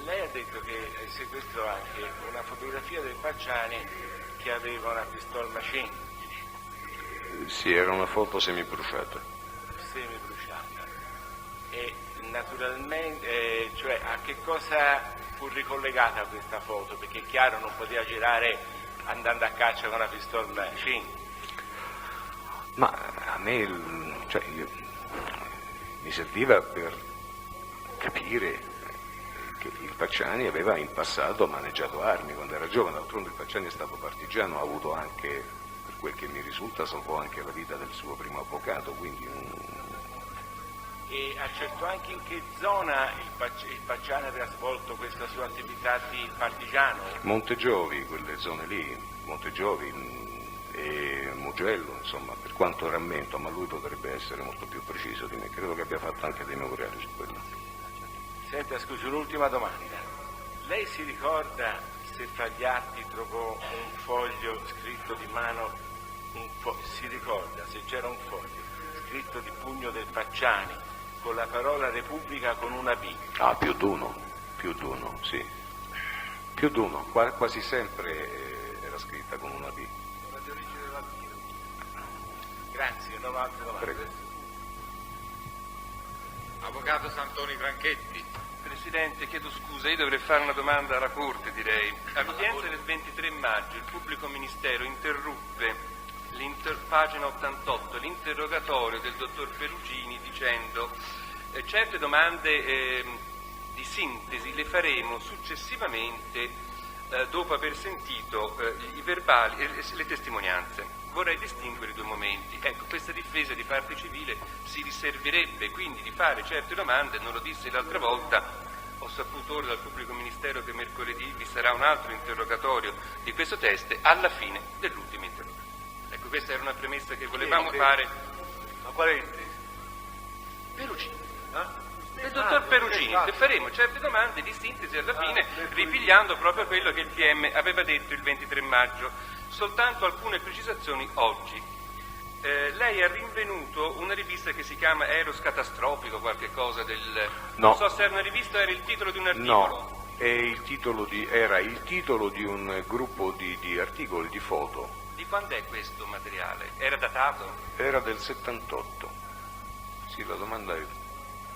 lei ha detto che sequestrò anche una fotografia del Pacciani che aveva una pistola machine Sì, era una foto semibruciata. semibruciata. E naturalmente, cioè a che cosa fu ricollegata questa foto? Perché è chiaro, non poteva girare andando a caccia con una pistola machine. Ma a me, mi serviva per capire che il Pacciani aveva in passato maneggiato armi quando era giovane, d'altronde il Pacciani è stato partigiano, ha avuto anche, per quel che mi risulta, salvò anche la vita del suo primo avvocato, quindi E accertò anche in che zona il Pacciani aveva svolto questa sua attività di partigiano? Montegiovi, quelle zone lì, Montegiovi e Mugello, insomma, per quanto rammento, ma lui potrebbe essere molto più preciso di me, credo che abbia fatto anche dei memoriali su quello. Senta, scusi, un'ultima domanda. Lei si ricorda se fra gli atti trovò un foglio scritto di mano, si ricorda se c'era un foglio scritto di pugno del Pacciani con la parola Repubblica con una B? Ah, più d'uno, sì. Più d'uno, quasi sempre era scritta con una B. Grazie, non ho altre domande. Prego. Avvocato Santoni Franchetti. Presidente, chiedo scusa, io dovrei fare una domanda alla Corte, direi. All'udienza del 23 maggio il pubblico ministero interruppe, pagina 88, l'interrogatorio del dottor Perugini dicendo certe domande di sintesi le faremo successivamente dopo aver sentito i verbali, le testimonianze. Vorrei distinguere 2 momenti. Ecco, questa difesa di parte civile si riserverebbe quindi di fare certe domande, non lo disse l'altra volta, ho saputo ora dal pubblico ministero che mercoledì vi sarà un altro interrogatorio di questo test alla fine dell'ultimo interrogatorio. Ecco, questa era una premessa che volevamo fare. Ma parente? Perugini. Il dottor Perugini, che faremo certe domande di sintesi alla fine, ripigliando proprio quello che il PM aveva detto il 23 maggio. Soltanto alcune precisazioni oggi. Lei ha rinvenuto una rivista che si chiama Eros Catastrofico, qualche cosa del... No. Non so se era una rivista o era il titolo di un articolo. No, era il titolo di un gruppo di articoli, di foto. Di quando è questo materiale? Era datato? Era del 78. Sì, la domanda è...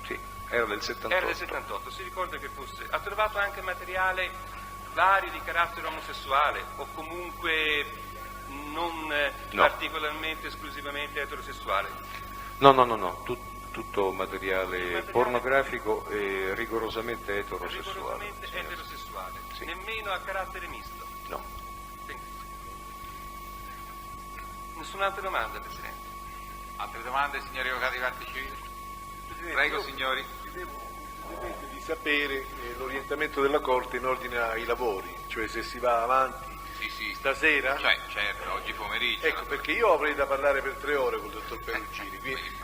Sì, era del 78. Era del 78, si ricorda che fosse... Ha trovato anche materiale vario di carattere omosessuale o comunque non particolarmente, esclusivamente eterosessuale? No, tutto materiale pornografico e rigorosamente eterosessuale. Rigorosamente eterosessuale, sì. Nemmeno a carattere misto? No. Benissimo. Nessun'altra domanda, Presidente? Altre domande, signori avvocati di parte civile? Prego, signori. Dipende di sapere l'orientamento della Corte in ordine ai lavori, cioè se si va avanti Sì. stasera. Cioè, certo, oggi pomeriggio. Ecco, perché io avrei da parlare per 3 ore col dottor Perugini, quindi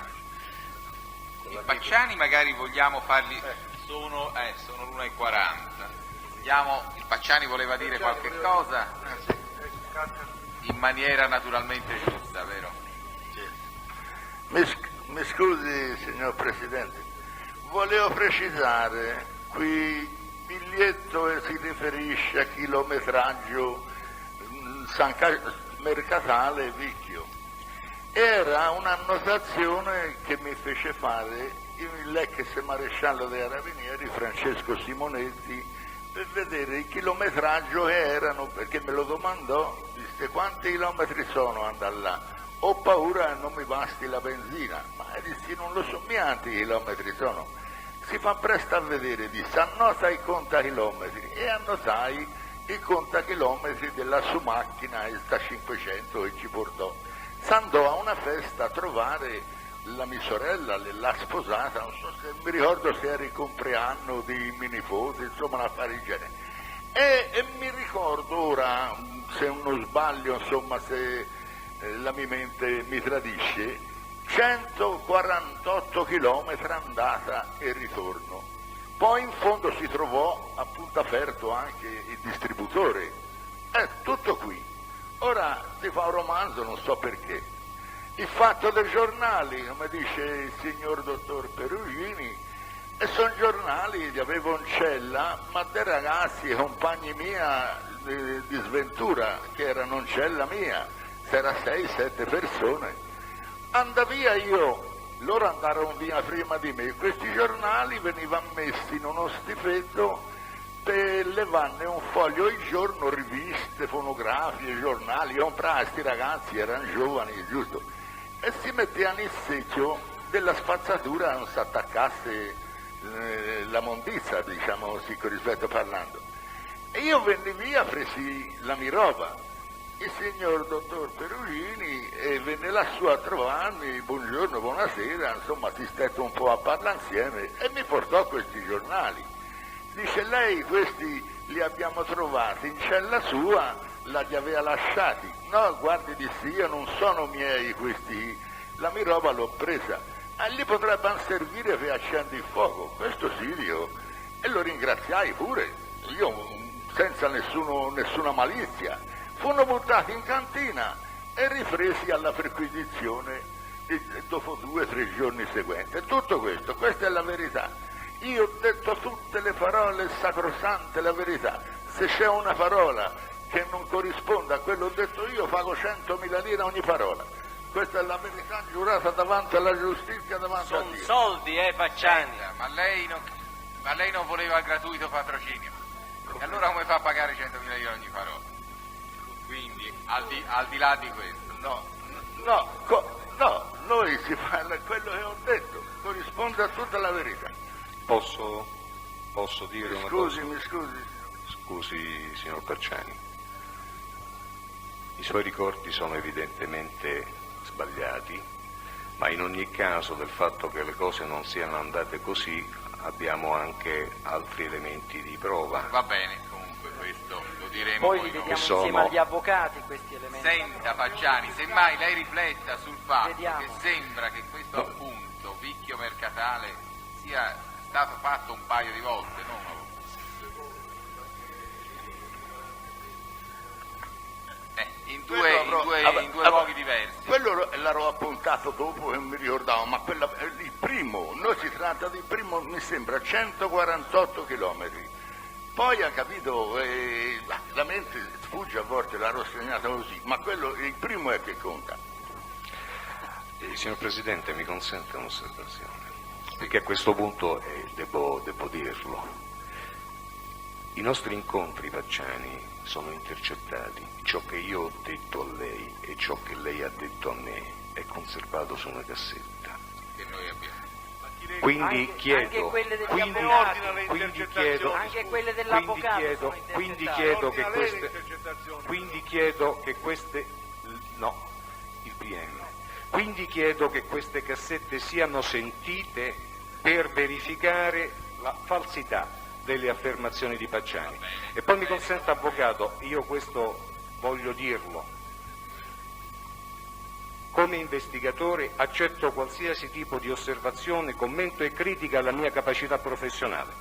I Pacciani magari vogliamo farli... Sono l'1:40. Il Pacciani voleva dire qualche cosa in maniera naturalmente giusta, vero? Mi scusi, signor Presidente, volevo precisare, qui il biglietto si riferisce a chilometraggio Mercatale Vicchio. Era un'annotazione che mi fece fare l'ex maresciallo dei Carabinieri Francesco Simonetti per vedere il chilometraggio che erano, perché me lo domandò, disse quanti chilometri sono andare là? Ho paura che non mi basti la benzina, ma dissi non lo so quanti chilometri sono. Si fa presto a vedere, disse annota i conta chilometri e annotai i contachilometri della sua macchina, sta 500, e ci portò. S'andò a una festa a trovare la mia sorella, la sposata, non so se mi ricordo se era il compleanno di mio nipote, insomma un affare del genere. E mi ricordo ora, se non sbaglio, insomma, se la mia mente mi tradisce, 148 chilometri andata e ritorno. Poi in fondo si trovò a Puntaferto anche il distributore. Tutto qui. Ora si fa un romanzo, non so perché. Il fatto dei giornali, come dice il signor dottor Perugini, e sono giornali, li avevo in cella, ma dei ragazzi, compagni mia di sventura, che erano in cella mia, c'era 6-7 persone. Andavo via io, loro andarono via prima di me, questi giornali venivano messi in uno stipetto per levarne un foglio al giorno, riviste, fonografiche, giornali, comprare, questi ragazzi erano giovani, giusto? E si mettevano il secchio della spazzatura, non si attaccasse la mondizia, diciamo così, con rispetto parlando. E io venni via, presi la mia roba. Il signor dottor Perugini venne lassù a trovarmi, buongiorno, buonasera, insomma si stette un po' a parlare insieme e mi portò questi giornali. Dice: lei questi li abbiamo trovati in cella sua, li aveva lasciati. No, guardi, dissi, io non sono miei questi, la mia roba l'ho presa. Li potrebbero servire per accendere il fuoco, questo sì, io. E lo ringraziai pure, io senza nessuna malizia. Furono buttati in cantina e ripresi alla perquisizione dopo 2 o 3 giorni seguenti. Tutto questo, questa è la verità. Io ho detto tutte le parole sacrosante, la verità. Se c'è una parola che non corrisponde a quello che ho detto io, pago 100.000 lire ogni parola. Questa è la verità giurata davanti alla giustizia, davanti a Dio. Sono soldi, Pacciani. Ma lei non voleva il gratuito patrocinio. E allora come fa a pagare 100.000 lire ogni parola? Quindi, al di là di questo. No, noi si fa quello che ho detto, corrisponde a tutta la verità. Posso dire una cosa? Mi scusi. Scusi, signor Pacciani. I suoi ricordi sono evidentemente sbagliati, ma in ogni caso del fatto che le cose non siano andate così abbiamo anche altri elementi di prova. Va bene, comunque questo lo diremo poi poi li noi. vediamo insieme agli avvocati questi elementi. Senta Pacciani, semmai lei rifletta sul fatto Vediamo. che sembra che questo appunto vicchio mercatale sia stato fatto un paio di volte, non una volta. In due luoghi diversi. Quello l'ero appuntato dopo che mi ricordavo, ma il primo, noi si tratta di primo, mi sembra 148 chilometri. Poi ha capito, la mente sfugge a volte, l'ha rassegnato così, ma il primo è che conta. Signor Presidente, mi consente un'osservazione, perché a questo punto devo dirlo. I nostri incontri, Pacciani, sono intercettati. Ciò che io ho detto a lei e ciò che lei ha detto a me è conservato su una cassetta. Che noi abbiamo. Quindi chiedo, anche quelle degli quindi chiedo, anche quelle dell'avvocato quindi chiedo che queste, no, il PM. Quindi chiedo che queste cassette siano sentite per verificare la falsità delle affermazioni di Pacciani. E poi mi consenta, avvocato, io questo voglio dirlo, come investigatore accetto qualsiasi tipo di osservazione, commento e critica alla mia capacità professionale,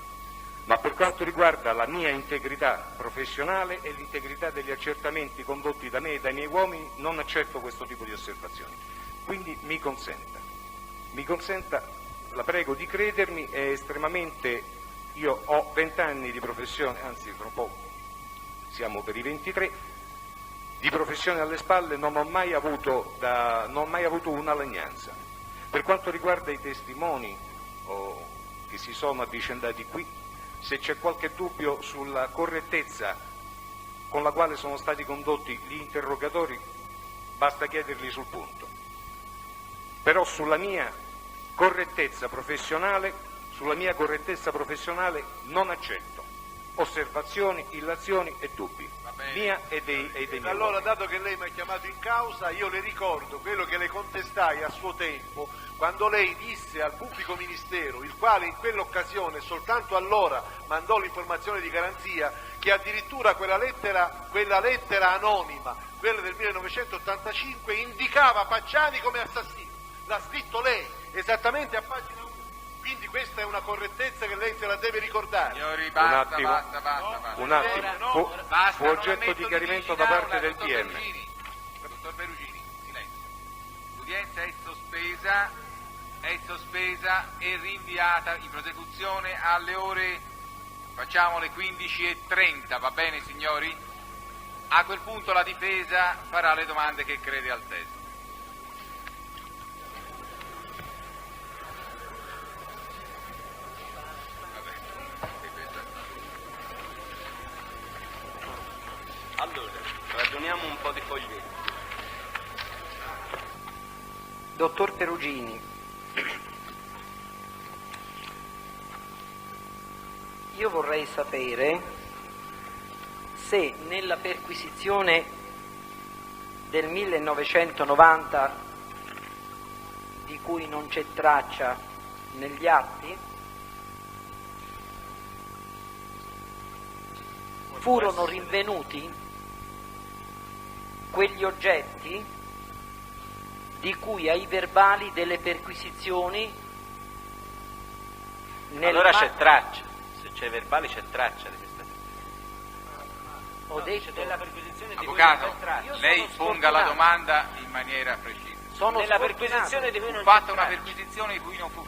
ma per quanto riguarda la mia integrità professionale e l'integrità degli accertamenti condotti da me e dai miei uomini non accetto questo tipo di osservazioni. Quindi mi consenta, la prego di credermi, è estremamente. Io ho 20 anni di professione, anzi tra un po' siamo per i 23, di professione alle spalle, non ho mai avuto una lagnanza. Per quanto riguarda i testimoni che si sono avvicendati qui, se c'è qualche dubbio sulla correttezza con la quale sono stati condotti gli interrogatori, basta chiederli sul punto. Però sulla mia correttezza professionale non accetto osservazioni, illazioni e dubbi, mia e dei miei Allora, uomini. dato che lei mi ha chiamato in causa, io le ricordo quello che le contestai a suo tempo, quando lei disse al pubblico ministero, il quale in quell'occasione soltanto allora mandò l'informazione di garanzia, che addirittura quella lettera anonima, quella del 1985, indicava Pacciani come assassino. L'ha scritto lei, esattamente a pagina 1. Quindi questa è una correttezza che lei se la deve ricordare. Signori, Un basta, attimo. basta. Un attimo, fu oggetto di chiarimento da parte del PM. Dottor Perugini, silenzio. L'udienza è sospesa e rinviata in prosecuzione alle ore, facciamo le 15:30, va bene signori? A quel punto la difesa farà le domande che crede al testo. Allora, ragioniamo un po' di foglietti. Dottor Perugini, io vorrei sapere se nella perquisizione del 1990, di cui non c'è traccia negli atti, furono rinvenuti quegli oggetti di cui ai verbali delle perquisizioni Allora c'è traccia, se c'è verbali c'è traccia di questa. Ho detto Nella perquisizione di Avvocato, cui non c'è traccia. lei ponga la domanda in maniera precisa. Nella perquisizione di cui non Fu c'è fatta una traccia. perquisizione di cui non fu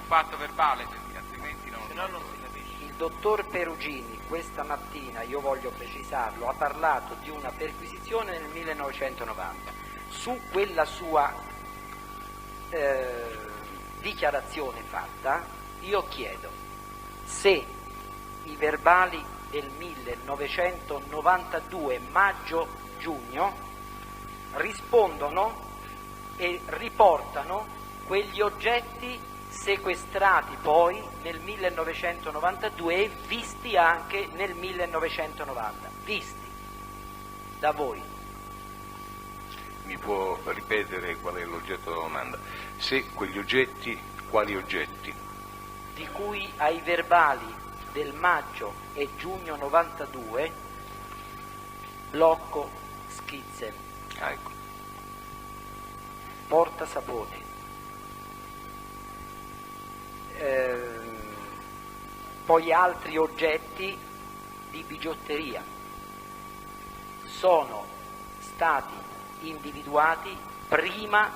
fatto verbale, altrimenti non. Se no non si capisce. il dottor Perugini questa mattina, io voglio precisarlo, ha parlato di una perquisizione nel 1990. Su quella sua dichiarazione fatta, io chiedo se i verbali del 1992 maggio-giugno rispondono e riportano quegli oggetti sequestrati poi nel 1992 e visti anche nel 1990, visti da voi. Mi può ripetere qual è l'oggetto della domanda? Se quegli oggetti, quali oggetti? Di cui ai verbali del maggio e giugno 92, blocco schizze, Ah, ecco. porta sapone, poi altri oggetti di bigiotteria sono stati individuati prima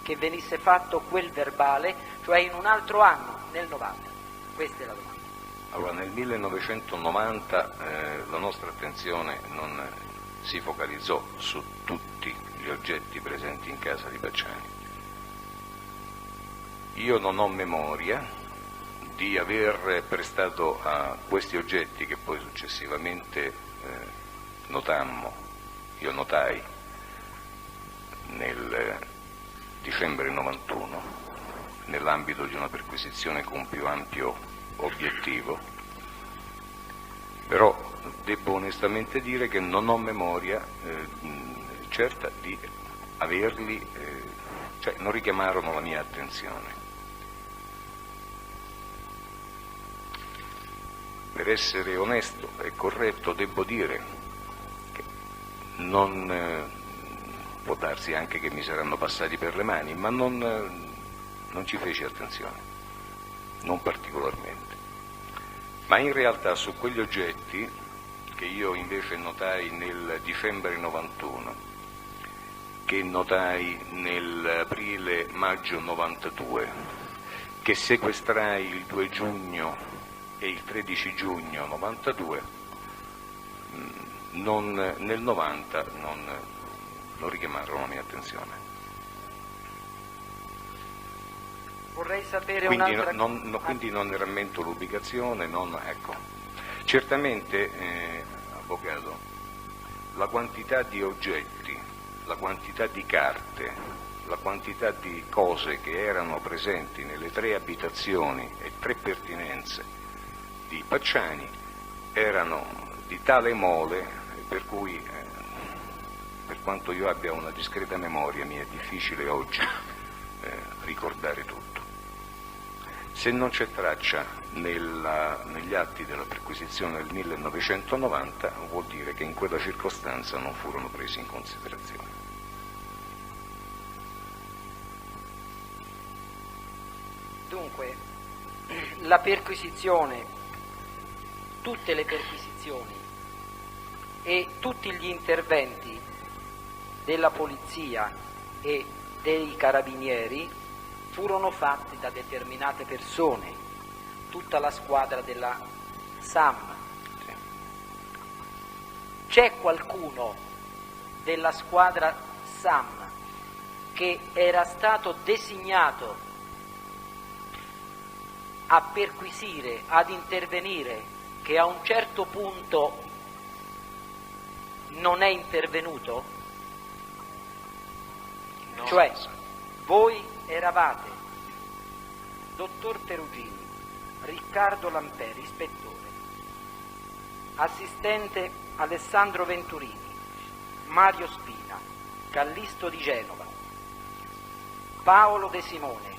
che venisse fatto quel verbale, cioè in un altro anno, nel 90. Questa è la domanda. Allora, nel 1990 la nostra attenzione non si focalizzò su tutti gli oggetti presenti in casa di Pacciani. Io non ho memoria di aver prestato a questi oggetti, che poi successivamente io notai nel dicembre 91, nell'ambito di una perquisizione con più ampio obiettivo, però devo onestamente dire che non ho memoria certa di averli, cioè non richiamarono la mia attenzione. Per essere onesto e corretto devo dire che non può darsi anche che mi saranno passati per le mani, ma non ci feci attenzione, non particolarmente. Ma in realtà su quegli oggetti, che io invece notai nel dicembre 91, che notai nell'aprile-maggio 92, che sequestrai il 2 giugno e il 13 giugno 92, nel 90 non richiamarono la mia attenzione. Vorrei sapere Quindi, un'altra quindi non ne rammento l'ubicazione, ecco. Certamente, Avvocato, la quantità di oggetti, la quantità di carte, la quantità di cose che erano presenti nelle 3 abitazioni e 3 pertinenze di Pacciani erano di tale mole per cui, per quanto io abbia una discreta memoria, mi è difficile oggi ricordare tutto. Se non c'è traccia negli atti della perquisizione del 1990, vuol dire che in quella circostanza non furono presi in considerazione. Dunque, la perquisizione, tutte le perquisizioni e tutti gli interventi della polizia e dei carabinieri furono fatti da determinate persone, tutta la squadra della SAM. C'è qualcuno della squadra SAM che era stato designato a perquisire, ad intervenire, che a un certo punto non è intervenuto? No. Cioè, voi eravate dottor Perugini, Riccardo Lamperi, ispettore, assistente Alessandro Venturini, Mario Spina, Callisto Di Genova, Paolo De Simone,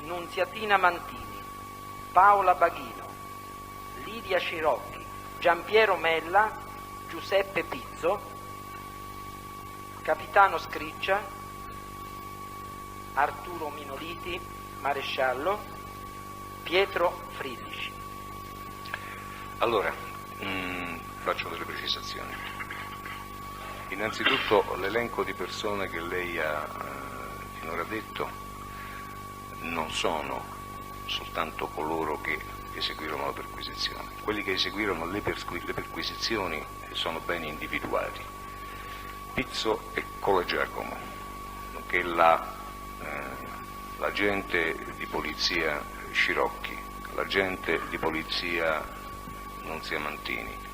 Nunziatina Mantini, Paola Baghino, Lidia Scirocchi, Giampiero Mella, Giuseppe Pizzo, Capitano Scriccia, Arturo Minoliti, maresciallo, Pietro Friedrich. Allora, faccio delle precisazioni. Innanzitutto l'elenco di persone che lei ha finora detto non sono soltanto coloro che eseguirono la perquisizione. Quelli che eseguirono le perquisizioni sono ben individuati. Pizzo e Cola Giacomo, nonché l'agente di polizia Scirocchi, l'agente di polizia Nunzia Mantini,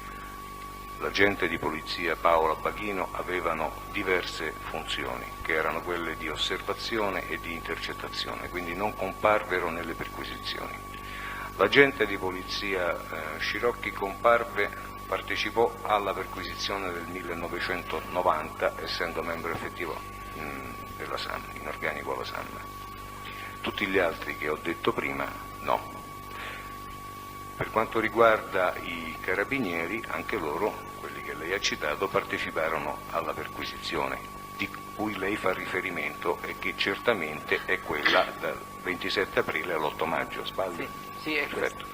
l'agente di polizia Paola Baghino avevano diverse funzioni, che erano quelle di osservazione e di intercettazione, quindi non comparvero nelle perquisizioni. L'agente di polizia Scirocchi partecipò alla perquisizione del 1990, essendo membro effettivo della SAM, in organico alla SAM. Tutti gli altri che ho detto prima, no. Per quanto riguarda i carabinieri, anche loro, quelli che lei ha citato, parteciparono alla perquisizione di cui lei fa riferimento e che certamente è quella dal 27 aprile all'8 maggio, sbaglio? Sì, è perfetto.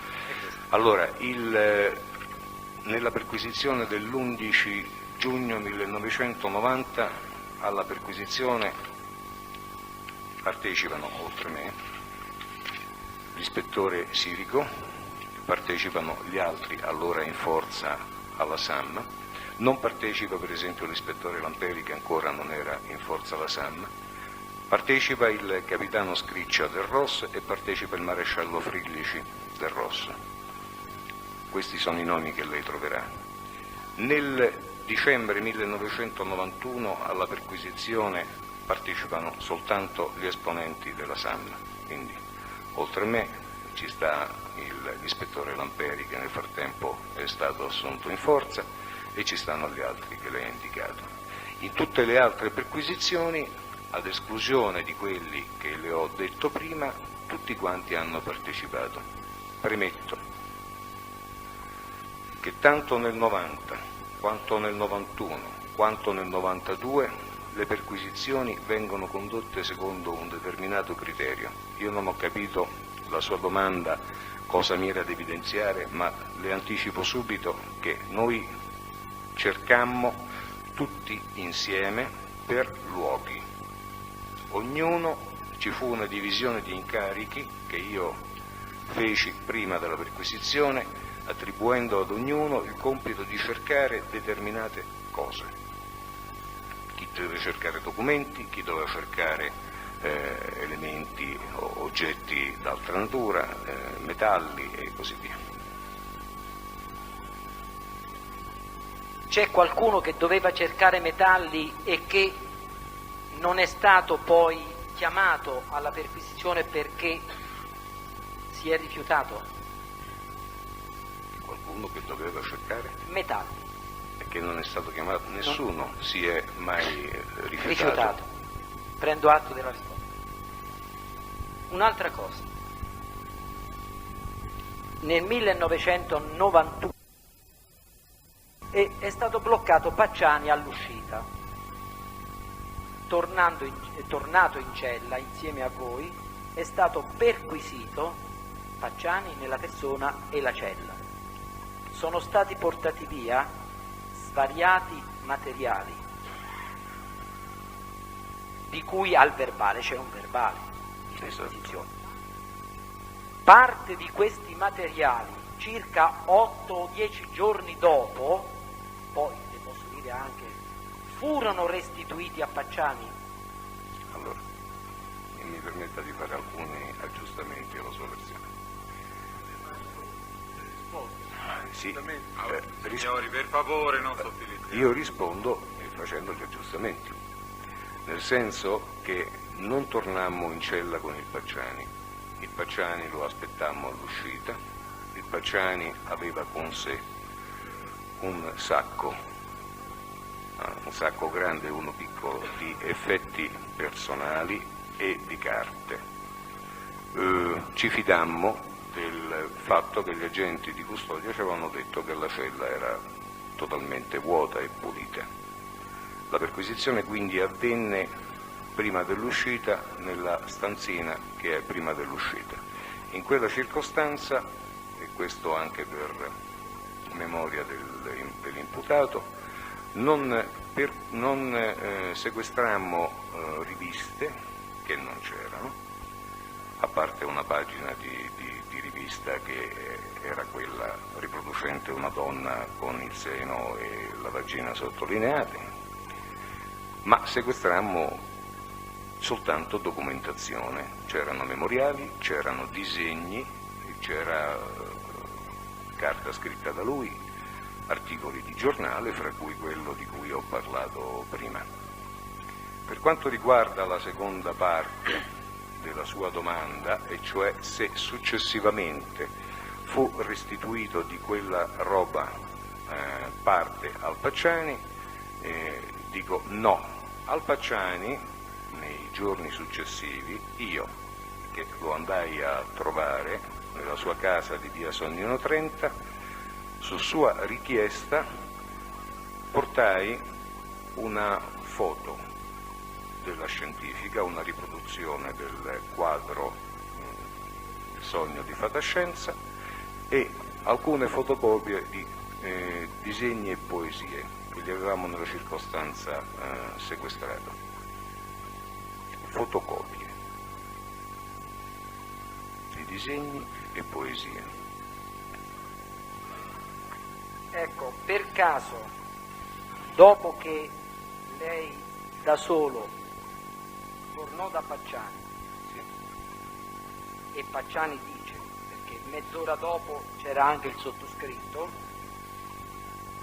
Allora, nella perquisizione dell'11 giugno 1990 alla perquisizione partecipano, oltre me, l'ispettore Sirico, partecipano gli altri allora in forza alla SAM, non partecipa per esempio l'ispettore Lamperi che ancora non era in forza alla SAM, partecipa il capitano Scriccia del ROS e partecipa il maresciallo Friglici del ROS. Questi sono i nomi che lei troverà. Nel dicembre 1991 alla perquisizione partecipano soltanto gli esponenti della SAM, quindi oltre me ci sta l'ispettore Lamperi che nel frattempo è stato assunto in forza e ci stanno gli altri che lei ha indicato. In tutte le altre perquisizioni, ad esclusione di quelli che le ho detto prima, tutti quanti hanno partecipato. Premetto che tanto nel 90, quanto nel 91, quanto nel 92 le perquisizioni vengono condotte secondo un determinato criterio. Io non ho capito la sua domanda cosa mira ad evidenziare, ma le anticipo subito che noi cercammo tutti insieme per luoghi. Ci fu una divisione di incarichi che io feci prima della perquisizione, attribuendo ad ognuno il compito di cercare determinate cose. Chi doveva cercare documenti, chi doveva cercare elementi o oggetti d'altra natura, metalli e così via. C'è qualcuno che doveva cercare metalli e che non è stato poi chiamato alla perquisizione perché si è rifiutato? Qualcuno qualcuno che doveva cercare? Metalli. E che non è stato chiamato? Nessuno si è mai rifiutato. Rifiutato. Prendo atto della risposta. Un'altra cosa. Nel 1991 è stato bloccato Pacciani all'uscita. Tornato in cella insieme a voi, è stato perquisito Pacciani nella persona e la cella. Sono stati portati via svariati materiali, di cui al verbale, c'è un verbale di perquisizione. Parte di questi materiali, circa 8 o 10 giorni dopo, poi le posso dire anche, furono restituiti a Pacciani. Allora, mi permetta di fare alcuni aggiustamenti alla sua versione. Sì, signori, per favore, non sottilizziamo. io rispondo facendo gli aggiustamenti, nel senso che non tornammo in cella con il Pacciani lo aspettammo all'uscita, il Pacciani aveva con sé un sacco grande e uno piccolo di effetti personali e di carte. Ci fidammo del fatto che gli agenti di custodia ci avevano detto che la cella era totalmente vuota e pulita. La perquisizione quindi avvenne prima dell'uscita nella stanzina che è prima dell'uscita. In quella circostanza, e questo anche per memoria dell'imputato, non sequestrammo riviste che non c'erano, a parte una pagina di rivista che era quella riproducente una donna con il seno e la vagina sottolineati, ma sequestrammo soltanto documentazione. C'erano memoriali, c'erano disegni, c'era carta scritta da lui, articoli di giornale, fra cui quello di cui ho parlato prima. Per quanto riguarda la seconda parte della sua domanda, e cioè se successivamente fu restituito di quella roba parte al Pacciani, dico no. Al Pacciani, nei giorni successivi, io, che lo andai a trovare nella sua casa di via Sonnino 30, su sua richiesta portai una foto della scientifica, una riproduzione del quadro Il sogno di fantascienza e alcune fotocopie di disegni e poesie che gli avevamo nella circostanza sequestrato. Fotocopie di disegni e poesie. Ecco, per caso, dopo che lei da solo tornò da Pacciani, Sì. e Pacciani dice, perché mezz'ora dopo c'era anche il sottoscritto,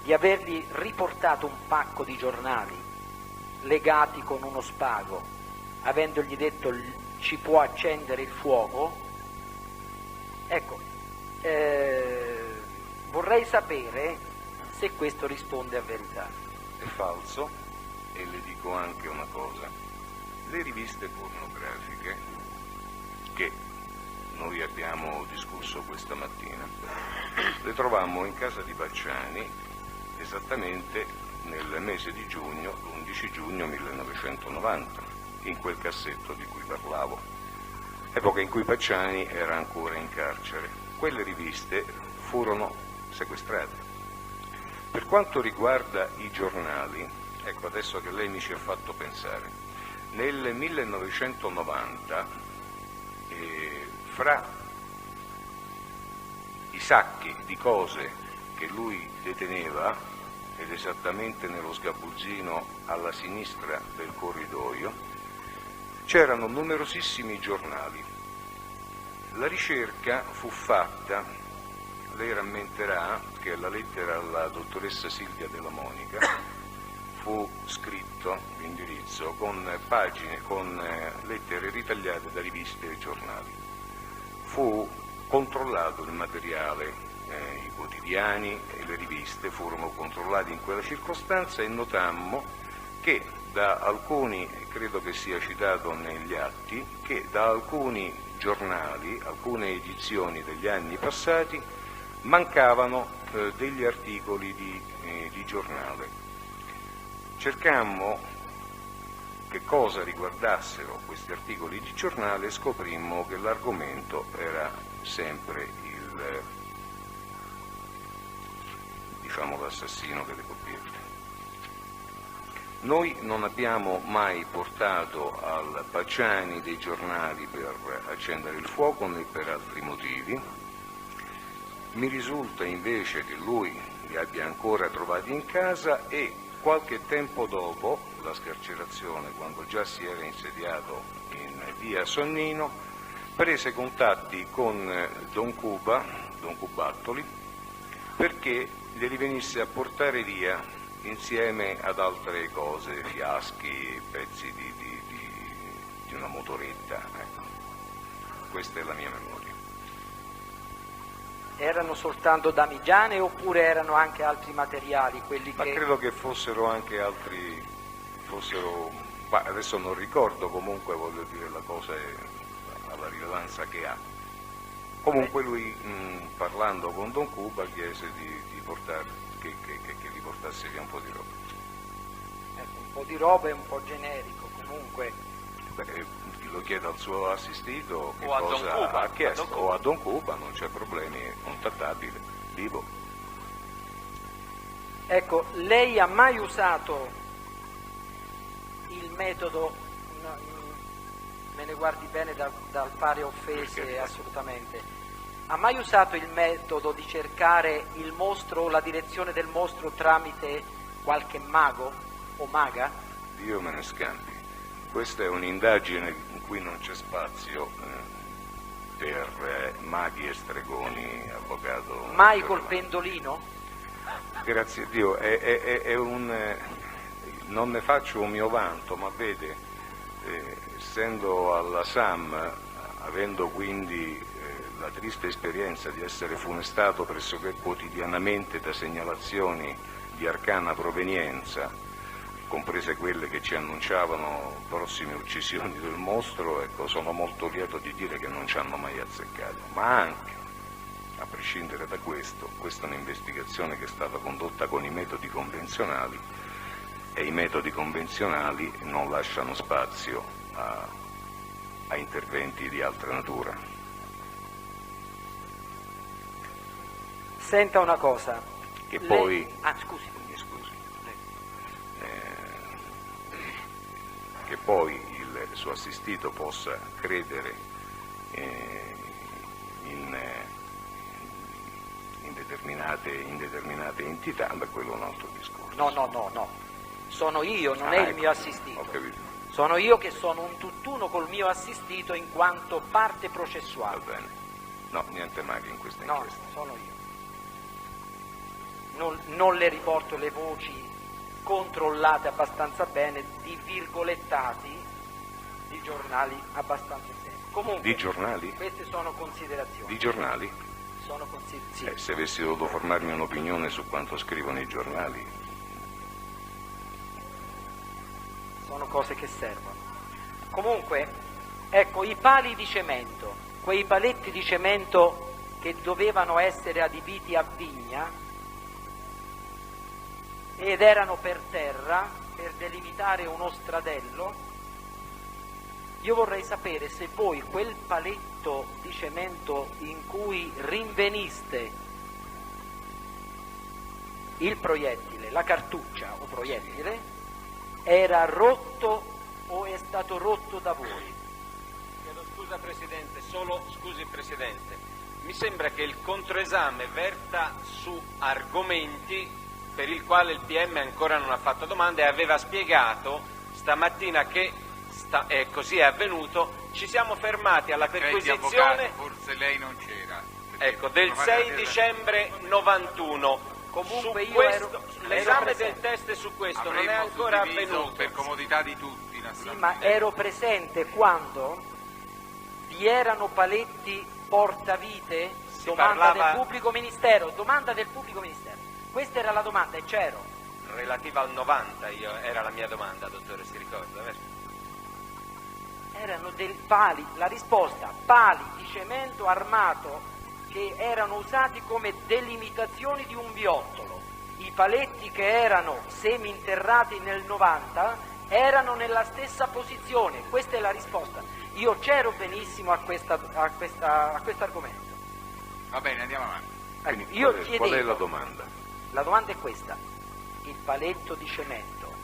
di avergli riportato un pacco di giornali legati con uno spago, avendogli detto ci può accendere il fuoco. Ecco, vorrei sapere se questo risponde a verità. È falso, e le dico anche una cosa: le riviste pornografiche che noi abbiamo discusso questa mattina le trovammo in casa di Pacciani esattamente nel mese di giugno, l'11 giugno 1990, in quel cassetto di cui parlavo, epoca in cui Pacciani era ancora in carcere. Quelle riviste furono sequestrate. Per quanto riguarda i giornali, ecco, adesso che lei mi ci ha fatto pensare, nel 1990 fra i sacchi di cose che lui deteneva, ed esattamente nello sgabuzzino alla sinistra del corridoio, c'erano numerosissimi giornali. La ricerca fu fatta, lei rammenterà che alla lettera alla dottoressa Silvia Della Monica fu scritto l'indirizzo con pagine, con lettere ritagliate da riviste e giornali. Fu controllato il materiale i quotidiani e le riviste furono controllati in quella circostanza e notammo che da alcuni, credo che sia citato negli atti, che da alcuni giornali, alcune edizioni degli anni passati, mancavano degli articoli di giornale. Cercammo che cosa riguardassero questi articoli di giornale e scoprimmo che l'argomento era sempre l'assassino delle coppiette. Noi non abbiamo mai portato al Pacciani dei giornali per accendere il fuoco né per altri motivi. Mi risulta invece che lui li abbia ancora trovati in casa e qualche tempo dopo la scarcerazione, quando già si era insediato in via Sonnino, prese contatti con Don Cubattoli, perché glieli venisse a portare via insieme ad altre cose, fiaschi, pezzi di una motoretta. Ecco. Questa è la mia memoria. Erano soltanto damigiane oppure erano anche altri materiali? Ma credo che fossero anche altri, adesso non ricordo, comunque voglio dire la cosa ha la rilevanza che ha. Comunque lui parlando con Don Cuba chiese che gli portasse via un po' di roba. Ecco, un po' di roba è un po' generico comunque. Lo chiede al suo assistito che o a cosa Don Cuba, ha chiesto, o a Don Cuba, non c'è problemi, è contattabile, vivo. Ecco, lei ha mai usato il metodo, me ne guardi bene dal fare offese assolutamente, ha mai usato il metodo di cercare il mostro o la direzione del mostro tramite qualche mago o maga? Dio me ne scampi. Questa è un'indagine in cui non c'è spazio per maghi e stregoni, avvocato. Mai col pendolino? Grazie a Dio, non ne faccio un mio vanto, ma vede, essendo alla SAM, avendo quindi la triste esperienza di essere funestato pressoché quotidianamente da segnalazioni di arcana provenienza, comprese quelle che ci annunciavano prossime uccisioni del mostro, ecco, sono molto lieto di dire che non ci hanno mai azzeccato, ma anche, a prescindere da questo, questa è un'investigazione che è stata condotta con i metodi convenzionali e i metodi convenzionali non lasciano spazio a interventi di altra natura. Senta una cosa. Che poi... Scusi. Che poi il suo assistito possa credere in determinate entità, beh, quello è un altro discorso. No. Sono io, non è il mio assistito. Ho capito. Sono io che sono un tutt'uno col mio assistito in quanto parte processuale. Va bene. No, niente maghi in questa inchiesta. No, sono io. Non le riporto le voci controllate abbastanza bene di virgolettati di giornali abbastanza seri. Comunque, di giornali? Queste sono considerazioni. Di giornali? Sono sì. Se avessi dovuto formarmi un'opinione su quanto scrivono i giornali. Sono cose che servono. Comunque, ecco, i pali di cemento, quei paletti di cemento che dovevano essere adibiti a vigna ed erano per terra per delimitare uno stradello, io vorrei sapere se voi quel paletto di cemento in cui rinveniste il proiettile, la cartuccia o proiettile, era rotto o è stato rotto da voi? Chiedo scusa Presidente, scusi Presidente, mi sembra che il controesame verta su argomenti per il quale il PM ancora non ha fatto domande e aveva spiegato stamattina che così è avvenuto. Ci siamo fermati alla perquisizione, forse lei non c'era, ecco, del 6 dicembre 91. Comunque l'esame del test su questo non è ancora avvenuto. Per comodità di tutti, sì, ma ero presente quando vi erano paletti portavite? Domanda del pubblico ministero. Questa era la domanda e c'ero. Relativa al 90 era la mia domanda, dottore, si ricorda? Erano pali, la risposta, pali di cemento armato che erano usati come delimitazioni di un viottolo. I paletti che erano seminterrati nel 90 erano nella stessa posizione. Questa è la risposta. Io c'ero benissimo a questo argomento. Va bene, andiamo avanti. Quindi, qual è la domanda? La domanda è questa: il paletto di cemento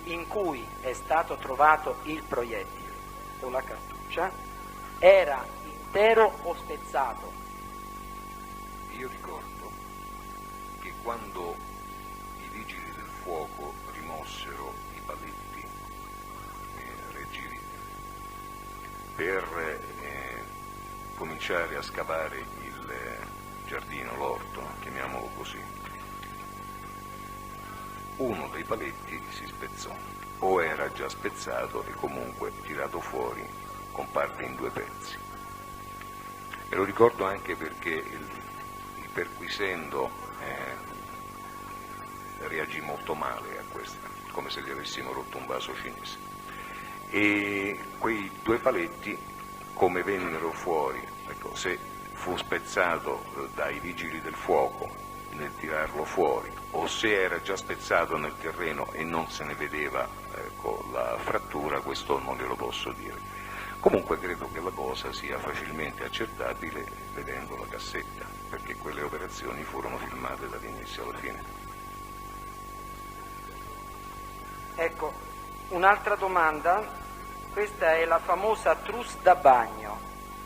in cui è stato trovato il proiettile o la cartuccia era intero o spezzato? Io ricordo che quando i vigili del fuoco rimossero i paletti reggibili per cominciare a scavare il giardino, l'orto, chiamiamolo così, uno dei paletti si spezzò, o era già spezzato e comunque tirato fuori con parte in 2 pezzi. E lo ricordo anche perché il perquisendo reagì molto male a questa, come se gli avessimo rotto un vaso cinese. E quei 2 paletti, come vennero fuori, ecco, se fu spezzato dai vigili del fuoco nel tirarlo fuori, o se era già spezzato nel terreno e non se ne vedeva la frattura, questo non glielo posso dire. Comunque credo che la cosa sia facilmente accertabile vedendo la cassetta, perché quelle operazioni furono filmate dall'inizio alla fine. Ecco, un'altra domanda, questa è la famosa trousse da bagno.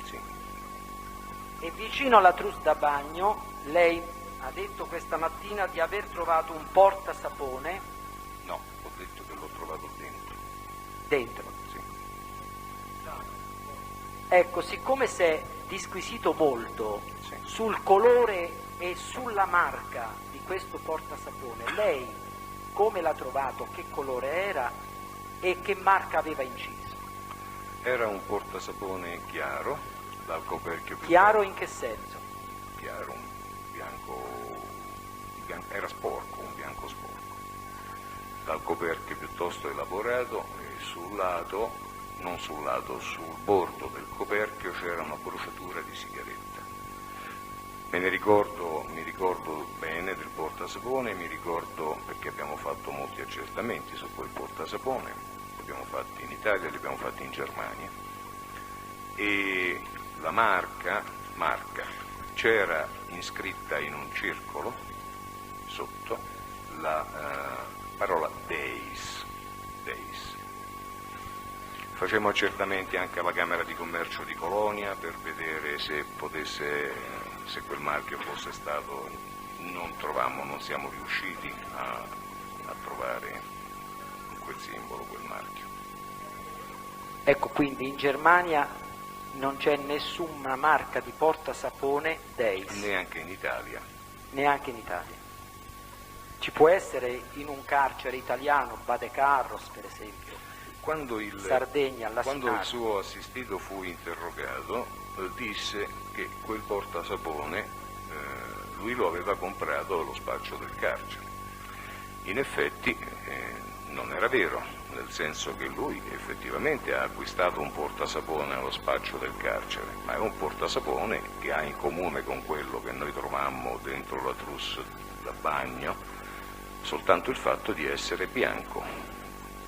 Sì. E vicino alla trousse da bagno lei ha detto questa mattina di aver trovato un portasapone. No, ho detto che l'ho trovato dentro. Dentro? Sì. Ecco, siccome si è disquisito molto Sì. sul colore e sulla marca di questo portasapone, lei come l'ha trovato, che colore era e che marca aveva inciso? Era un portasapone chiaro, dal coperchio più Chiaro in che senso? chiaro, un bianco, era sporco, un bianco sporco, dal coperchio piuttosto elaborato, e sul lato, non sul lato, sul bordo del coperchio c'era una bruciatura di sigaretta. Mi ricordo bene del portasapone, mi ricordo perché abbiamo fatto molti accertamenti su quel portasapone, li abbiamo fatti in Italia, li abbiamo fatti in Germania, e la marca c'era iscritta in un circolo sotto la parola Days. Facemmo accertamenti anche alla Camera di Commercio di Colonia per vedere se quel marchio fosse stato, non siamo riusciti a trovare in quel simbolo quel marchio. Ecco, quindi in Germania non c'è nessuna marca di portasapone Days. Neanche in Italia. Neanche in Italia. Ci può essere in un carcere italiano, Badecarros per esempio, Sardegna, quando il suo assistito fu interrogato, disse che quel portasapone lui lo aveva comprato allo spaccio del carcere. In effetti non era vero, nel senso che lui effettivamente ha acquistato un portasapone allo spaccio del carcere, ma è un portasapone che ha in comune con quello che noi trovammo dentro la trousse da bagno soltanto il fatto di essere bianco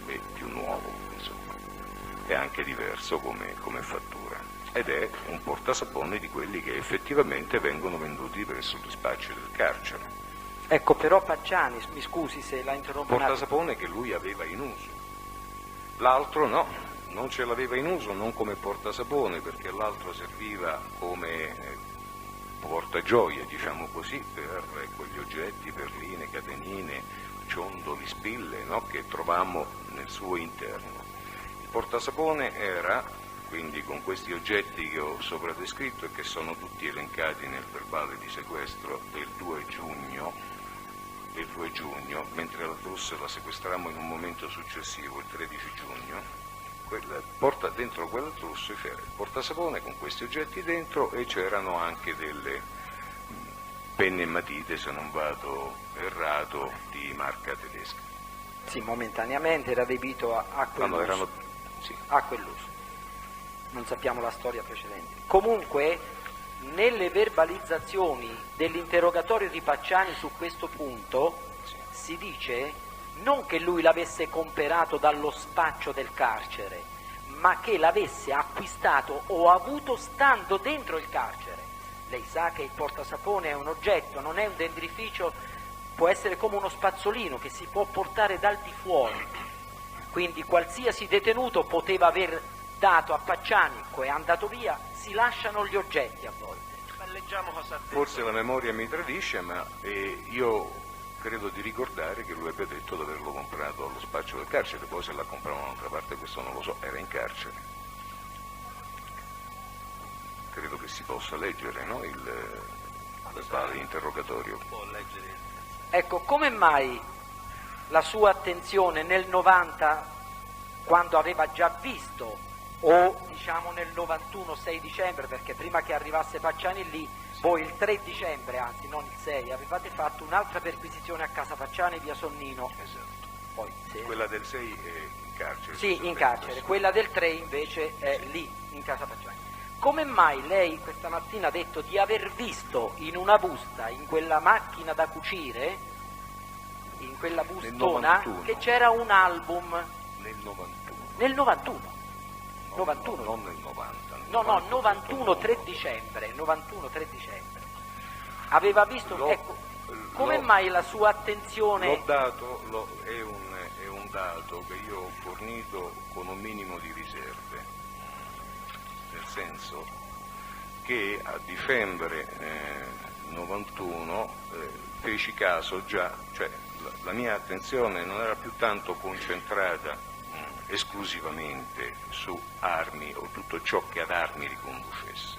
e più nuovo, insomma, è anche diverso come fattura, ed è un portasapone di quelli che effettivamente vengono venduti presso gli spacci del carcere. Ecco, però Pacciani, mi scusi se la interrompo. Portasapone che lui aveva in uso. L'altro no, non ce l'aveva in uso, non come portasapone, perché l'altro serviva come portagioie, diciamo così, per quegli oggetti, perline, catenine, ciondoli, spille, no, che trovammo nel suo interno. Il portasapone era, quindi, con questi oggetti che ho sopra descritto e che sono tutti elencati nel verbale di sequestro del 2 giugno, mentre la trousse la sequestrammo in un momento successivo, il 13 giugno, dentro quell'autobus c'era il portasapone con questi oggetti dentro e c'erano anche delle penne e matite, se non vado errato, di marca tedesca. Sì, momentaneamente era adibito a quell'uso. A quell'uso. Non sappiamo la storia precedente. Comunque, nelle verbalizzazioni dell'interrogatorio di Pacciani su questo punto si dice non che lui l'avesse comperato dallo spaccio del carcere, ma che l'avesse acquistato o avuto stando dentro il carcere. Lei sa che il portasapone è un oggetto, non è un dentrificio, può essere come uno spazzolino che si può portare dal di fuori. Quindi qualsiasi detenuto poteva aver dato a Pacciani, è andato via, si lasciano gli oggetti a volte. Ma leggiamo cosa ha detto. Forse la memoria mi tradisce, ma io credo di ricordare che lui abbia detto di averlo comprato allo spaccio del carcere, poi se l'ha comprato da un'altra parte questo non lo so, era in carcere. Credo che si possa leggere, no? L'interrogatorio. Ecco, come mai la sua attenzione nel 90, quando aveva già visto, o diciamo nel 91, 6 dicembre, perché prima che arrivasse Pacciani lì, voi il 3 dicembre, anzi non il 6, avevate fatto un'altra perquisizione a casa Pacciani via Sonnino. Esatto. Poi, quella del 6 è in carcere. Sì, in carcere, quella del 3 invece è lì, in casa Pacciani. Come mai lei questa mattina ha detto di aver visto in una busta, in quella macchina da cucire, in quella bustona, che c'era un album? Nel 91. Nel 91? No, 91? Non nel 90. No, 91, 3 dicembre. 91, 3 dicembre. Aveva visto, ecco, come mai la sua attenzione... L'ho dato, è un dato che io ho fornito con un minimo di riserve. Nel senso che a dicembre 91 feci caso già, cioè la mia attenzione non era più tanto concentrata esclusivamente su armi o tutto ciò che ad armi riconducesse.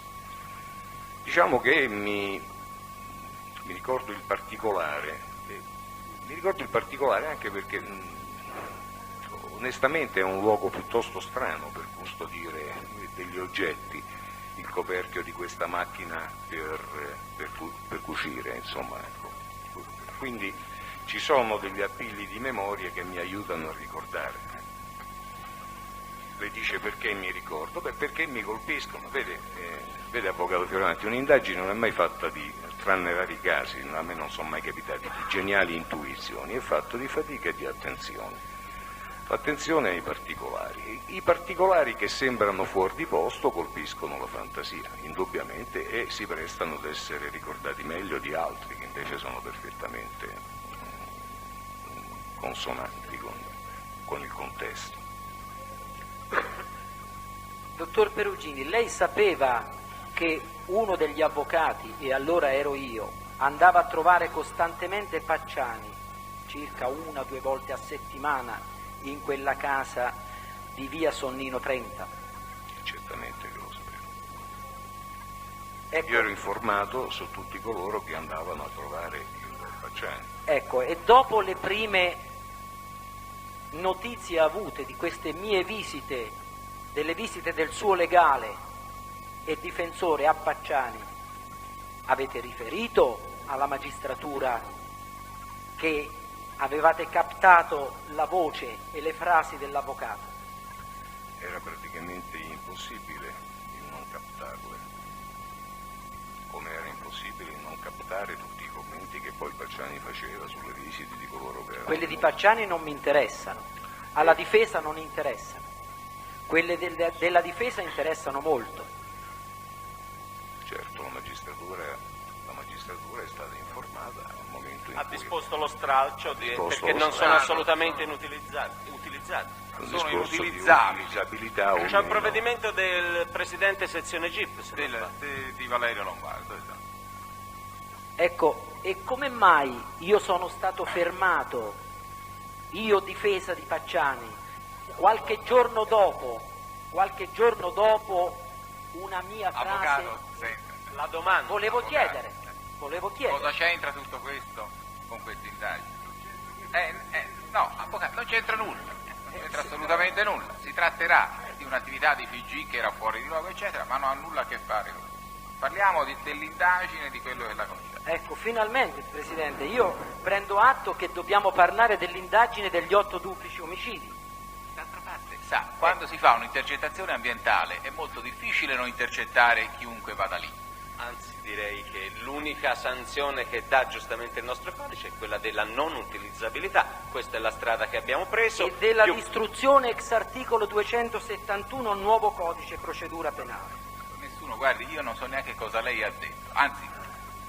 Diciamo che mi ricordo il particolare anche perché onestamente è un luogo piuttosto strano per custodire degli oggetti, il coperchio di questa macchina per cucire, insomma, ecco. Quindi ci sono degli appigli di memoria che mi aiutano a ricordare. Lei dice perché mi ricordo? Beh, perché mi colpiscono, vede avvocato Fioravanti, un'indagine non è mai fatta tranne rari casi, a me non sono mai capitati, di geniali intuizioni, è fatto di fatica e di attenzione. Attenzione ai particolari. I particolari che sembrano fuori di posto colpiscono la fantasia, indubbiamente, e si prestano ad essere ricordati meglio di altri che invece sono perfettamente consonanti con il contesto. Dottor Perugini, lei sapeva che uno degli avvocati, e allora ero io, andava a trovare costantemente Pacciani, circa 1 o 2 volte a settimana, in quella casa di via Sonnino 30? Certamente che lo sapevo. Ecco. Io ero informato su tutti coloro che andavano a trovare il Pacciani. Ecco, e dopo le prime notizie avute di queste mie visite, delle visite del suo legale e difensore a Pacciani, avete riferito alla magistratura che avevate captato la voce e le frasi dell'avvocato? Era praticamente impossibile il non captarle, come era impossibile il non captare tutti i commenti che poi Pacciani faceva sulle visite di coloro che erano... Quelle di Pacciani non mi interessano, alla difesa non interessano, quelle della difesa interessano molto. Certo, la magistratura è stata informata al momento in ha cui... disposto lo stralcio perché non sono assolutamente inutilizzati. Un sono discorso inutilizzabili. di utilizzabilità o C'è un meno. provvedimento del presidente sezione GIP di Valerio Lombardo, esatto. Ecco, e come mai io sono stato fermato, io difesa di Pacciani, qualche giorno dopo una mia frase... Avvocato, senta, la domanda. Volevo chiedere. cosa c'entra tutto questo con questa indagine? No, avvocato, non c'entra nulla. Non c'entra assolutamente nulla, si tratterà di un'attività di PG che era fuori di luogo, eccetera, ma non ha nulla a che fare con. Parliamo dell'indagine, di quello che la conosce. Ecco, finalmente, Presidente, io prendo atto che dobbiamo parlare dell'indagine degli 8 duplici omicidi. D'altra parte, sa, quando si fa un'intercettazione ambientale è molto difficile non intercettare chiunque vada lì. Anzi, direi che l'unica sanzione che dà giustamente il nostro codice è quella della non utilizzabilità. Questa è la strada che abbiamo preso. E della distruzione ex articolo 271 nuovo codice procedura penale. Nessuno, guardi, io non so neanche cosa lei ha detto, anzi,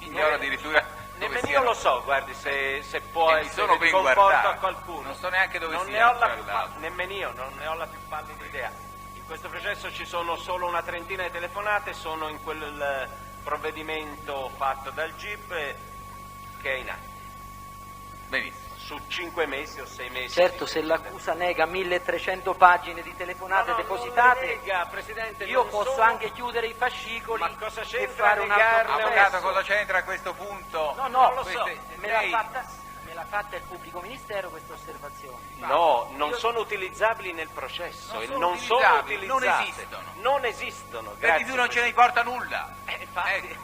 ignoro addirittura dove nemmeno siano. io lo so, guardi, se può E mi essere sono di ben conforto guardato. a qualcuno. Non so neanche dove non sia, ne ho tra l'altro. nemmeno io, non ne ho la più pallida idea. In questo processo ci sono solo una trentina di telefonate, sono in quel provvedimento fatto dal GIP che è in atto. Benissimo. Su 5 mesi o 6 mesi. Certo, se l'accusa nega 1300 pagine di telefonate depositate, non nega, Presidente, io non posso sono... anche chiudere i fascicoli Ma cosa e c'entra fare un altro negarle? processo. Avvocato, cosa c'entra a questo punto? No, Non lo so. me l'ha fatta il pubblico ministero questa osservazione. No, non sono utilizzabili nel processo. Non e sono non sono utilizzabili, non utilizzate. esistono. Non esistono. Per di più non ce ne importa nulla. Infatti.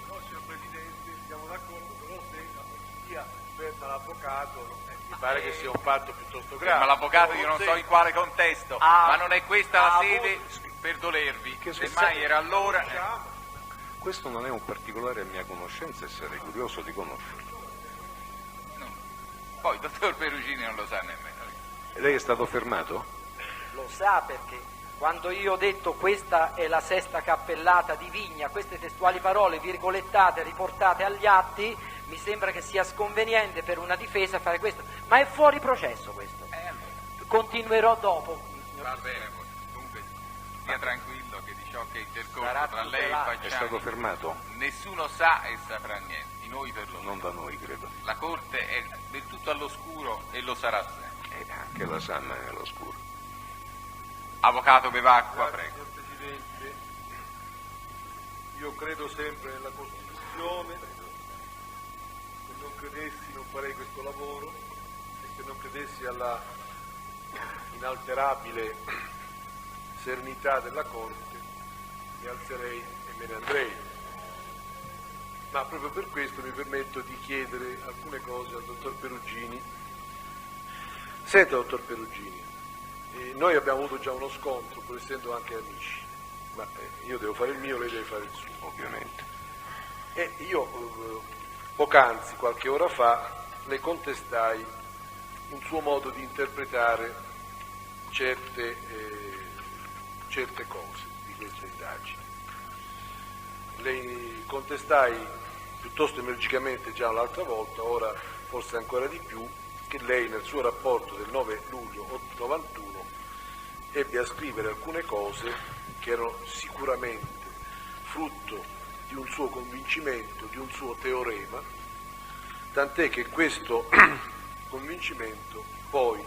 No, signor Presidente, siamo d'accordo, però se la polizia ferma l'avvocato, mi pare che sia un fatto piuttosto grave. Ma l'avvocato io non so in quale contesto, ma non è questa la sede per dolervi, semmai era allora. Questo non è un particolare a mia conoscenza e sarei curioso di conoscerlo. No. Poi il dottor Perugini non lo sa nemmeno. E lei è stato fermato? Lo sa perché quando io ho detto questa è la sesta cappellata di Vigna, queste testuali parole virgolettate, riportate agli atti, mi sembra che sia sconveniente per una difesa fare questo, ma è fuori processo questo. Continuerò dopo. Va bene, poi. Comunque stia tranquillo che di ciò che è intercorso Sarà tra lei e tutelato. È stato Pacciani fermato? nessuno sa e saprà niente, di noi per lo Non da noi, credo. La Corte è del tutto all'oscuro e lo sarà sempre. E anche la Sanna è all'oscuro. Avvocato Bevacqua, prego. Signor Presidente, io credo sempre nella Costituzione, se non credessi non farei questo lavoro e se non credessi alla inalterabile serenità della Corte mi alzerei e me ne andrei. Ma proprio per questo mi permetto di chiedere alcune cose al dottor Perugini. Senta, dottor Perugini, noi abbiamo avuto già uno scontro, pur essendo anche amici, ma io devo fare il mio, lei deve fare il suo. Ovviamente. E io poc'anzi, qualche ora fa, le contestai un suo modo di interpretare certe cose di queste indagini. Le contestai piuttosto energicamente già l'altra volta, ora forse ancora di più, che lei nel suo rapporto del 9 luglio 91 ebbe a scrivere alcune cose che erano sicuramente frutto di un suo convincimento, di un suo teorema, tant'è che questo convincimento poi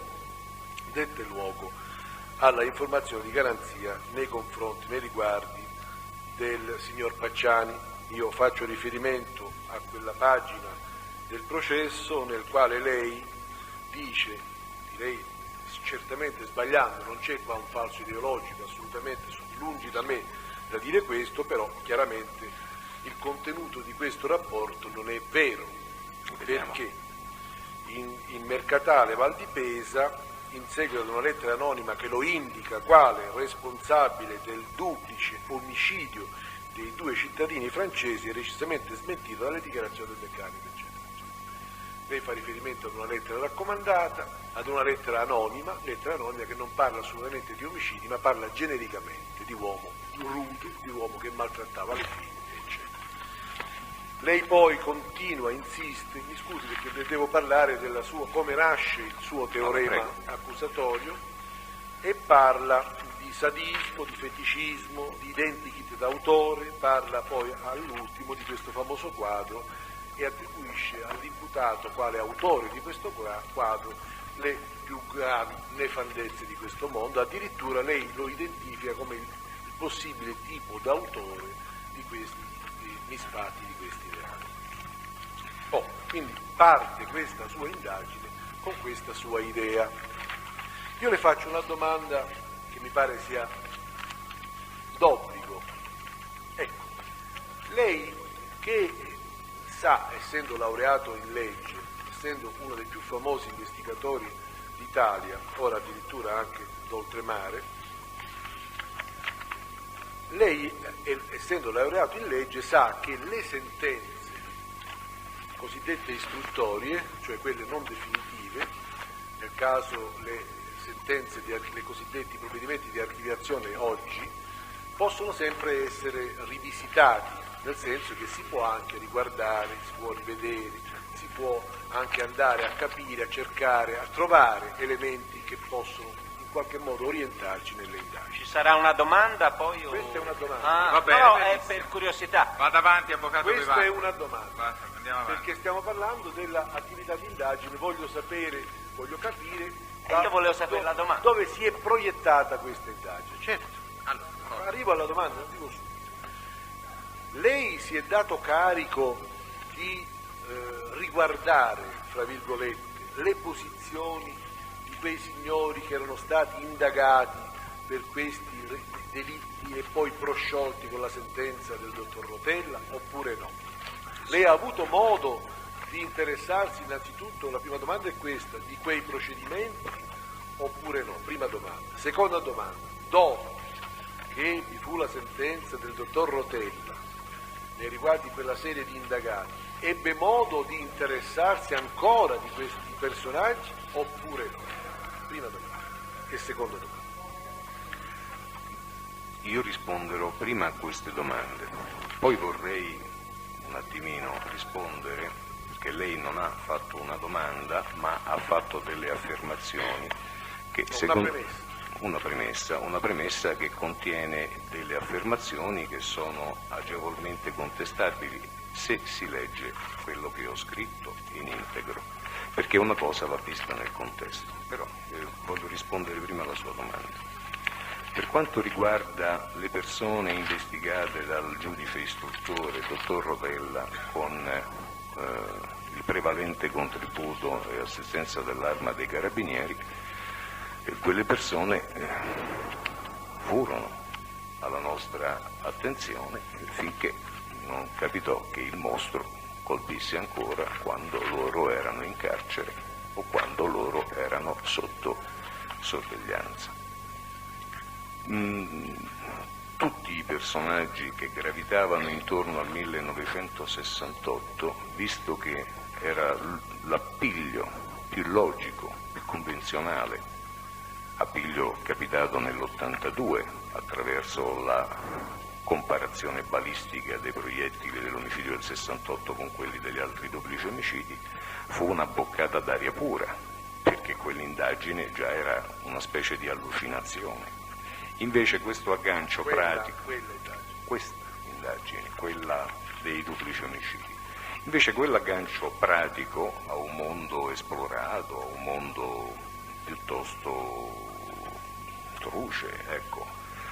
dette luogo alla informazione di garanzia nei confronti, nei riguardi del signor Pacciani. Io faccio riferimento a quella pagina del processo nel quale lei dice, direi certamente sbagliando, non c'è qua un falso ideologico, assolutamente, lungi da me da dire questo, però chiaramente il contenuto di questo rapporto non è vero, perché in Mercatale Val di Pesa, in seguito ad una lettera anonima che lo indica quale responsabile del duplice omicidio dei 2 cittadini francesi, è recisamente smentito dalle dichiarazioni del meccanico, eccetera. Lei fa riferimento ad una lettera raccomandata, ad una lettera anonima che non parla assolutamente di omicidi, ma parla genericamente di uomo rude, di uomo che maltrattava le figlie, eccetera. Lei poi continua, insiste, mi scusi perché le devo parlare della sua, come nasce il suo teorema accusatorio, e parla di sadismo, di feticismo, di identikit d'autore, parla poi all'ultimo di questo famoso quadro e attribuisce all'imputato quale autore di questo quadro le più gravi nefandezze di questo mondo. Addirittura lei lo identifica come il possibile tipo d'autore di questi misfatti, di questi reati. Quindi parte questa sua indagine con questa sua idea. Io le faccio una domanda che mi pare sia d'obbligo. Ecco, lei che sa, essendo laureato in legge, essendo uno dei più famosi investigatori d'Italia, ora addirittura anche d'oltremare, lei, essendo laureato in legge, sa che le sentenze cosiddette istruttorie, cioè quelle non definitive, nel caso le sentenze, le cosiddetti provvedimenti di archiviazione oggi, possono sempre essere rivisitati, nel senso che si può anche riguardare, si può rivedere, si può anche andare a capire, a cercare, a trovare elementi che possono in qualche modo orientarci nelle indagini. Ci sarà una domanda poi? Questa è una domanda. Va bene, no, è per curiosità. Vada avanti, avvocato. Questa è una domanda, andiamo avanti. perché stiamo parlando dell'attività di indagine, voglio capire io volevo sapere la domanda. Dove si è proiettata questa indagine. Certo, Allora, arrivo alla domanda, arrivo subito. Lei si è dato carico di riguardare, fra virgolette, le posizioni di quei signori che erano stati indagati per questi delitti e poi prosciolti con la sentenza del dottor Rotella, oppure no? Lei ha avuto modo di interessarsi innanzitutto, la prima domanda è questa, di quei procedimenti oppure no? Prima domanda. Seconda domanda, dopo che vi fu la sentenza del dottor Rotella nei riguardi di quella serie di indagati, ebbe modo di interessarsi ancora di questi personaggi oppure no? Prima domanda. E seconda domanda. Io risponderò prima a queste domande, poi vorrei un attimino rispondere, perché lei non ha fatto una domanda, ma ha fatto delle affermazioni che una premessa che contiene delle affermazioni che sono agevolmente contestabili se si legge quello che ho scritto in integro, perché una cosa va vista nel contesto. Però voglio rispondere prima alla sua domanda. Per quanto riguarda le persone investigate dal giudice istruttore, dottor Rotella, con il prevalente contributo e assistenza dell'Arma dei Carabinieri, quelle persone furono alla nostra attenzione finché non capitò che il mostro colpisse ancora quando loro erano in carcere o quando loro erano sotto sorveglianza. Tutti i personaggi che gravitavano intorno al 1968, visto che era l'appiglio più logico, più convenzionale, appiglio capitato nell'82 attraverso la comparazione balistica dei proiettili dell'omicidio del 68 con quelli degli altri duplici omicidi, fu una boccata d'aria pura, perché quell'indagine già era una specie di allucinazione. Invece questo aggancio pratico, questa indagine, quella dei duplici omicidi, invece quell'aggancio pratico a un mondo esplorato, a un mondo piuttosto truce, ecco,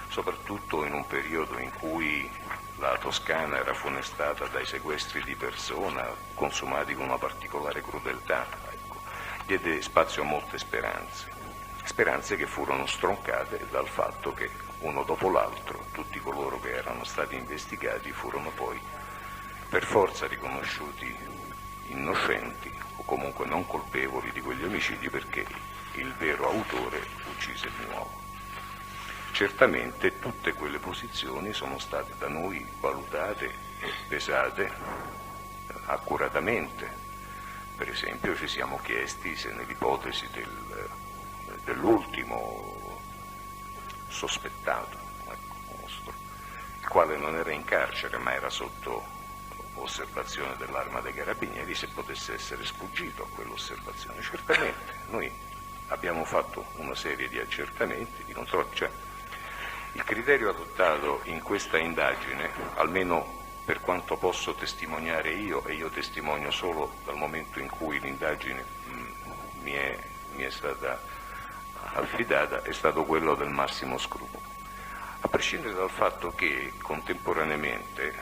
soprattutto in un periodo in cui la Toscana era funestata dai sequestri di persona consumati con una particolare crudeltà, ecco, diede spazio a molte speranze che furono stroncate dal fatto che uno dopo l'altro tutti coloro che erano stati investigati furono poi per forza riconosciuti innocenti o comunque non colpevoli di quegli omicidi, perché il vero autore uccise di nuovo. Certamente tutte quelle posizioni sono state da noi valutate e pesate accuratamente. Per esempio ci siamo chiesti se nell'ipotesi dell'ultimo sospettato, mostro, il quale non era in carcere ma era sotto osservazione dell'Arma dei Carabinieri, se potesse essere sfuggito a quell'osservazione. Certamente noi abbiamo fatto una serie di accertamenti, di controlli, cioè il criterio adottato in questa indagine, almeno per quanto posso testimoniare io, e io testimonio solo dal momento in cui l'indagine mi è stata affidata, è stato quello del massimo scrupolo. A prescindere dal fatto che contemporaneamente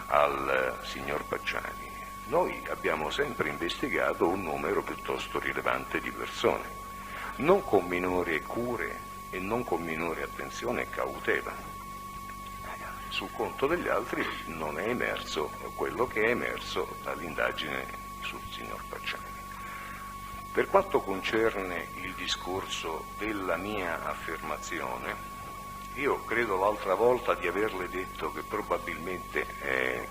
al signor Pacciani noi abbiamo sempre investigato un numero piuttosto rilevante di persone. non con minore cure e non con minore attenzione e cautela. Sul conto degli altri non è emerso quello che è emerso dall'indagine sul signor Pacciani. Per quanto concerne il discorso della mia affermazione, io credo l'altra volta di averle detto che probabilmente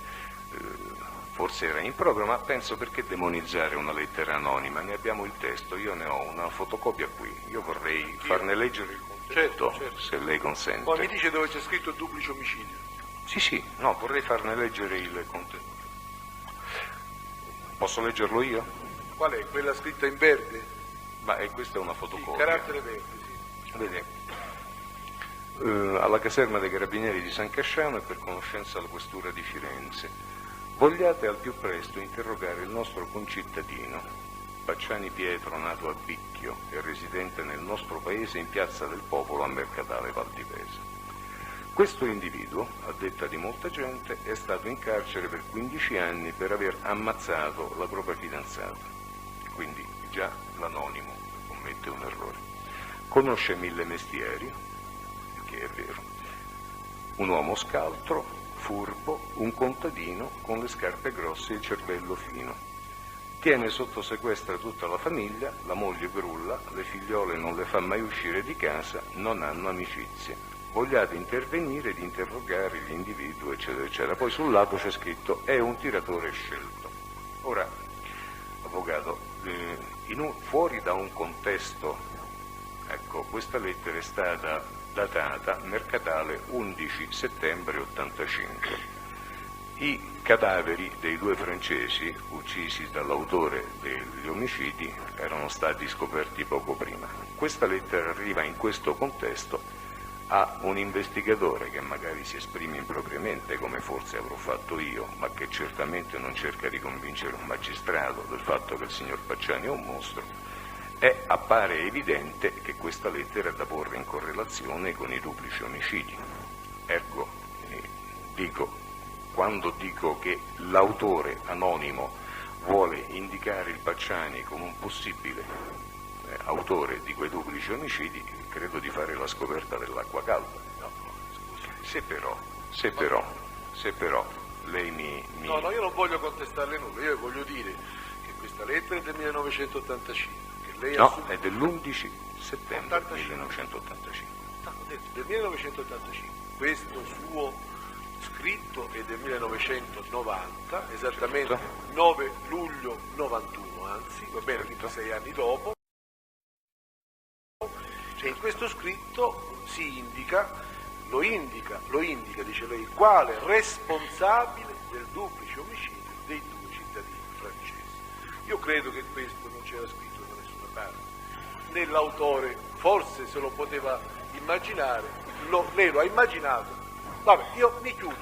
forse era improprio, ma penso perché demonizzare una lettera anonima? Ne abbiamo il testo, io ne ho una fotocopia qui, io vorrei farne leggere il contenuto, certo. se lei consente. Poi mi dice dove c'è scritto duplice omicidio. Sì, no, vorrei farne leggere il contenuto. Posso leggerlo io? Qual è? Quella scritta in verde? Ma questa è una fotocopia. Sì, carattere verde, sì. Vede, alla caserma dei Carabinieri di San Casciano e per conoscenza alla questura di Firenze, vogliate al più presto interrogare il nostro concittadino, Pacciani Pietro, nato a Bicchio e residente nel nostro paese in Piazza del Popolo a Mercatale Valdivese. Questo individuo, a detta di molta gente, è stato in carcere per 15 anni per aver ammazzato la propria fidanzata. Quindi già l'anonimo commette un errore. Conosce 1000 mestieri, che è vero. Un uomo scaltro, furbo, un contadino con le scarpe grosse e il cervello fino. Tiene sotto sequestro tutta la famiglia, la moglie brulla, le figliole non le fa mai uscire di casa, non hanno amicizie. Vogliate intervenire ed interrogare gli individui, eccetera, eccetera. Poi sul lato c'è scritto è un tiratore scelto. Ora, avvocato, fuori da un contesto, ecco, questa lettera è stata datata Mercatale 11 settembre 85. I cadaveri dei 2 francesi uccisi dall'autore degli omicidi erano stati scoperti poco prima. Questa lettera arriva in questo contesto a un investigatore che magari si esprime impropriamente, come forse avrò fatto io, ma che certamente non cerca di convincere un magistrato del fatto che il signor Pacciani è un mostro, appare evidente che questa lettera è da porre in correlazione con i duplici omicidi. Ergo, quando dico che l'autore anonimo vuole indicare il Pacciani come un possibile autore di quei duplici omicidi, credo di fare la scoperta dell'acqua calda. No, scusi. Se però lei mi... No, io non voglio contestarle nulla, io voglio dire che questa lettera è del 1985, che lei è dell'11 settembre 1985. No, ho detto del 1985, questo suo scritto è del 1990, esattamente certo. 9 luglio 91, anzi, va bene, 26 anni dopo. E in questo scritto si indica, lo indica, dice lei, quale responsabile del duplice omicidio dei 2 cittadini francesi. Io credo che questo non c'era scritto da nessuna parte. Né l'autore forse se lo poteva immaginare, lei lo ha immaginato. Vabbè, io mi chiudo.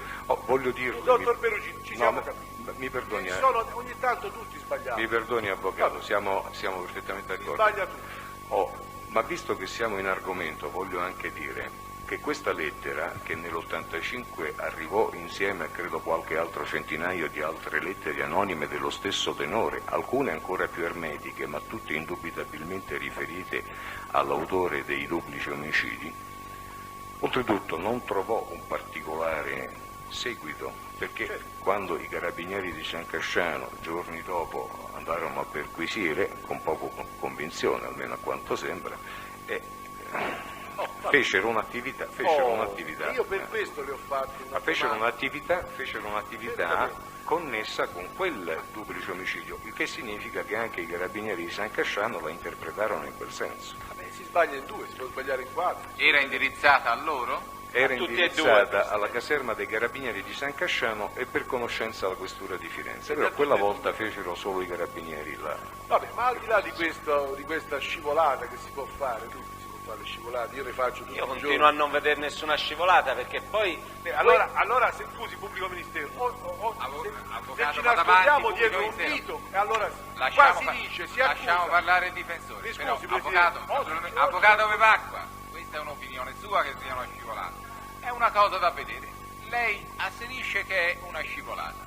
Voglio dirlo. Dottor Perugino, ci siamo capiti. Mi perdoni. Ogni tanto tutti sbagliamo. Mi perdoni, avvocato, siamo perfettamente d'accordo. Sbaglia tutto. Ma visto che siamo in argomento, voglio anche dire che questa lettera, che nell'85 arrivò insieme a credo qualche altro centinaio di altre lettere anonime dello stesso tenore, alcune ancora più ermetiche, ma tutte indubitabilmente riferite all'autore dei duplici omicidi, oltretutto non trovò un particolare seguito, perché quando i Carabinieri di San Casciano giorni dopo andarono a perquisire con poco convinzione, almeno a quanto sembra, fecero un'attività. Io per questo le ho fatto una fecero un'attività connessa con quel duplice omicidio, il che significa che anche i Carabinieri di San Casciano la interpretarono in quel senso. Si sbaglia in 2, si può sbagliare in 4. Era indirizzata a loro? Era indirizzata alla caserma dei Carabinieri di San Casciano e per conoscenza alla questura di Firenze, però quella volta fecero solo i Carabinieri là. Vabbè, ma al di là di questa scivolata che si può fare, tutti si può fare le scivolate, io le faccio tutti i giorni. Io continuo a non vedere nessuna scivolata, perché poi... Allora se scusi, pubblico ministero, se ci nascondiamo dietro un dito, e allora qua si dice, si accusa. Lasciamo parlare il difensore. Però, avvocato Pepacqua, questa è un'opinione sua che sia una scivolata. È una cosa da vedere. Lei asserisce che è una scivolata.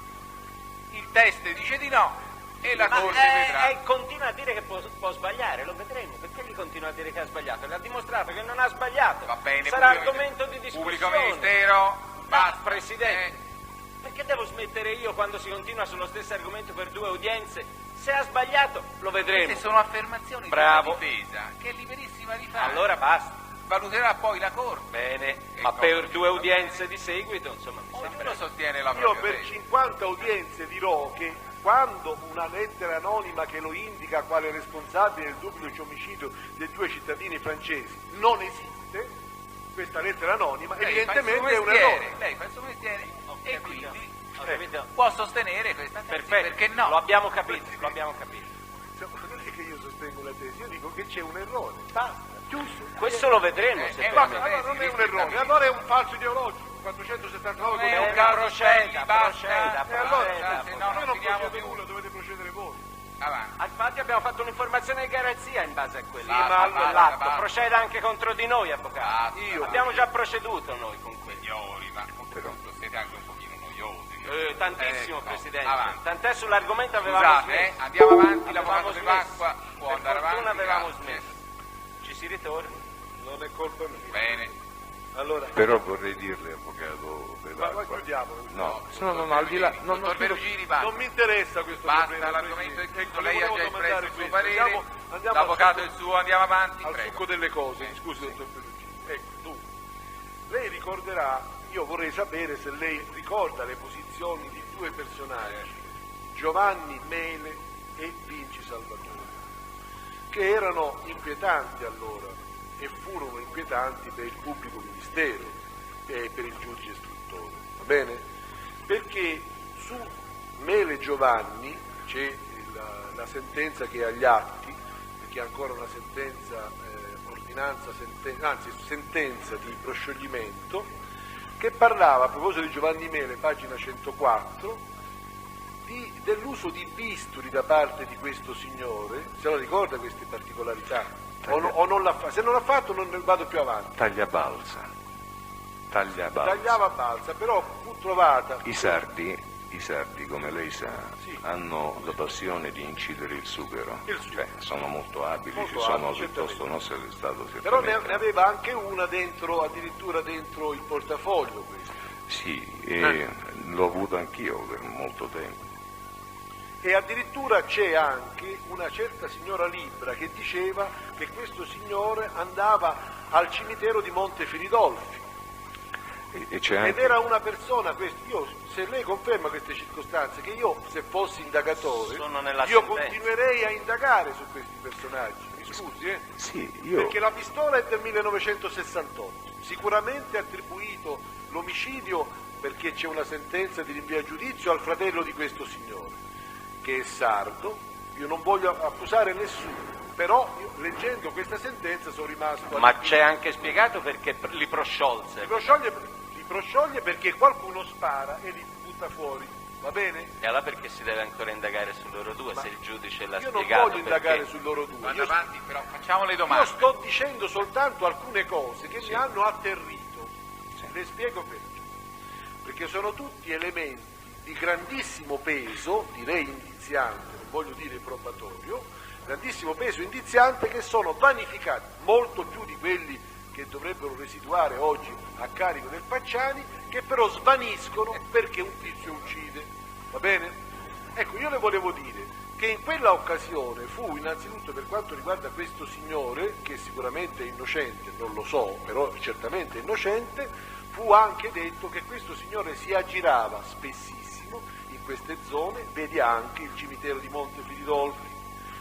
Il test dice di no, e la Corte vedrà. Continua a dire che può sbagliare, lo vedremo. Perché gli continua a dire che ha sbagliato? Le ha dimostrato che non ha sbagliato. Va bene, sarà argomento di discussione. Pubblico ministero, basta. Presidente. Perché devo smettere io quando si continua sullo stesso argomento per 2 udienze? Se ha sbagliato lo vedremo. Queste sono affermazioni Bravo. della difesa che è liberissima di fare. Allora basta. Valuterà poi la Corte. Bene, ma per 2 udienze di seguito, insomma, mi sembra. Ognuno sostiene la Io propria per tesi. 50 udienze dirò che quando una lettera anonima che lo indica quale responsabile del duplice omicidio dei 2 cittadini francesi non esiste, questa lettera anonima evidentemente è un errore. Lei fa il suo mestiere e quindi capito. può sostenere questa tesi. Perfetto, perché no? Lo abbiamo capito, lo abbiamo capito. Non è che io sostengo la tesi, io dico che c'è un errore, basta, giusto. Questo lo vedremo se Basta, permette. allora non è un errore, allora è un falso ideologico. 479 Non è come un caso proceda, basta. proceda, allora, se io no non non finiamo procedo più. nulla, dovete procedere voi. Avanti. Infatti abbiamo fatto un'informazione di garanzia in base a quello. Basta, l'atto basta. proceda anche contro di noi, avvocato. Basta. Abbiamo già proceduto noi con quello. Signori, ma oltretutto siete anche un pochino noiosi. Tantissimo, no, Presidente. avanti. Tant'è sull'argomento avevamo Scusate, smesso. andiamo avanti, Avevamo l'avvocato De Pacqua può per andare fortuna avanti. avevamo grazie. smesso. Ci si ritorna. Non è colpa mia. Bene. Allora, Però vorrei dirle, avvocato ma Dell'Acqua, chiudiamo. no, al di là, Dottor Perugini, basta. Non mi interessa questo Basta, problema, l'argomento è Presidente. chiuso, lei ha volevo già espresso domandare il suo questo. parere, Andiamo l'avvocato al è il suo, andiamo avanti, al prego. succo delle cose, scusi dottor Perugini. Ecco, dunque, lei ricorderà, io vorrei sapere se lei ricorda le posizioni di 2 personaggi, Giovanni Mele e Vinci Salvatore, che erano inquietanti allora e furono inquietanti per il pubblico ministero e per il giudice istruttore, va bene? Perché su Mele Giovanni c'è la sentenza che è agli atti, perché è ancora una sentenza, sentenza di proscioglimento, che parlava, a proposito di Giovanni Mele, pagina 104, dell'uso di bisturi da parte di questo signore. Se lo ricorda queste particolarità? O non l'ha fatto? Se non l'ha fatto non ne vado più avanti. Tagliabalza, Tagliava a balsa, però fu trovata. I sardi, come lei sa, Sì. hanno la passione di incidere il sughero, sughero. sono molto abili, Molto ci sono abili, piuttosto non se è stato Però certamente. ne aveva anche una dentro, addirittura dentro il portafoglio questo. Sì, e l'ho avuto anch'io per molto tempo. E addirittura c'è anche una certa signora Libra che diceva che questo signore andava al cimitero di Monte Firidolfi. E c'è Ed anche... era una persona, se lei conferma queste circostanze, che io se fossi indagatore, Sono nella io sentenza. continuerei a indagare su questi personaggi, mi scusi, Sì, io... perché la pistola è del 1968, sicuramente ha attribuito l'omicidio perché c'è una sentenza di rinvio a giudizio al fratello di questo signore, che è sardo. Io non voglio accusare nessuno, però io, leggendo questa sentenza sono rimasto... Ma c'è anche spiegato perché li prosciolse. Li proscioglie perché qualcuno spara e li butta fuori, va bene? E allora perché si deve ancora indagare su loro due, se il giudice l'ha Io non spiegato? voglio indagare perché... su loro due, Vado avanti, però facciamo le domande. io sto dicendo soltanto alcune cose che mi hanno atterrito. Le spiego perché sono tutti elementi di grandissimo peso, direi indiziante, non voglio dire probatorio, grandissimo peso indiziante, che sono vanificati, molto più di quelli che dovrebbero residuare oggi a carico del Pacciani, che però svaniscono perché un tizio uccide, va bene? Ecco, io le volevo dire che in quella occasione fu innanzitutto, per quanto riguarda questo signore, che sicuramente è innocente, non lo so, però certamente è innocente, fu anche detto che questo signore si aggirava spessissimo in queste zone, vedi anche il cimitero di Monte Firidolfi,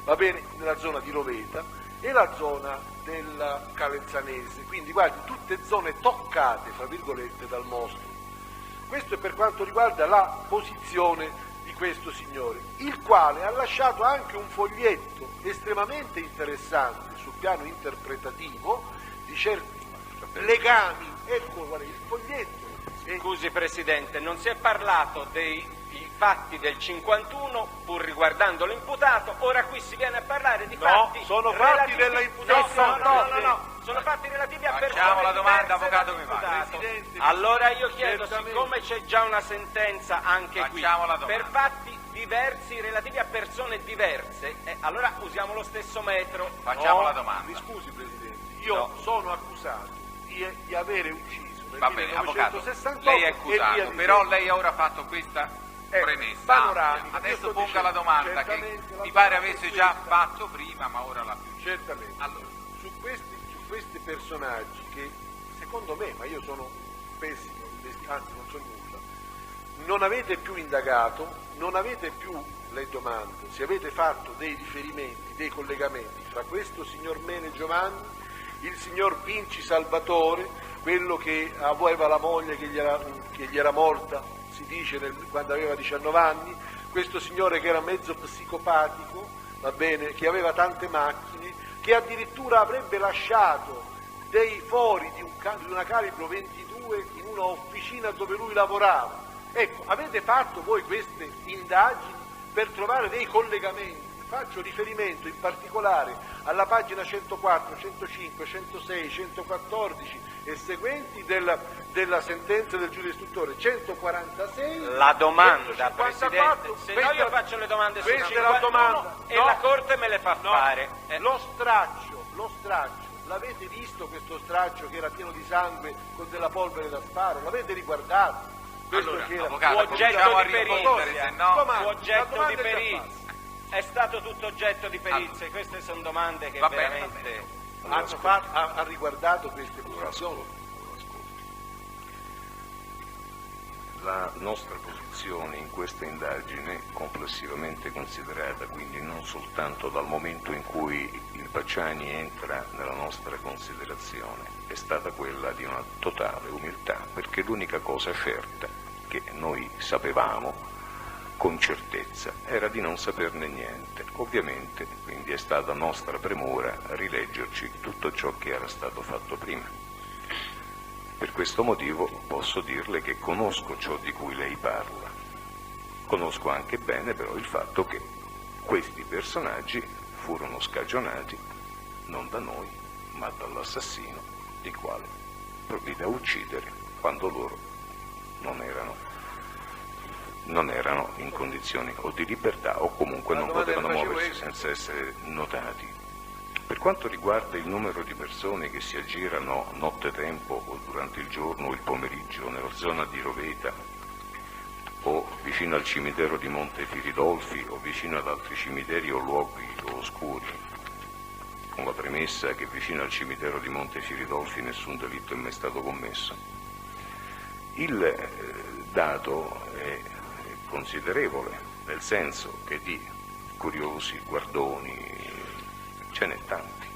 va bene, nella zona di Roveta e la zona del Calenzanese, quindi guardi, tutte zone toccate, fra virgolette, dal mostro. Questo è per quanto riguarda la posizione di questo signore, il quale ha lasciato anche un foglietto estremamente interessante sul piano interpretativo di certi legami. Ecco, guarda, il foglietto. Scusi Presidente, non si è parlato dei fatti del 51 pur riguardando l'imputato, ora qui si viene a parlare di fatti sono fatti della imputazione. No, sono fatti relativi a persone Facciamo la domanda, diverse avvocato dall'imputato. Presidente, Allora io chiedo, certamente. siccome c'è già una sentenza anche qui, Facciamo la domanda. per fatti diversi relativi a persone diverse, allora usiamo lo stesso metro. Facciamo la domanda. Mi scusi Presidente, io sono accusato di avere ucciso nel Va bene, avvocato, 1968 lei è accusato, però lei ora ha fatto questa premessa. panoramica. Adesso ponga la domanda che mi pare avesse già fatto prima, ma ora l'ha più. Certamente. Allora, Su questi personaggi che secondo me, ma io sono pessimo, anzi non so nulla, non avete più indagato, non avete più, le domando, se avete fatto dei riferimenti, dei collegamenti fra questo signor Mene Giovanni, il signor Pinci Salvatore, quello che aveva la moglie che gli era morta, si dice quando aveva 19 anni, questo signore che era mezzo psicopatico, va bene, che aveva tante macchine, che addirittura avrebbe lasciato dei fori di una calibro 22 in una officina dove lui lavorava. Ecco, avete fatto voi queste indagini per trovare dei collegamenti. Faccio riferimento in particolare alla pagina 104, 105, 106, 114 e seguenti della sentenza del giudice istruttore, 146. La domanda, 154, Presidente, se no io faccio le domande su questa è 51 la domanda. e la Corte me le fa fare. Lo straccio, l'avete visto questo straccio che era pieno di sangue con della polvere da sparo? L'avete riguardato? Questo allora, che era avvocato, oggetto di rispondere, perizia, se no... oggetto di perizia. È stato tutto oggetto di perizie, queste sono domande che Va bene, veramente... ha riguardato queste posizioni. La nostra posizione in questa indagine, complessivamente considerata, quindi non soltanto dal momento in cui il Pacciani entra nella nostra considerazione, è stata quella di una totale umiltà, perché l'unica cosa certa che noi sapevamo con certezza era di non saperne niente. Ovviamente, quindi è stata nostra premura rileggerci tutto ciò che era stato fatto prima. Per questo motivo posso dirle che conosco ciò di cui lei parla. Conosco anche bene però il fatto che questi personaggi furono scagionati non da noi, ma dall'assassino, il quale provvide a uccidere quando loro non erano in condizioni o di libertà o comunque non potevano muoversi senza essere notati. Per quanto riguarda il numero di persone che si aggirano nottetempo o durante il giorno o il pomeriggio nella zona di Roveta o vicino al cimitero di Monte Firidolfi o vicino ad altri cimiteri o luoghi oscuri, con la premessa che vicino al cimitero di Monte Firidolfi nessun delitto è mai stato commesso, il dato è considerevole, nel senso che di curiosi, guardoni, ce n'è tanti.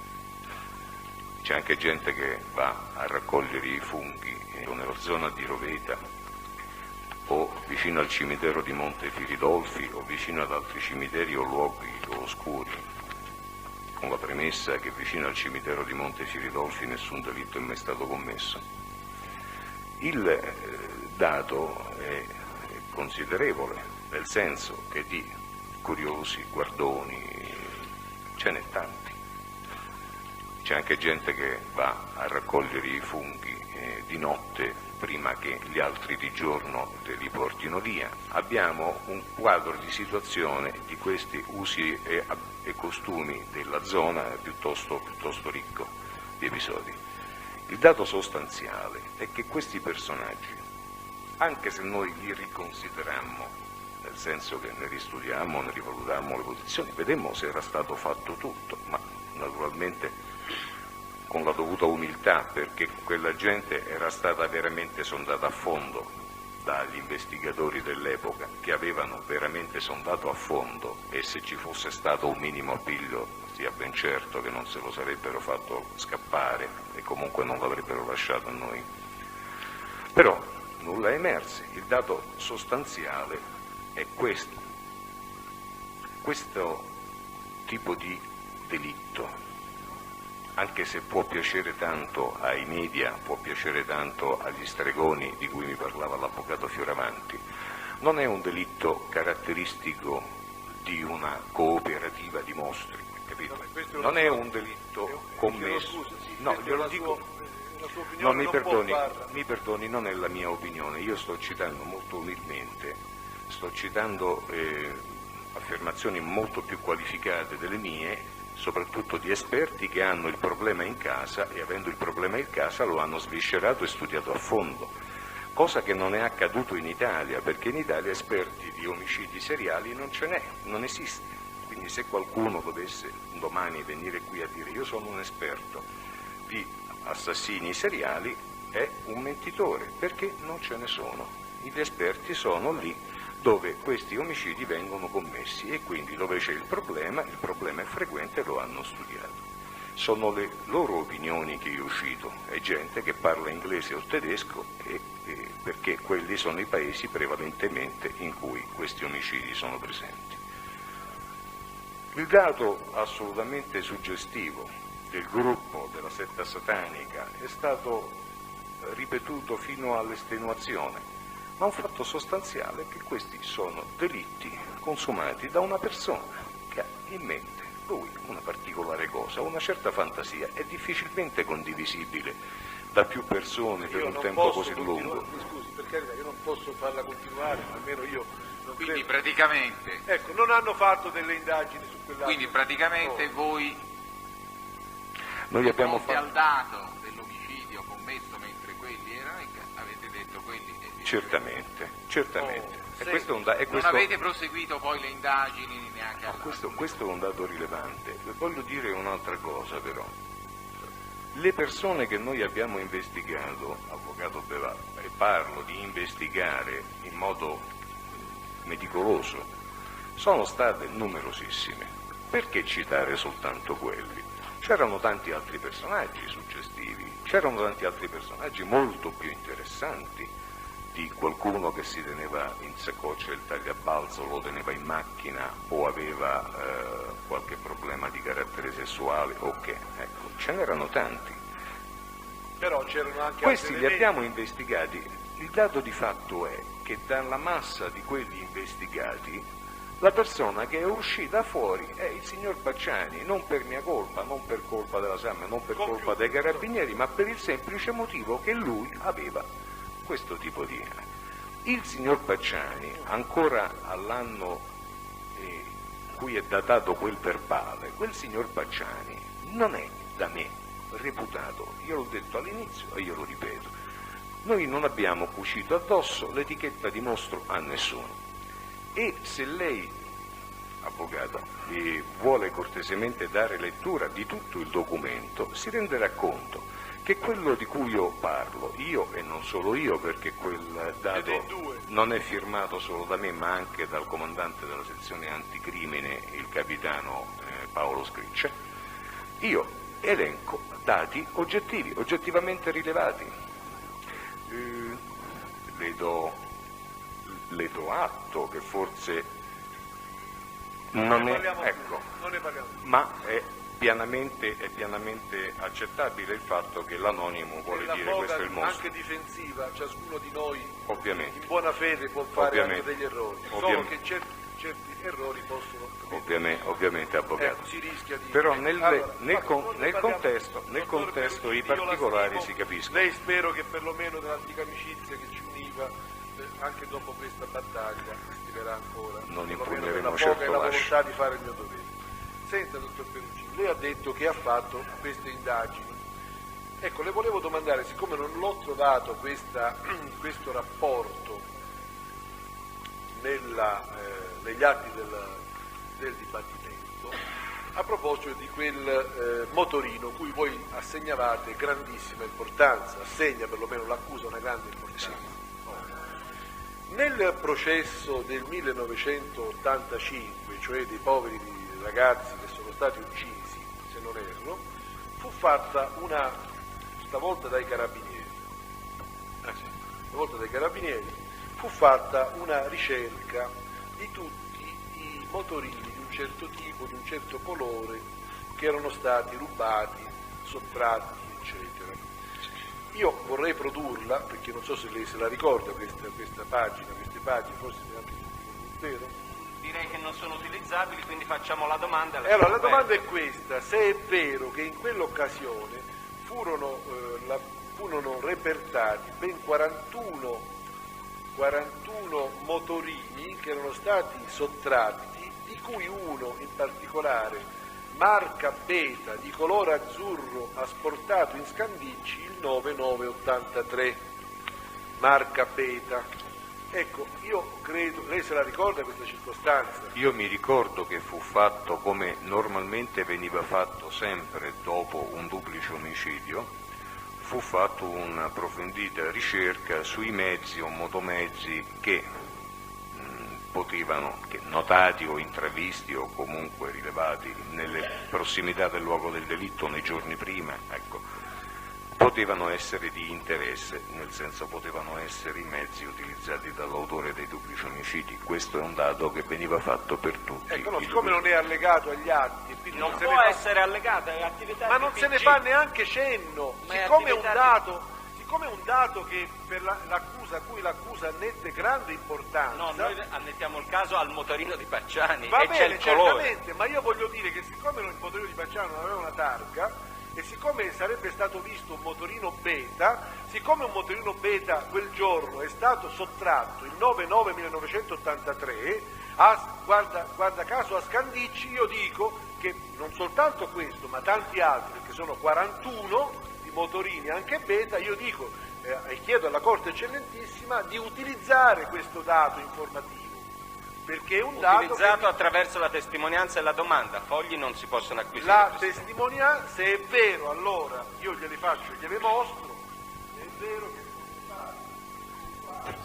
C'è anche gente che va a raccogliere i funghi nella zona di Roveta o vicino al cimitero di Monte Firidolfi o vicino ad altri cimiteri o luoghi oscuri, con la premessa che vicino al cimitero di Monte Firidolfi nessun delitto è mai stato commesso. Il dato è considerevole, nel senso che di curiosi, guardoni, ce n'è tanti. C'è anche gente che va a raccogliere i funghi di notte prima che gli altri di giorno li portino via. Abbiamo un quadro di situazione di questi usi e costumi della zona piuttosto ricco di episodi. Il dato sostanziale è che questi personaggi, anche se noi li riconsiderammo, nel senso che ne ristudiammo, ne rivalutammo le posizioni, vedemmo se era stato fatto tutto, ma naturalmente con la dovuta umiltà, perché quella gente era stata veramente sondata a fondo dagli investigatori dell'epoca, che avevano veramente sondato a fondo, e se ci fosse stato un minimo appiglio sia ben certo che non se lo sarebbero fatto scappare e comunque non l'avrebbero lasciato a noi. Però nulla è emerso, il dato sostanziale è questo. Questo tipo di delitto, anche se può piacere tanto ai media, può piacere tanto agli stregoni di cui mi parlava l'avvocato Fioravanti, non è un delitto caratteristico di una cooperativa di mostri, capito? Non è un delitto commesso. No, glielo dico. No, mi perdoni, non è la mia opinione, io sto citando molto umilmente, sto citando affermazioni molto più qualificate delle mie, soprattutto di esperti che hanno il problema in casa e avendo il problema in casa lo hanno sviscerato e studiato a fondo, cosa che non è accaduto in Italia, perché in Italia esperti di omicidi seriali non ce n'è, non esiste. Quindi se qualcuno dovesse domani venire qui a dire io sono un esperto di assassini seriali è un mentitore, perché non ce ne sono. Gli esperti sono lì dove questi omicidi vengono commessi e quindi dove c'è il problema è frequente e lo hanno studiato. Sono le loro opinioni che io cito, è gente che parla inglese o tedesco perché quelli sono i paesi prevalentemente in cui questi omicidi sono presenti. Il dato assolutamente suggestivo del gruppo della setta satanica è stato ripetuto fino all'estenuazione, ma un fatto sostanziale è che questi sono delitti consumati da una persona che ha in mente lui una particolare cosa, una certa fantasia, è difficilmente condivisibile da più persone per un tempo così lungo. Scusi, per carità, io non posso farla continuare, almeno io non quindi credo. Praticamente Ecco, non hanno fatto delle indagini su quell'altro. quindi praticamente voi Noi abbiamo fronte al dato dell'omicidio commesso mentre quelli erano in casa, avete detto quelli certamente. E questo non avete proseguito poi le indagini neanche questo è un dato rilevante. Voglio dire un'altra cosa però. Le persone che noi abbiamo investigato, avvocato Bevà, e parlo di investigare in modo meticoloso, sono state numerosissime. Perché citare soltanto quelli? C'erano tanti altri personaggi suggestivi, c'erano tanti altri personaggi molto più interessanti di qualcuno che si teneva in saccoccia il tagliabalzo, lo teneva in macchina o aveva qualche problema di carattere sessuale o che, ecco, ce n'erano tanti. Però c'erano anche questi li abbiamo investigati. Il dato di fatto è che dalla massa di quelli investigati la persona che è uscita fuori è il signor Bacciani, non per mia colpa, non per colpa della SAM, non per colpa dei carabinieri, ma per il semplice motivo che lui aveva questo tipo di... Il signor Bacciani, ancora all'anno in cui è datato quel verbale, quel signor Bacciani non è da me reputato, io l'ho detto all'inizio e io lo ripeto, noi non abbiamo cucito addosso l'etichetta di mostro a nessuno. E se lei, avvocato, vuole cortesemente dare lettura di tutto il documento, si renderà conto che quello di cui io parlo, io e non solo io, perché quel dato non è firmato solo da me ma anche dal comandante della sezione anticrimine, il capitano Paolo Scriccia, io elenco dati oggettivi, oggettivamente rilevati. Le do atto che forse non è, ecco, ma è pianamente accettabile il fatto che l'anonimo vuole dire questo è il mostro. Anche difensiva, ciascuno di noi ovviamente in buona fede può fare anche degli errori, solo che certi errori possono... Ovviamente avvocato. Si rischia di... Però nel contesto i particolari si capiscono. Lei spero che perlomeno dell'antica amicizia che ci univa anche dopo questa battaglia resterà ancora. Non impugneremo la certo la volontà di fare il mio dovere. Senta, dottor Perucci, lei ha detto che ha fatto queste indagini. Ecco, le volevo domandare, siccome non l'ho trovato questo rapporto negli atti del dibattimento, a proposito di quel motorino cui voi assegnavate grandissima importanza, assegna perlomeno l'accusa una grande importanza. Nel processo del 1985, cioè dei poveri ragazzi che sono stati uccisi, se non erro, fu fatta stavolta dai carabinieri, fu fatta una ricerca di tutti i motorini di un certo tipo, di un certo colore, che erano stati rubati, sottratti, eccetera. Io vorrei produrla, perché non so se lei se la ricorda queste pagine, forse neanche l'intero. Direi che non sono utilizzabili, quindi facciamo la domanda. Allora, la domanda è questa: se è vero che in quell'occasione furono repertati ben 41 motorini che erano stati sottratti di cui uno in particolare, marca Beta di colore azzurro, asportato in Scandicci il 9983, marca Beta. Ecco, io credo, lei se la ricorda questa circostanza? Io mi ricordo che fu fatto come normalmente veniva fatto sempre dopo un duplice omicidio, fu fatto un'approfondita ricerca sui mezzi o motomezzi che potevano, che notati o intravisti o comunque rilevati nelle prossimità del luogo del delitto nei giorni prima, ecco, potevano essere di interesse, nel senso potevano essere i mezzi utilizzati dall'autore dei duplici omicidi. Questo è un dato che veniva fatto per tutti. Ecco, no, siccome non è allegato agli atti, quindi non può essere allegato alle attività ma di non PG. se ne fa neanche cenno, siccome è un dato che per l'accusa, a cui l'accusa annette grande importanza. No, noi annettiamo il caso al motorino di Pacciani va e bene, c'è il colore. certamente, ma io voglio dire che siccome il motorino di Pacciani non aveva una targa, e siccome sarebbe stato visto un motorino Beta, siccome un motorino Beta quel giorno è stato sottratto il 9/9/1983, guarda caso a Scandicci, io dico che non soltanto questo, ma tanti altri, che sono 41 di motorini anche Beta, io dico e chiedo alla Corte Eccellentissima di utilizzare questo dato informativo, perché è un dato utilizzato attraverso la testimonianza e la domanda. Fogli non si possono acquisire. La testimonianza, se è vero, allora io gliele faccio, gliele mostro, è vero che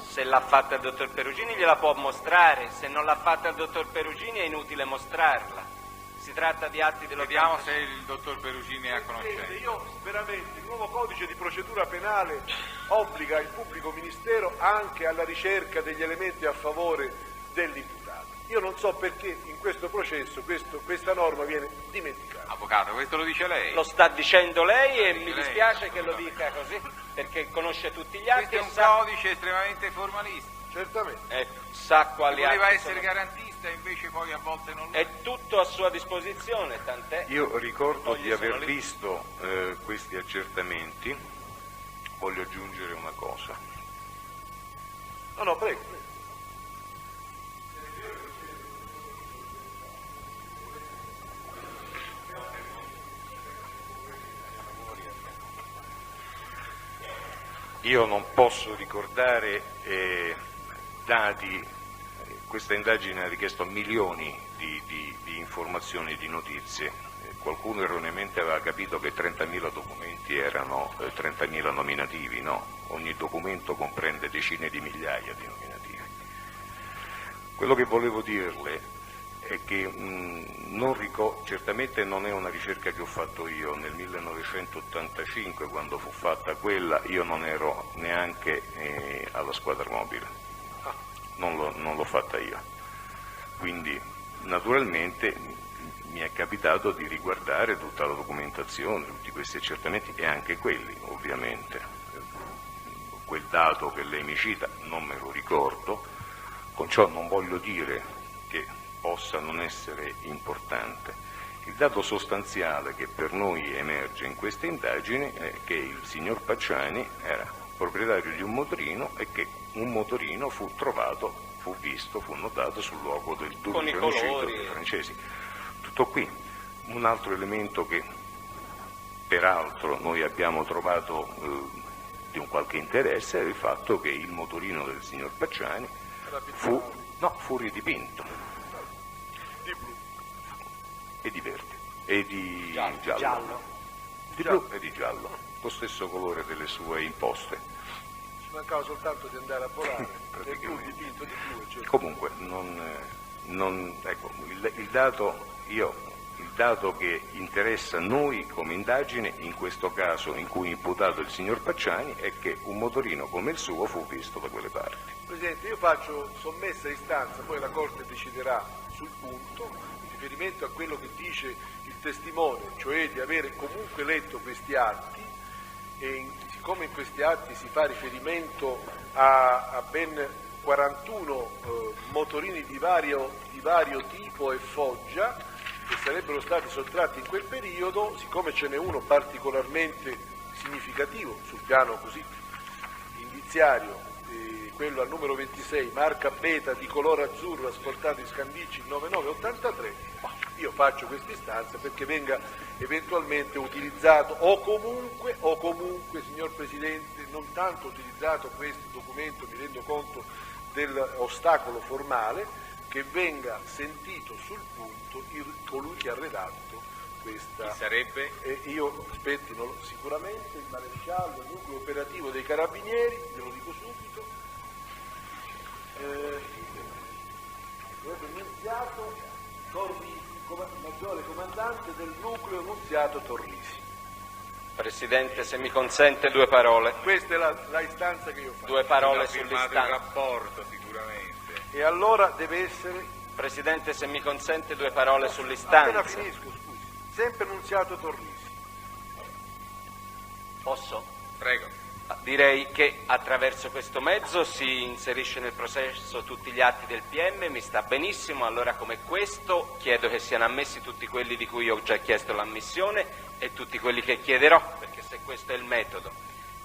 se l'ha fatta il dottor Perugini gliela può mostrare, se non l'ha fatta il dottor Perugini è inutile mostrarla. Si tratta di atti dello Vediamo se il dottor Perugini è a conoscenza. Io veramente, il nuovo codice di procedura penale obbliga il pubblico ministero anche alla ricerca degli elementi a favore dell'imputato. Io non so perché in questo processo questa norma viene dimenticata. Avvocato, questo lo dice lei? Lo sta dicendo lei e mi lei, dispiace che lo dica così, perché conosce tutti gli atti. Questo è un codice estremamente formalista. Certamente. Sa quali atti voleva essere sono. garantista, invece poi a volte non lo è. È tutto a sua disposizione, tant'è. Io ricordo Fogli di aver sono lì. visto questi accertamenti. Voglio aggiungere una cosa. No, prego. Io non posso ricordare dati, questa indagine ha richiesto milioni di informazioni e di notizie. Qualcuno erroneamente aveva capito che 30.000 documenti erano 30.000 nominativi, no, ogni documento comprende decine di migliaia di nominativi. Quello che volevo dirle è che certamente non è una ricerca che ho fatto io. Nel 1985, quando fu fatta quella, io non ero neanche alla squadra mobile, non l'ho fatta io, quindi naturalmente mi è capitato di riguardare tutta la documentazione, tutti questi accertamenti e anche quelli, ovviamente. Quel dato che lei mi cita non me lo ricordo, con ciò non voglio dire che possa non essere importante. Il dato sostanziale che per noi emerge in queste indagini è che il signor Pacciani era proprietario di un motorino e che un motorino fu trovato, fu visto, fu notato sul luogo del duplice omicidio dei francesi. Tutto qui. Un altro elemento che peraltro noi abbiamo trovato di un qualche interesse è il fatto che il motorino del signor Pacciani fu ridipinto Di blu e di verde e di Giallo. di blu e di giallo, lo stesso colore delle sue imposte. ci mancava soltanto di andare a volare, è blu dipinto di blu, eccetera. Comunque ecco, il dato che interessa noi come indagine in questo caso in cui è imputato il signor Pacciani è che un motorino come il suo fu visto da quelle parti. Presidente, io faccio sommessa istanza, poi la Corte deciderà sul punto, in riferimento a quello che dice il testimone, cioè di avere comunque letto questi atti, e siccome in questi atti si fa riferimento a ben 41 motorini di vario tipo e foggia che sarebbero stati sottratti in quel periodo, siccome ce n'è uno particolarmente significativo sul piano così indiziario quello al numero 26, marca Beta di colore azzurro asportato in Scandicci 9983, io faccio questa istanza perché venga eventualmente utilizzato o comunque, signor Presidente, non tanto utilizzato questo documento, mi rendo conto dell'ostacolo formale, che venga sentito sul punto colui che ha redatto questa. Chi sarebbe? Io aspetti, sicuramente il maresciallo, il nucleo operativo dei Carabinieri, ve lo dico subito, Nunziato Torrisi, maggiore comandante del nucleo Nunziato Torrisi. Presidente, se mi consente 2 parole. Questa è la istanza che io faccio. 2 parole sull'istanza. sull'istanza. Il rapporto sicuramente. E allora deve essere... Presidente, se mi consente 2 parole sull'istanza. Appena finisco, scusi. Sempre Nunziato Torrisi. Posso? Prego. Direi che attraverso questo mezzo si inserisce nel processo tutti gli atti del PM, mi sta benissimo, allora come questo chiedo che siano ammessi tutti quelli di cui ho già chiesto l'ammissione e tutti quelli che chiederò, perché se questo è il metodo.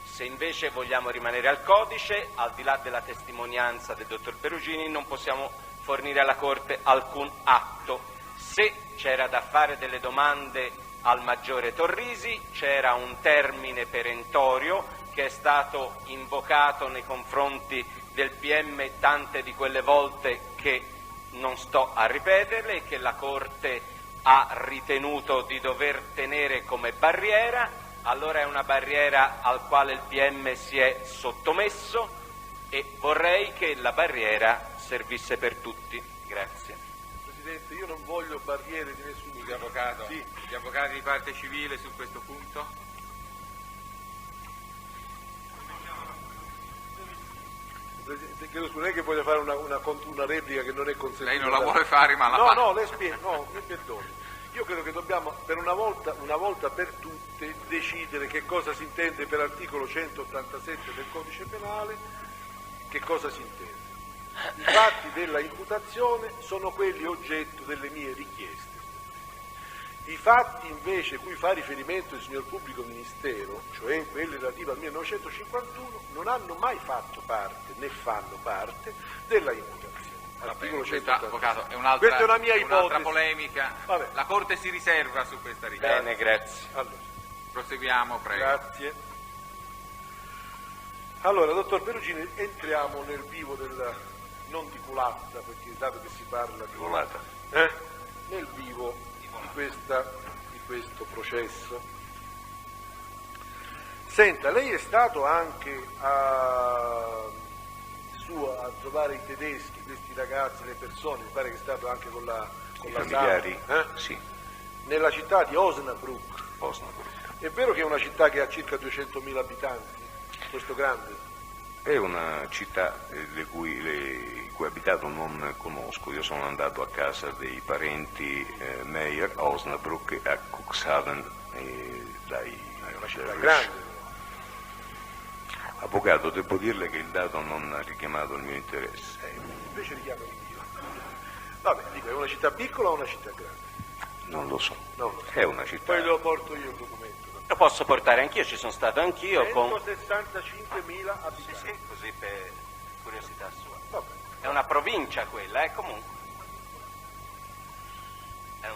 Se invece vogliamo rimanere al codice, al di là della testimonianza del dottor Perugini, non possiamo fornire alla Corte alcun atto. Se c'era da fare delle domande al maggiore Torrisi, c'era un termine perentorio che è stato invocato nei confronti del PM tante di quelle volte che non sto a ripeterle e che la Corte ha ritenuto di dover tenere come barriera. Allora è una barriera al quale il PM si è sottomesso e vorrei che la barriera servisse per tutti. Grazie. Presidente, io non voglio barriere di nessun tipo. Avvocato, sì. Gli avvocati di parte civile su questo punto? Presidente, chiedo scusa, non è che voglio fare una replica che non è consentita. Lei non la vuole fare, ma la fa. No, lei spiega, no, mi perdoni. Io credo che dobbiamo per una volta per tutte decidere che cosa si intende per articolo 187 del Codice Penale, che cosa si intende. I fatti della imputazione sono quelli oggetto delle mie richieste. I fatti invece cui fa riferimento il signor Pubblico Ministero, cioè quelli relativi al 1951, non hanno mai fatto parte, né fanno parte, della imputazione. Articolo 187. Avvocato, Questa è una mia un'altra ipotesi. Polemica. Vabbè. La Corte si riserva su questa richiesta. Bene, grazie. Allora, proseguiamo, prego. grazie. Allora, dottor Perugini, entriamo nel vivo non di culatta, perché dato che si parla di Volata. nel vivo di questo processo. Senta, lei è stato anche a trovare i tedeschi, questi ragazzi, le persone, mi pare che è stato anche con la familiari? Sì. Nella città di Osnabrück. Osnabrück. È vero che è una città che ha circa 200.000 abitanti, questo grande? È una città il cui abitato non conosco, io sono andato a casa dei parenti Meyer a Osnabrück e a Cuxhaven È una città grande. Avvocato, devo dirle che il dato non ha richiamato il mio interesse. Invece richiamo il mio. Vabbè, dico, è una città piccola o una città grande? Non lo so. Non lo so. È una città. Poi lo porto io il documento. Lo posso portare anch'io, ci sono stato anch'io con... 165.000 abitanti. Sì, così per curiosità sua. Vabbè. È una provincia quella, comunque.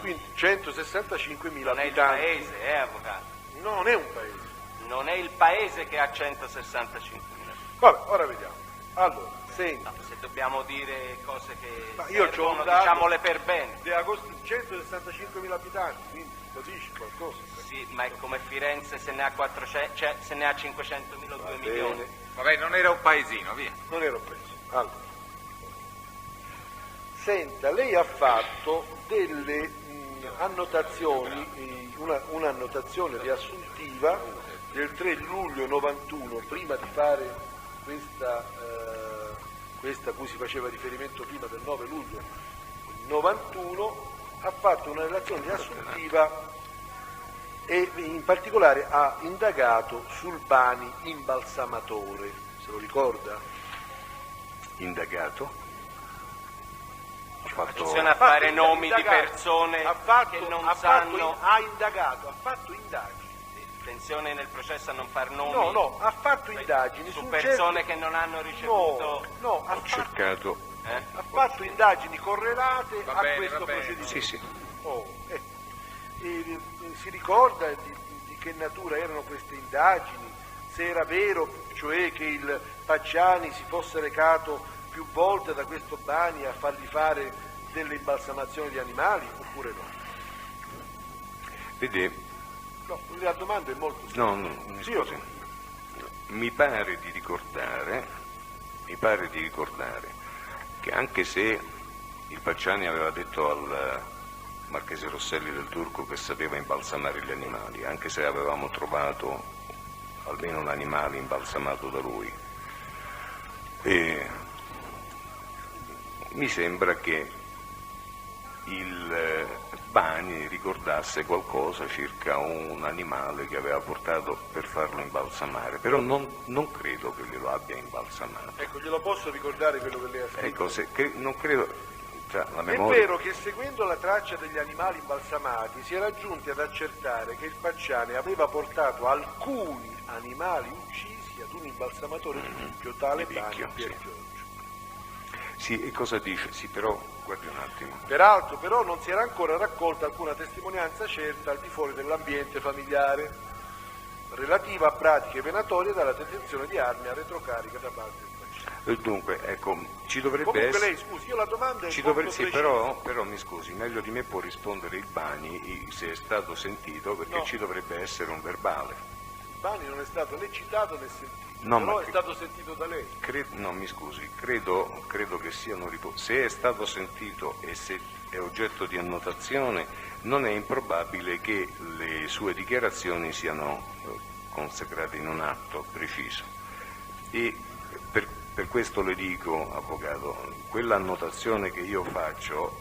Quindi 165.000 non abitanti. è il paese, avvocato. No, non è un paese. Non è il paese che ha 165.000. Vabbè, ora vediamo. Allora, senti. No, se dobbiamo dire cose che Ma io c'ho un dato diciamole per bene. di agosto, 165.000 abitanti, quindi lo dici qualcosa. Sì, ma è come Firenze se ne ha 400, cioè se ne ha 500.000 o 2 milioni. Vabbè, non era un paesino, via. Non era un paese. Allora. Senta, lei ha fatto delle annotazioni, un'annotazione riassuntiva del 3 luglio 91, prima di fare questa a cui si faceva riferimento prima del 9 luglio 91, ha fatto una relazione riassuntiva e in particolare ha indagato sul Bani imbalsamatore, se lo ricorda? Indagato? Attenzione a fare nomi di persone che non sanno. Ha indagato, ha fatto indagini. attenzione nel processo a non far nomi. No, ha fatto indagini su su persone che non hanno ricevuto. No, ha fatto indagini correlate a questo procedimento. Sì. Si ricorda di che natura erano queste indagini? Se era vero, cioè, che il Pacciani si fosse recato più volte da questo Bani a fargli fare delle imbalsamazioni di animali, oppure no? Vede? No, la domanda è molto semplice. No, mi scusi. Mi pare di ricordare che anche se il Pacciani aveva detto al Marchese Rosselli del Turco che sapeva imbalsamare gli animali, anche se avevamo trovato almeno un animale imbalsamato da lui, e mi sembra che il Bani ricordasse qualcosa circa un animale che aveva portato per farlo imbalsamare, però non credo che glielo abbia imbalsamato. Ecco, glielo posso ricordare quello che lei ha scritto? Ecco, non credo. La memoria... È vero che seguendo la traccia degli animali imbalsamati si era giunti ad accertare che il Pacciani aveva portato alcuni animali uccisi ad un imbalsamatore di Picchio, tale Bani Pier Giorgio. Sì, e cosa dice? Sì, però, guardi un attimo. Peraltro, però, non si era ancora raccolta alcuna testimonianza certa al di fuori dell'ambiente familiare relativa a pratiche venatorie dalla detenzione di armi a retrocarica da parte del Pacciani. Dunque, ecco, ci dovrebbe comunque essere... lei, scusi, io la domanda è sì, però mi scusi, meglio di me può rispondere il Bani se è stato sentito, perché no, ci dovrebbe essere un verbale. Il Bani non è stato né citato né sentito, no, però è stato sentito da lei. No, mi scusi, credo che siano se è stato sentito e se è oggetto di annotazione, non è improbabile che le sue dichiarazioni siano consacrate in un atto preciso. E per questo le dico, avvocato, quella annotazione che io faccio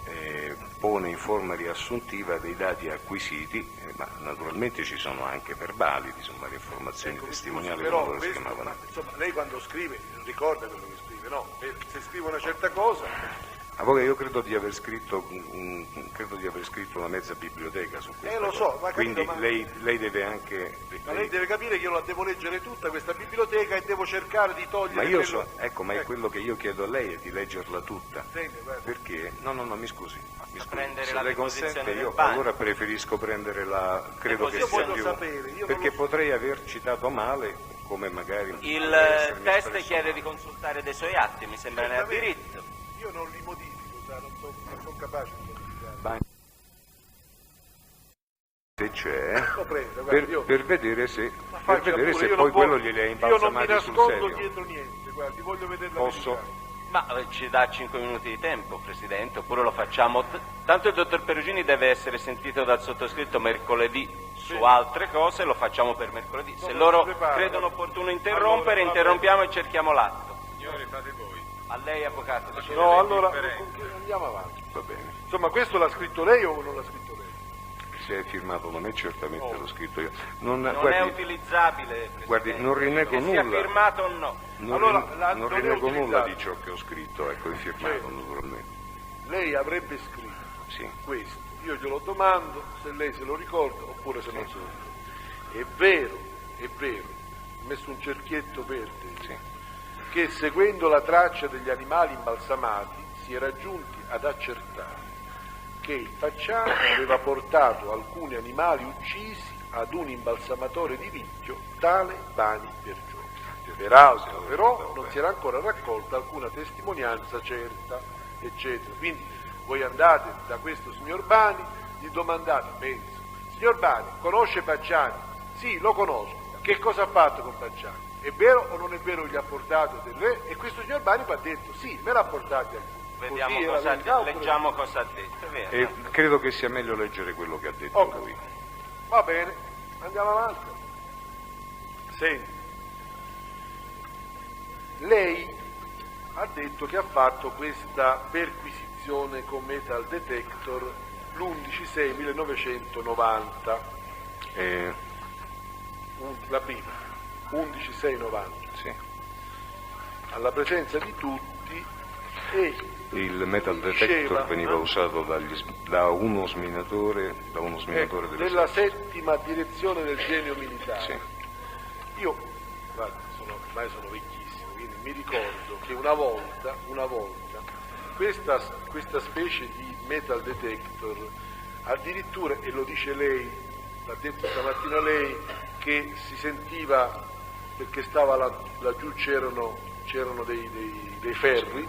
pone in forma riassuntiva dei dati acquisiti, ma naturalmente ci sono anche verbali, insomma, le informazioni testimoniali, però come si chiamavano. Insomma, lei quando scrive ricorda quello che scrive, no? Se scrive una certa cosa... Avvocato, io credo di aver scritto una mezza biblioteca su questo. Lo so, ma quindi capito, lei deve anche... Ma lei deve capire che io la devo leggere tutta questa biblioteca e devo cercare di togliere... Ma è quello che io chiedo a lei è di leggerla tutta. Senti, perché? No, mi scusi. Prendere se la lei consente, io Bani. allora preferisco prendere credo che sia più... perché potrei aver citato male, come magari... Il test chiede di consultare dei suoi atti, mi sembra ne ha diritto. Io non li modifico, non sono capace di modificare. Se c'è, lo prendo, guarda, per vedere se poi quello glieli ha imbalsamati sul serio. Io non mi nascondo dietro niente, guardi, voglio vedere la Posso? Ma ci dà 5 minuti di tempo, Presidente, oppure lo facciamo... Tanto il dottor Perugini deve essere sentito dal sottoscritto mercoledì su altre cose, lo facciamo per mercoledì. Se loro credono opportuno interrompere, interrompiamo e cerchiamo l'atto. Signori, fate voi. A lei, avvocato. No, allora andiamo avanti. Va bene. Insomma, questo l'ha scritto lei o non l'ha scritto lei? Se è firmato da me, certamente l'ho scritto io. Non è utilizzabile, Presidente. Guardi, non rinego nulla. Sia firmato o no. Non rinego nulla di ciò che ho scritto, ecco, è firmato naturalmente. Lei avrebbe scritto questo. Io glielo domando se lei se lo ricorda oppure se non se lo ricorda. È vero, ho messo un cerchietto verde, che seguendo la traccia degli animali imbalsamati si era giunti ad accertare che il Pacciani aveva portato alcuni animali uccisi ad un imbalsamatore di Vicchio, tale Bani Pier Giorgio. Peraltro però non si era ancora raccolta alcuna testimonianza certa, eccetera. Quindi voi andate da questo signor Bani, gli domandate, penso, signor Bani, conosce Pacciani? Sì, lo conosco. Che cosa ha fatto con Pacciani? È vero o non è vero che gli ha portato delle... E questo signor Bani mi ha detto, sì, me l'ha portato alcuni. Vediamo leggiamo cosa ha detto. E credo che sia meglio leggere quello che ha detto lui. Va bene, andiamo avanti. Senti, lei ha detto che ha fatto questa perquisizione con metal detector l'11/6/1990. La prima, 11/6/90. Sì. Alla presenza di tutti Il metal detector veniva usato da uno sminatore della settima direzione del genio militare. Sì. Io, guarda, ormai sono vecchissimo, quindi mi ricordo che una volta questa specie di metal detector, addirittura, e lo dice lei, l'ha detto stamattina lei, che si sentiva, perché stava laggiù c'erano dei ferri,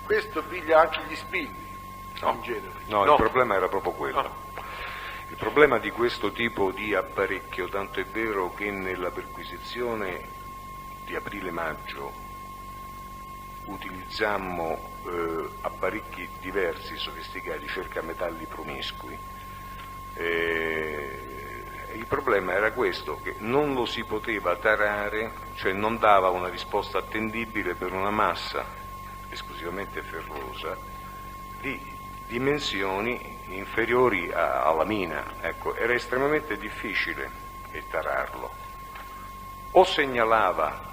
questo piglia anche gli spilli, in genere. No, il problema era proprio quello. No. Il problema di questo tipo di apparecchio, tanto è vero che nella perquisizione di aprile-maggio utilizzammo apparecchi diversi, sofisticati, cercametalli promiscui. Il problema era questo, che non lo si poteva tarare, cioè non dava una risposta attendibile per una massa esclusivamente ferrosa di dimensioni inferiori alla mina. Ecco, era estremamente difficile tararlo. O segnalava,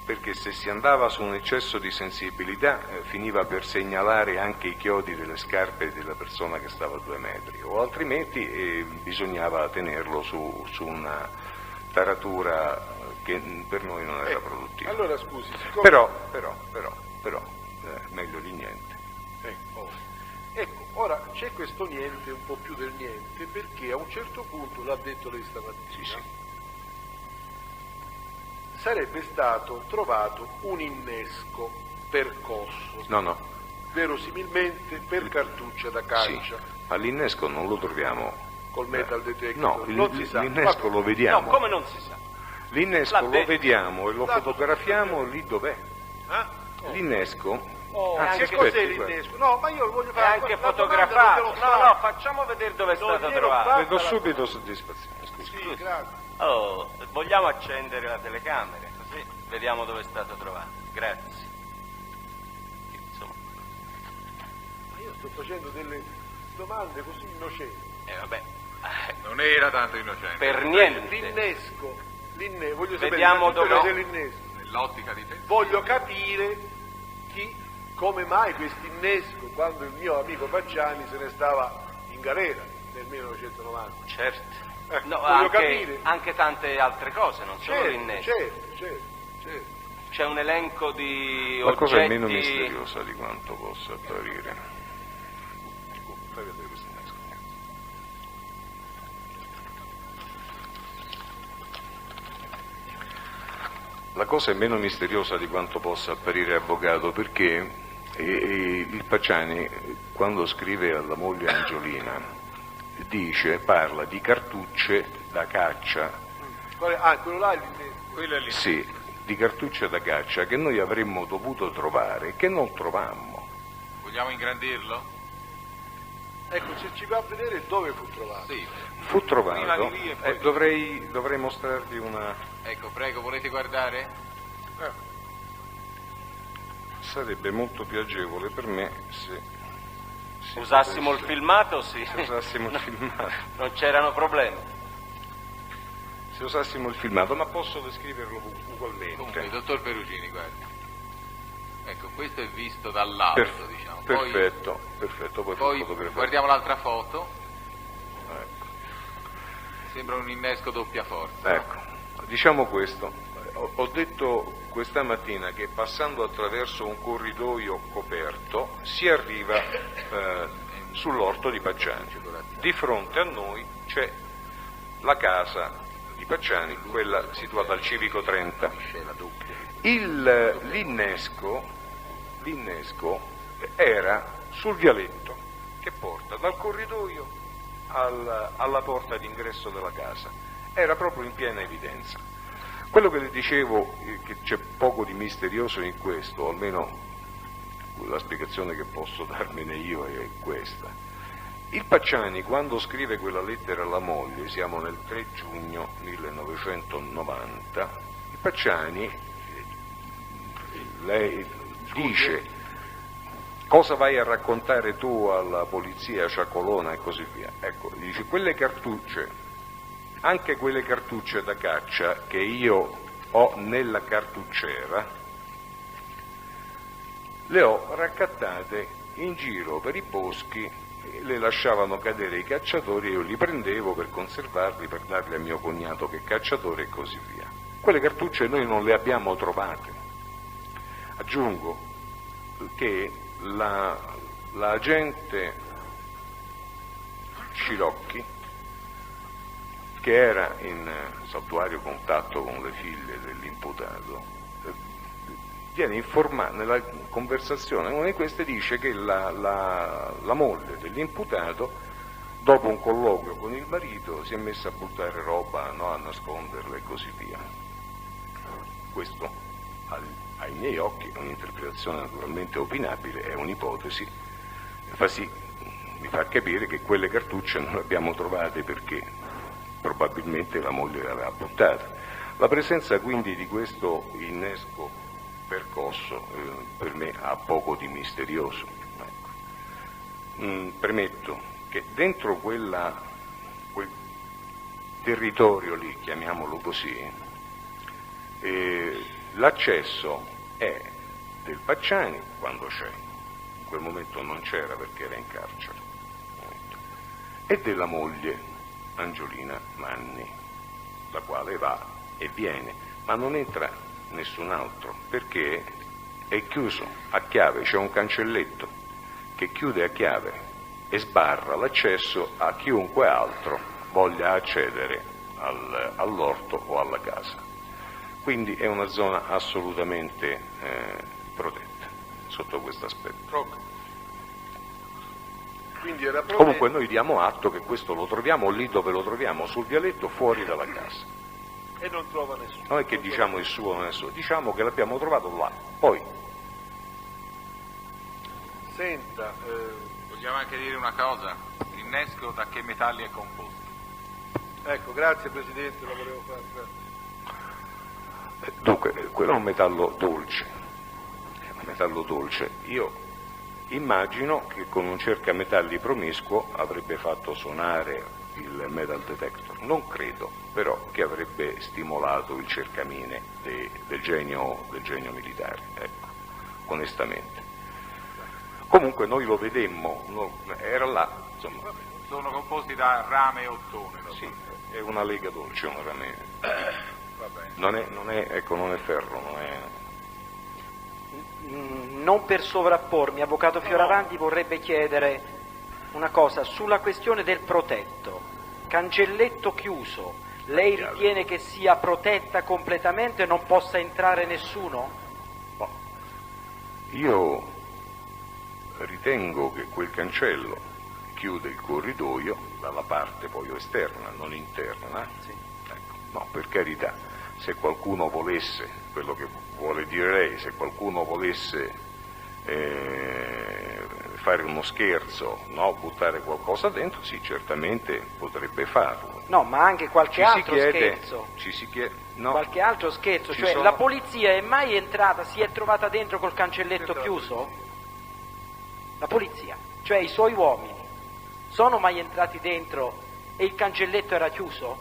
perché se si andava su un eccesso di sensibilità finiva per segnalare anche i chiodi delle scarpe della persona che stava a 2 metri, o altrimenti bisognava tenerlo su una taratura che per noi non era produttiva. Allora scusi, però meglio di niente. Ecco, ora c'è questo niente, un po' più del niente, perché a un certo punto, l'ha detto lei stamattina, Sì. sarebbe stato trovato un innesco percosso. No. Verosimilmente per cartuccia da caccia. Sì, ma l'innesco non lo troviamo. Col metal detector. No, non si sa. l'innesco lo vediamo. No, come non si sa? L'innesco lo vediamo e lo fotografiamo lì dov'è. L'innesco. Che cos'è l'innesco? No, ma io lo voglio fare. È anche fotografato. No, facciamo vedere dove è stato trovato. Vedo subito soddisfazione. Scusi. Sì, grazie. Vogliamo accendere la telecamera, così vediamo dove è stato trovato. Grazie. Insomma. Ma io sto facendo delle domande così innocenti. Vabbè. Non era tanto innocente. Per niente. L'innesco, voglio Vediamo sapere dove l'innesco. Nell'ottica difensiva. Voglio capire come mai questo innesco, quando il mio amico Pacciani se ne stava in galera nel 1990. Certo. No, voglio capire. Anche tante altre cose, non solo l'innesco. Certo. C'è un elenco di La cosa è oggetti... meno misteriosa di quanto possa apparire. Fai vedere questo innesco. La cosa è meno misteriosa di quanto possa apparire, avvocato, perché il Pacciani, quando scrive alla moglie Angiolina, parla di cartucce da caccia. Quello là è l'innesco. Quello è l'innesco. Sì, di cartucce da caccia che noi avremmo dovuto trovare e che non trovammo. Vogliamo ingrandirlo? Ecco, se ci va a vedere dove fu trovato. Sì. Fu trovato. Prima di lì e poi dovrei mostrarvi una... Ecco, prego, volete guardare? Sarebbe molto più agevole per me se usassimo il filmato, sì. Se usassimo il filmato. Non c'erano problemi. Se usassimo il filmato, ma posso descriverlo ugualmente. Comunque, dottor Perugini, guardi. Ecco, questo è visto dall'alto, diciamo. Perfetto, poi guardiamo l'altra foto. Ecco. Sembra un innesco doppia forza. Ecco, diciamo questo. Ho detto questa mattina che passando attraverso un corridoio coperto si arriva sull'orto di Pacciani. Di fronte a noi c'è la casa di Pacciani, quella situata al Civico 30. L'innesco era sul vialetto che porta dal corridoio alla porta d'ingresso della casa. Era proprio in piena evidenza. Quello che le dicevo, che c'è poco di misterioso in questo, almeno la spiegazione che posso darmene io è questa. Il Pacciani, quando scrive quella lettera alla moglie, siamo nel 3 giugno 1990, il Pacciani, lei dice: cosa vai a raccontare tu alla polizia Ciacolona e così via. Ecco, dice, quelle cartucce, anche quelle cartucce da caccia che io ho nella cartucciera, le ho raccattate in giro per i boschi, le lasciavano cadere i cacciatori e io li prendevo per conservarli, per darli a mio cognato che è cacciatore e così via. Quelle cartucce noi non le abbiamo trovate. Aggiungo che l'agente Scilocchi, che era in saltuario contatto con le figlie dell'imputato, viene informato nella conversazione, una di queste dice che la moglie dell'imputato, dopo un colloquio con il marito, si è messa a buttare roba, no, a nasconderla e così via. Questo ai miei occhi è un'interpretazione naturalmente opinabile, è un'ipotesi, mi fa capire che quelle cartucce non le abbiamo trovate perché probabilmente la moglie le aveva buttate. La presenza quindi di questo innesco percosso per me ha poco di misterioso. Ecco. Premetto che dentro quel territorio lì, chiamiamolo così, l'accesso è del Pacciani quando c'è, in quel momento non c'era perché era in carcere, e della moglie Angiolina Manni, la quale va e viene, ma non entra nessun altro perché è chiuso a chiave, c'è un cancelletto che chiude a chiave e sbarra l'accesso a chiunque altro voglia accedere all'orto o alla casa. Quindi è una zona assolutamente protetta sotto questo aspetto. Quindi era Comunque noi diamo atto che questo lo troviamo lì dove lo troviamo, sul vialetto fuori dalla casa. E non trova nessuno. Non è che diciamo il suo non è suo, diciamo che l'abbiamo trovato là. Poi Senta, Possiamo anche dire una cosa, l'innesco da che metalli è composto? ecco, grazie Presidente, lo volevo fare. Grazie. dunque, quello è un metallo dolce. Io immagino che con un cercametalli promiscuo avrebbe fatto suonare il metal detector. Non credo, però, che avrebbe stimolato il cercamine del genio militare, ecco, onestamente. Comunque noi lo vedemmo, era là, insomma. Sono composti da rame e ottone. Sì, è una lega dolce, un rame. Non è ferro, non è. Non per sovrappormi, Avvocato Fioravanti vorrebbe chiedere una cosa sulla questione del protetto. Cancelletto chiuso, lei ritiene che sia protetta completamente e non possa entrare nessuno? No. Io ritengo che quel cancello chiude il corridoio dalla parte poi esterna, non interna. Sì. Ecco. No, per carità, se qualcuno volesse, quello che vuole dire lei, se qualcuno volesse fare uno scherzo, no, buttare qualcosa dentro, sì, certamente potrebbe farlo. No, ma anche qualche altro scherzo. Ci si chiede, no. Qualche altro scherzo, cioè la polizia è mai entrata, si è trovata dentro col cancelletto chiuso? La polizia, cioè i suoi uomini, sono mai entrati dentro e il cancelletto era chiuso?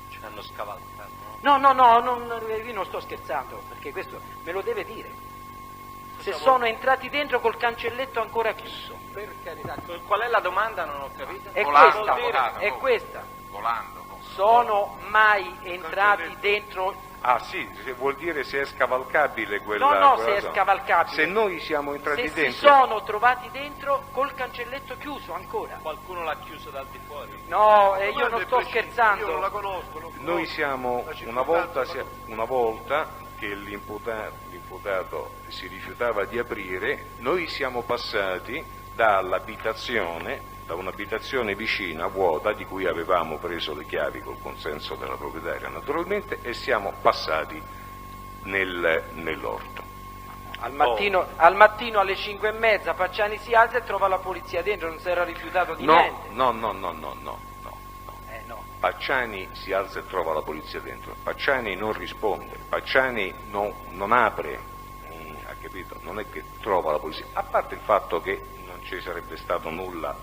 Ci hanno scavalcato. No, io non sto scherzando, perché questo me lo deve dire. Se sono entrati dentro col cancelletto ancora chiuso. Per carità, qual è la domanda? Non ho capito. È questa. Volando. Sono mai entrati dentro? Ah sì, vuol dire se è scavalcabile quella. No, quella se è zona. scavalcabile. Se noi siamo entrati se dentro. Si sono trovati dentro col cancelletto chiuso ancora. Qualcuno l'ha chiuso dal di fuori? No, io non sto scherzando. Io non la conosco. Noi siamo una volta che l'imputato si rifiutava di aprire, noi siamo passati da un'abitazione vicina, vuota, di cui avevamo preso le chiavi col consenso della proprietaria naturalmente, e siamo passati nell'orto. Al mattino alle 5:30 Pacciani si alza e trova la polizia dentro, non si era rifiutato di niente. No. Pacciani si alza e trova la polizia dentro, Pacciani non risponde, Pacciani non apre, ha capito? Non è che trova la polizia, a parte il fatto che non ci sarebbe stato nulla,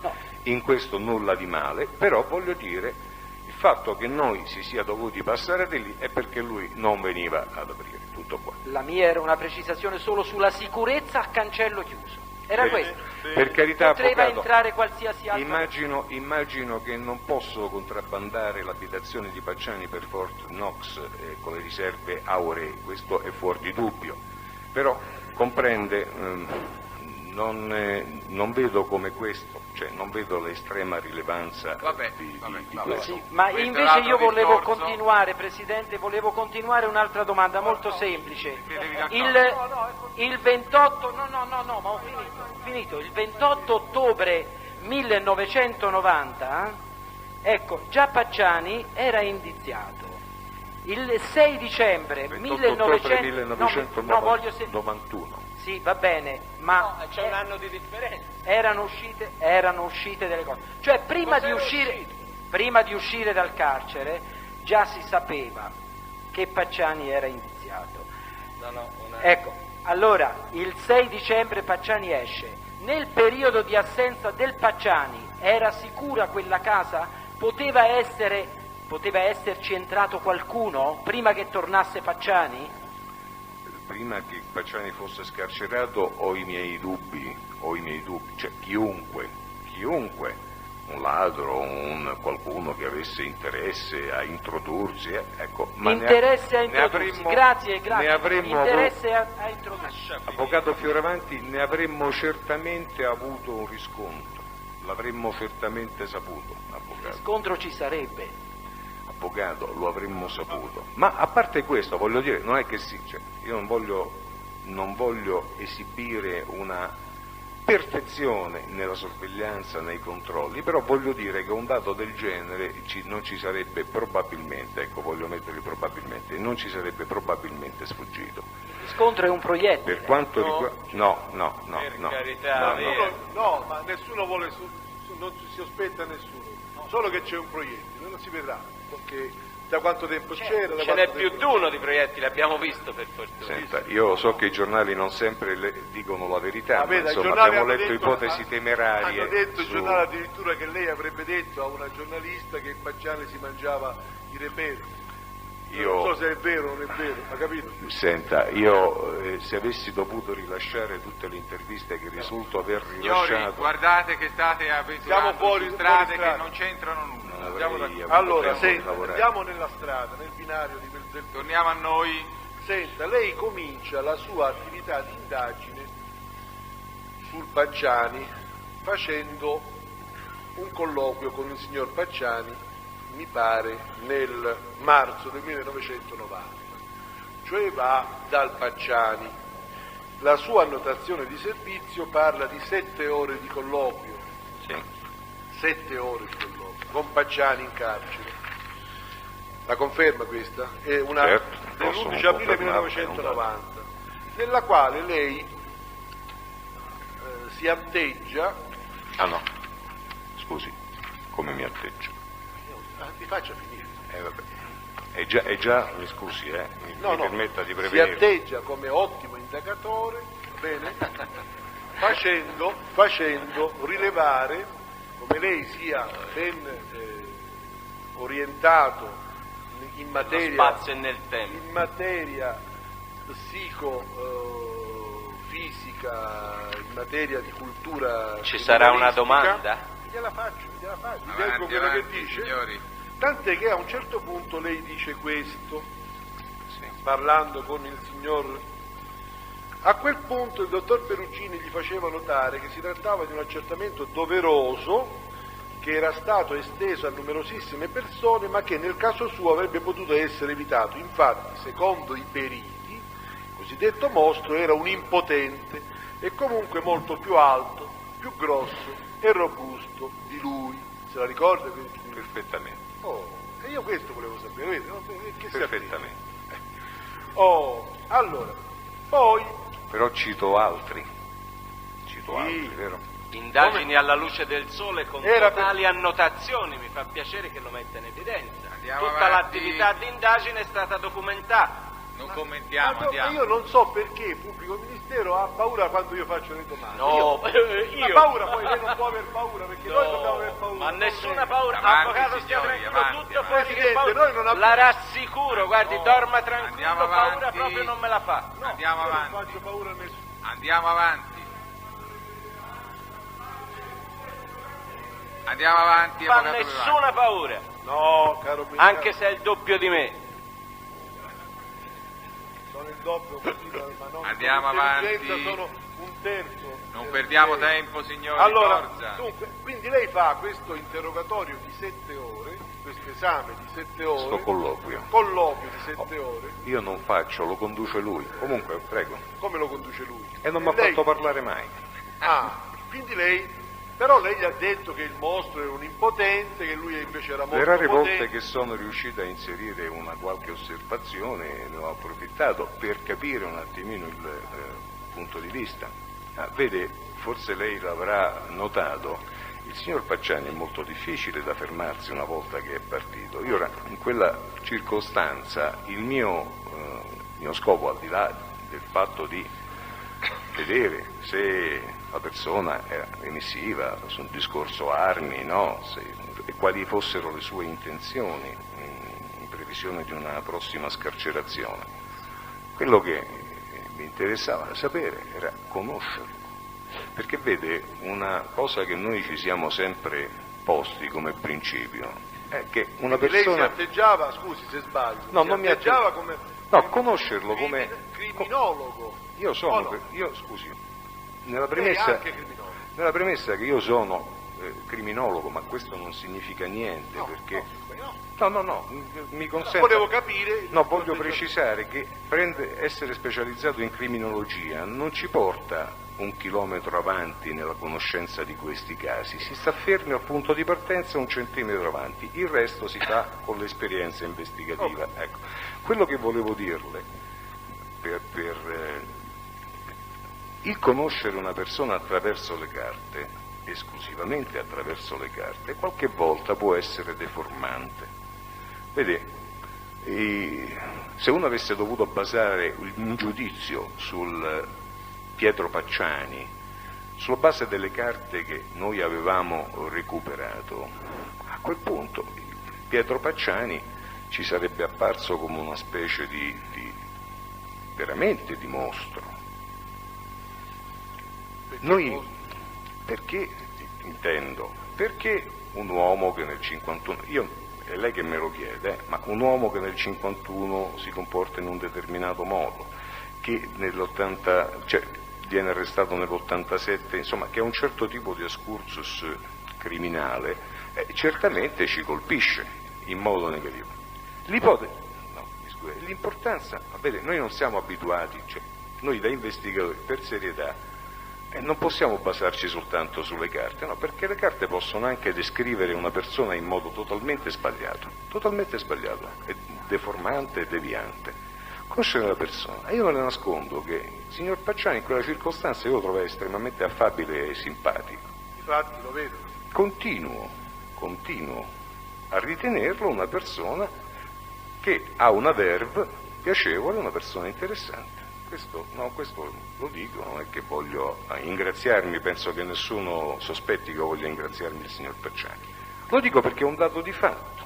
in questo nulla di male, però voglio dire, il fatto che noi si sia dovuti passare di lì è perché lui non veniva ad aprire. Tutto qua. La mia era una precisazione solo sulla sicurezza a cancello chiuso. Era questo. Per carità, Poteva avvocato, entrare qualsiasi altro. immagino che non posso contrabbandare l'abitazione di Pacciani per Fort Knox con le riserve auree, questo è fuori di dubbio, però comprende, non vedo come questo, cioè non vedo l'estrema rilevanza di questo. Sì, ma invece io volevo continuare, Presidente, un'altra domanda molto semplice. Il 28, ma ho finito. Il 28 ottobre 1990, ecco, già Pacciani era indiziato. Il 6 dicembre 1991. Sì, va bene, ma c'è un anno di differenza. Erano uscite delle cose. Cioè prima di uscire dal carcere già si sapeva che Pacciani era indiziato. Ecco, allora il 6 dicembre Pacciani esce. Nel periodo di assenza del Pacciani era sicura quella casa? Poteva esserci entrato qualcuno prima che tornasse Pacciani? Prima che Pacciani fosse scarcerato ho i miei dubbi, cioè chiunque, un ladro, qualcuno che avesse interesse a introdursi, ecco, ma interesse a introdursi, grazie, interesse a introdursi. Avvocato Fioravanti, ne avremmo certamente avuto un riscontro, l'avremmo certamente saputo, avvocato. Riscontro ci sarebbe. Avvocato, lo avremmo saputo, ma a parte questo voglio dire, non è che io non voglio esibire una perfezione nella sorveglianza, nei controlli, però voglio dire che un dato del genere non ci sarebbe probabilmente, ecco, voglio mettere probabilmente, non ci sarebbe probabilmente sfuggito. Il riscontro è un proiettile. Per quanto riguarda... No, ma nessuno vuole, non si sospetta nessuno, solo che c'è un proiettile, non si vedrà. Perché da quanto tempo c'era? Ce n'è più di uno di proiettili, abbiamo visto per fortuna. Senta, io so che i giornali non sempre dicono la verità, ma insomma abbiamo letto ipotesi temerarie. Hanno detto i giornali addirittura che lei avrebbe detto a una giornalista che Pacciani si mangiava i reperti. Non so se è vero o non è vero, ha capito? Senta, io se avessi dovuto rilasciare tutte le interviste che risulto aver rilasciato... Signori, guardate che state avventurando su strade che non c'entrano nulla. Allora, senta, andiamo nella strada, nel binario del... Torniamo a noi. Senta, lei comincia la sua attività di indagine sul Pacciani facendo un colloquio con il signor Pacciani, mi pare nel marzo del 1990, cioè va dal Pacciani. La sua annotazione di servizio parla di 7 ore di colloquio, 7 ore di colloquio con Pacciani in carcere. La conferma questa? È una dell'11 aprile 1990, nella quale lei si atteggia. Ah no, scusi, come mi atteggio? Mi faccia finire. Vabbè. È già, mi scusi, mi permetta di prevenire. Si atteggia come ottimo indagatore, bene, facendo rilevare come lei sia ben orientato in materia, spazio e nel tempo, in materia psicofisica, in materia di cultura. Ci sarà una domanda? Gliela faccio, leggo quello che dice. Signori. Tant'è che a un certo punto lei dice questo, parlando con il signor. A quel punto il dottor Perugini gli faceva notare che si trattava di un accertamento doveroso che era stato esteso a numerosissime persone, ma che nel caso suo avrebbe potuto essere evitato. Infatti, secondo i periti, il cosiddetto mostro era un impotente e comunque molto più alto, più grosso e robusto di lui. Se la ricorda? Perfettamente. E io questo volevo sapere, vedi, no? Che perfettamente. Allora, poi... Però cito altri, vero? Indagini alla luce del sole con totali annotazioni, mi fa piacere che lo metta in evidenza. Tutta l'attività di indagine è stata documentata. Non commentiamo, andiamo. Io non so perché il pubblico ministero ha paura quando io faccio le domande. No, La paura, poi lei non può aver paura, perché noi dobbiamo aver paura. Ma nessuna paura, Avanti, avvocato, stia signori, tranquillo, avanti, tutto avanti. fuori che Presidente, paura. noi non abbiamo- La rassicuro, guardi, dorma tranquillo, Andiamo paura avanti. proprio non me la fa. Andiamo Io non avanti. faccio paura a nessuno. Andiamo avanti. Andiamo avanti, Fa avvocato Vivani. nessuna paura, No, caro mio, anche se è il doppio di me. sono il doppio, ma non Andiamo con intelligenza, avanti. sono un terzo. Non perdiamo tempo, signori, Allora, forza. dunque, quindi lei fa questo interrogatorio di 7 ore, questo esame di 7 ore, Sto colloquio. colloquio di 7 ore, Io non faccio, lo conduce lui. Comunque, prego. come lo conduce lui? E non mi ha lei- fatto parlare mai. Ah, quindi lei, però lei gli ha detto che il mostro era un impotente, che lui invece era molto Le rare volte potente. che sono riuscito a inserire una qualche osservazione ne ho approfittato per capire un attimino il punto di vista. Vede, forse lei l'avrà notato, il signor Pacciani è molto difficile da fermarsi una volta che è partito. Io ora, in quella circostanza, il mio scopo, al di là del fatto di vedere se la persona era emissiva su un discorso armi, no? E quali fossero le sue intenzioni in previsione di una prossima scarcerazione. Quello che mi interessava sapere era conoscerlo, perché vede, una cosa che noi ci siamo sempre posti come principio è che una Quindi lei si persona... atteggiava, scusi se sbaglio, No, si non mi atteggiava come No, conoscerlo come... criminologo. Io sono, scusi, nella Lei è premessa, anche criminologo. nella premessa che io sono criminologo, ma questo non significa niente, perché... No, mi consente... Volevo capire... No, voglio precisare che essere specializzato in criminologia non ci porta 1 chilometro avanti nella conoscenza di questi casi, si sta fermi al punto di partenza 1 centimetro avanti, il resto si fa con l'esperienza investigativa. Ecco, quello che volevo dirle, il conoscere una persona attraverso le carte, esclusivamente attraverso le carte, qualche volta può essere deformante. Vede, se uno avesse dovuto basare un giudizio sul Pietro Pacciani, sulla base delle carte che noi avevamo recuperato, a quel punto Pietro Pacciani ci sarebbe apparso come una specie veramente di mostro. Perché un uomo che nel 51, è lei che me lo chiede, ma un uomo che nel 51 si comporta in un determinato modo, che viene arrestato nell'87, insomma, che ha un certo tipo di excursus criminale, certamente ci colpisce in modo negativo. L'importanza, vede, noi non siamo abituati, noi da investigatori per serietà non possiamo basarci soltanto sulle carte, no, perché le carte possono anche descrivere una persona in modo totalmente sbagliato, e deformante e deviante. Conoscere la persona, e io non le nascondo che il signor Pacciani in quella circostanza io lo trovai estremamente affabile e simpatico. Infatti lo vedo. Continuo a ritenerlo una persona che ha una verve piacevole, una persona interessante. Questo lo dico, non è che voglio ingraziarmi, penso che nessuno sospetti che voglia ingraziarmi il signor Pacciani. Lo dico perché è un dato di fatto.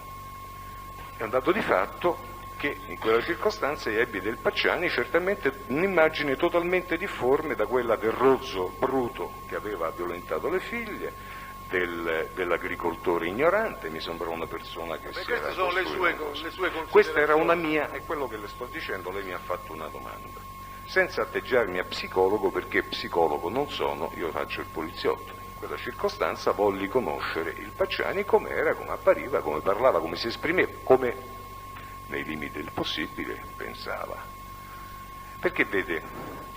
È un dato di fatto che in quella circostanza ebbi del Pacciani certamente un'immagine totalmente difforme da quella del rozzo bruto che aveva violentato le figlie, dell'agricoltore ignorante. Mi sembrava una persona che si era queste sono le sue considerazioni. Questa era una mia, è quello che le sto dicendo, lei mi ha fatto una domanda. Senza atteggiarmi a psicologo, perché psicologo non sono, io faccio il poliziotto. In quella circostanza volli conoscere il Pacciani com'era, come appariva, come parlava, come si esprimeva, come nei limiti del possibile pensava. Perché vede,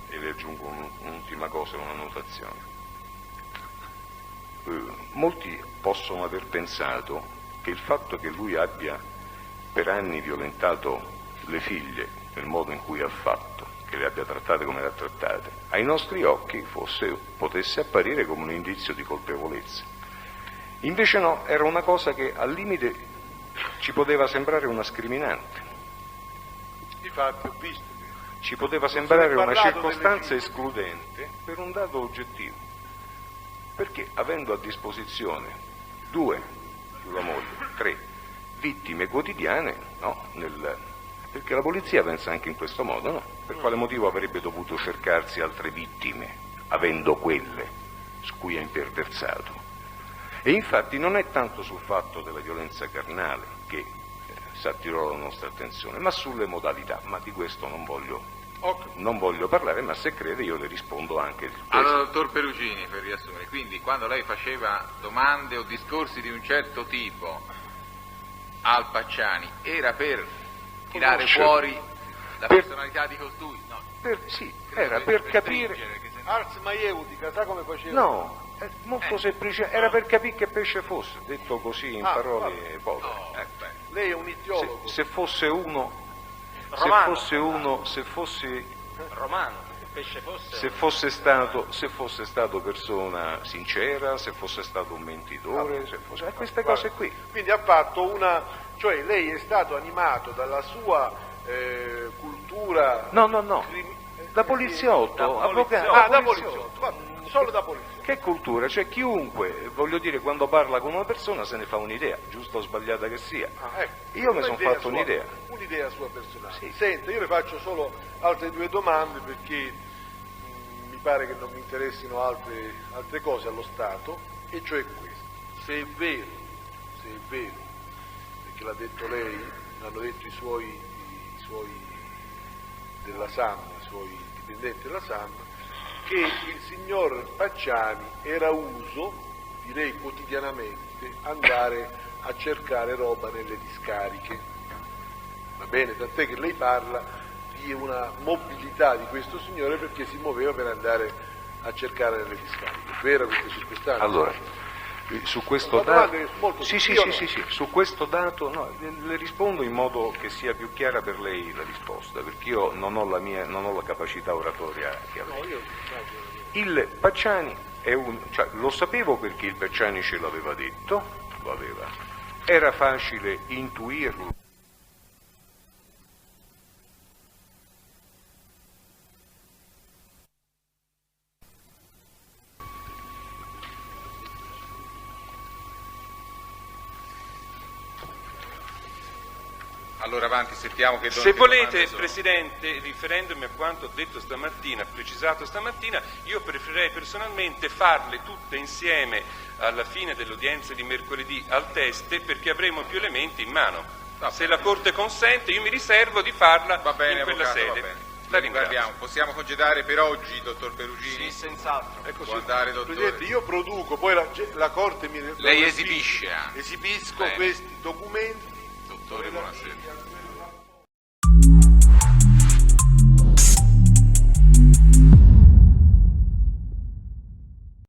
e le aggiungo un'ultima cosa, una notazione, molti possono aver pensato che il fatto che lui abbia per anni violentato le figlie nel modo in cui ha fatto, che le abbia trattate come le ha trattate, ai nostri occhi potesse apparire come un indizio di colpevolezza. Invece no, era una cosa che al limite ci poteva sembrare una scriminante. Difatti ho visto. Ci poteva Non se sembrare ne è una parlato circostanza delle escludente per un dato oggettivo, perché avendo a disposizione 2 più la moglie, 3 vittime quotidiane, no, perché la polizia pensa anche in questo modo, no? Per quale motivo avrebbe dovuto cercarsi altre vittime, avendo quelle su cui ha imperversato? E infatti non è tanto sul fatto della violenza carnale che s'attirò la nostra attenzione, ma sulle modalità, ma di questo non voglio parlare, ma se crede io le rispondo anche di questo. Allora, dottor Perugini, per riassumere, quindi quando lei faceva domande o discorsi di un certo tipo al Pacciani era per tirare fuori la personalità di costui? No. Sì, era per capire. Ars maieutica, sa come faceva? No, è molto semplice, era per capire che pesce fosse, detto così in parole povere. Lei è un ittiologo. Se fosse uno, Romano, se fosse Romano, che pesce fosse? se fosse stato persona sincera, se fosse stato un mentitore, se fosse queste cose qui. Quindi ha fatto cioè lei è stato animato dalla sua cultura. No, da poliziotto, avvocato. Da poliziotto, solo da poliziotto. Che cultura? Cioè chiunque, voglio dire, quando parla con una persona se ne fa un'idea, giusta o sbagliata che sia. Io mi sono fatto un'idea. Un'idea sua personale. Sì. Senta, io le faccio solo altre 2 domande perché mi pare che non mi interessino altre cose allo Stato, e cioè questo. Se è vero, perché l'ha detto lei, l'hanno detto i suoi della SAM, i suoi dipendenti della SAM, che il signor Pacciani era uso, direi quotidianamente, andare a cercare roba nelle discariche. Va bene, tant'è che lei parla di una mobilità di questo signore perché si muoveva per andare a cercare nelle discariche. È vera questa circostanza? Allora, su questo dato, sì, su questo dato le rispondo in modo che sia più chiara per lei la risposta, perché io non ho la capacità oratoria che ha lei. Il Pacciani lo sapevo perché il Pacciani ce l'aveva detto, era facile intuirlo. Allora avanti, sentiamo che Se volete, Presidente, riferendomi a quanto ho detto stamattina, precisato stamattina, io preferirei personalmente farle tutte insieme alla fine dell'udienza di mercoledì al teste, perché avremo più elementi in mano. Se la Corte consente, io mi riservo di farla in quella avvocato, sede. La ringrazio. Possiamo congedare per oggi, dottor Perugini? Sì, senz'altro. Ecco, Può andare, dottore. Presidente, io produco, poi la Corte mi... Lei esibisce anche. Esibisco Bene. questi documenti. Dottore, buonasera.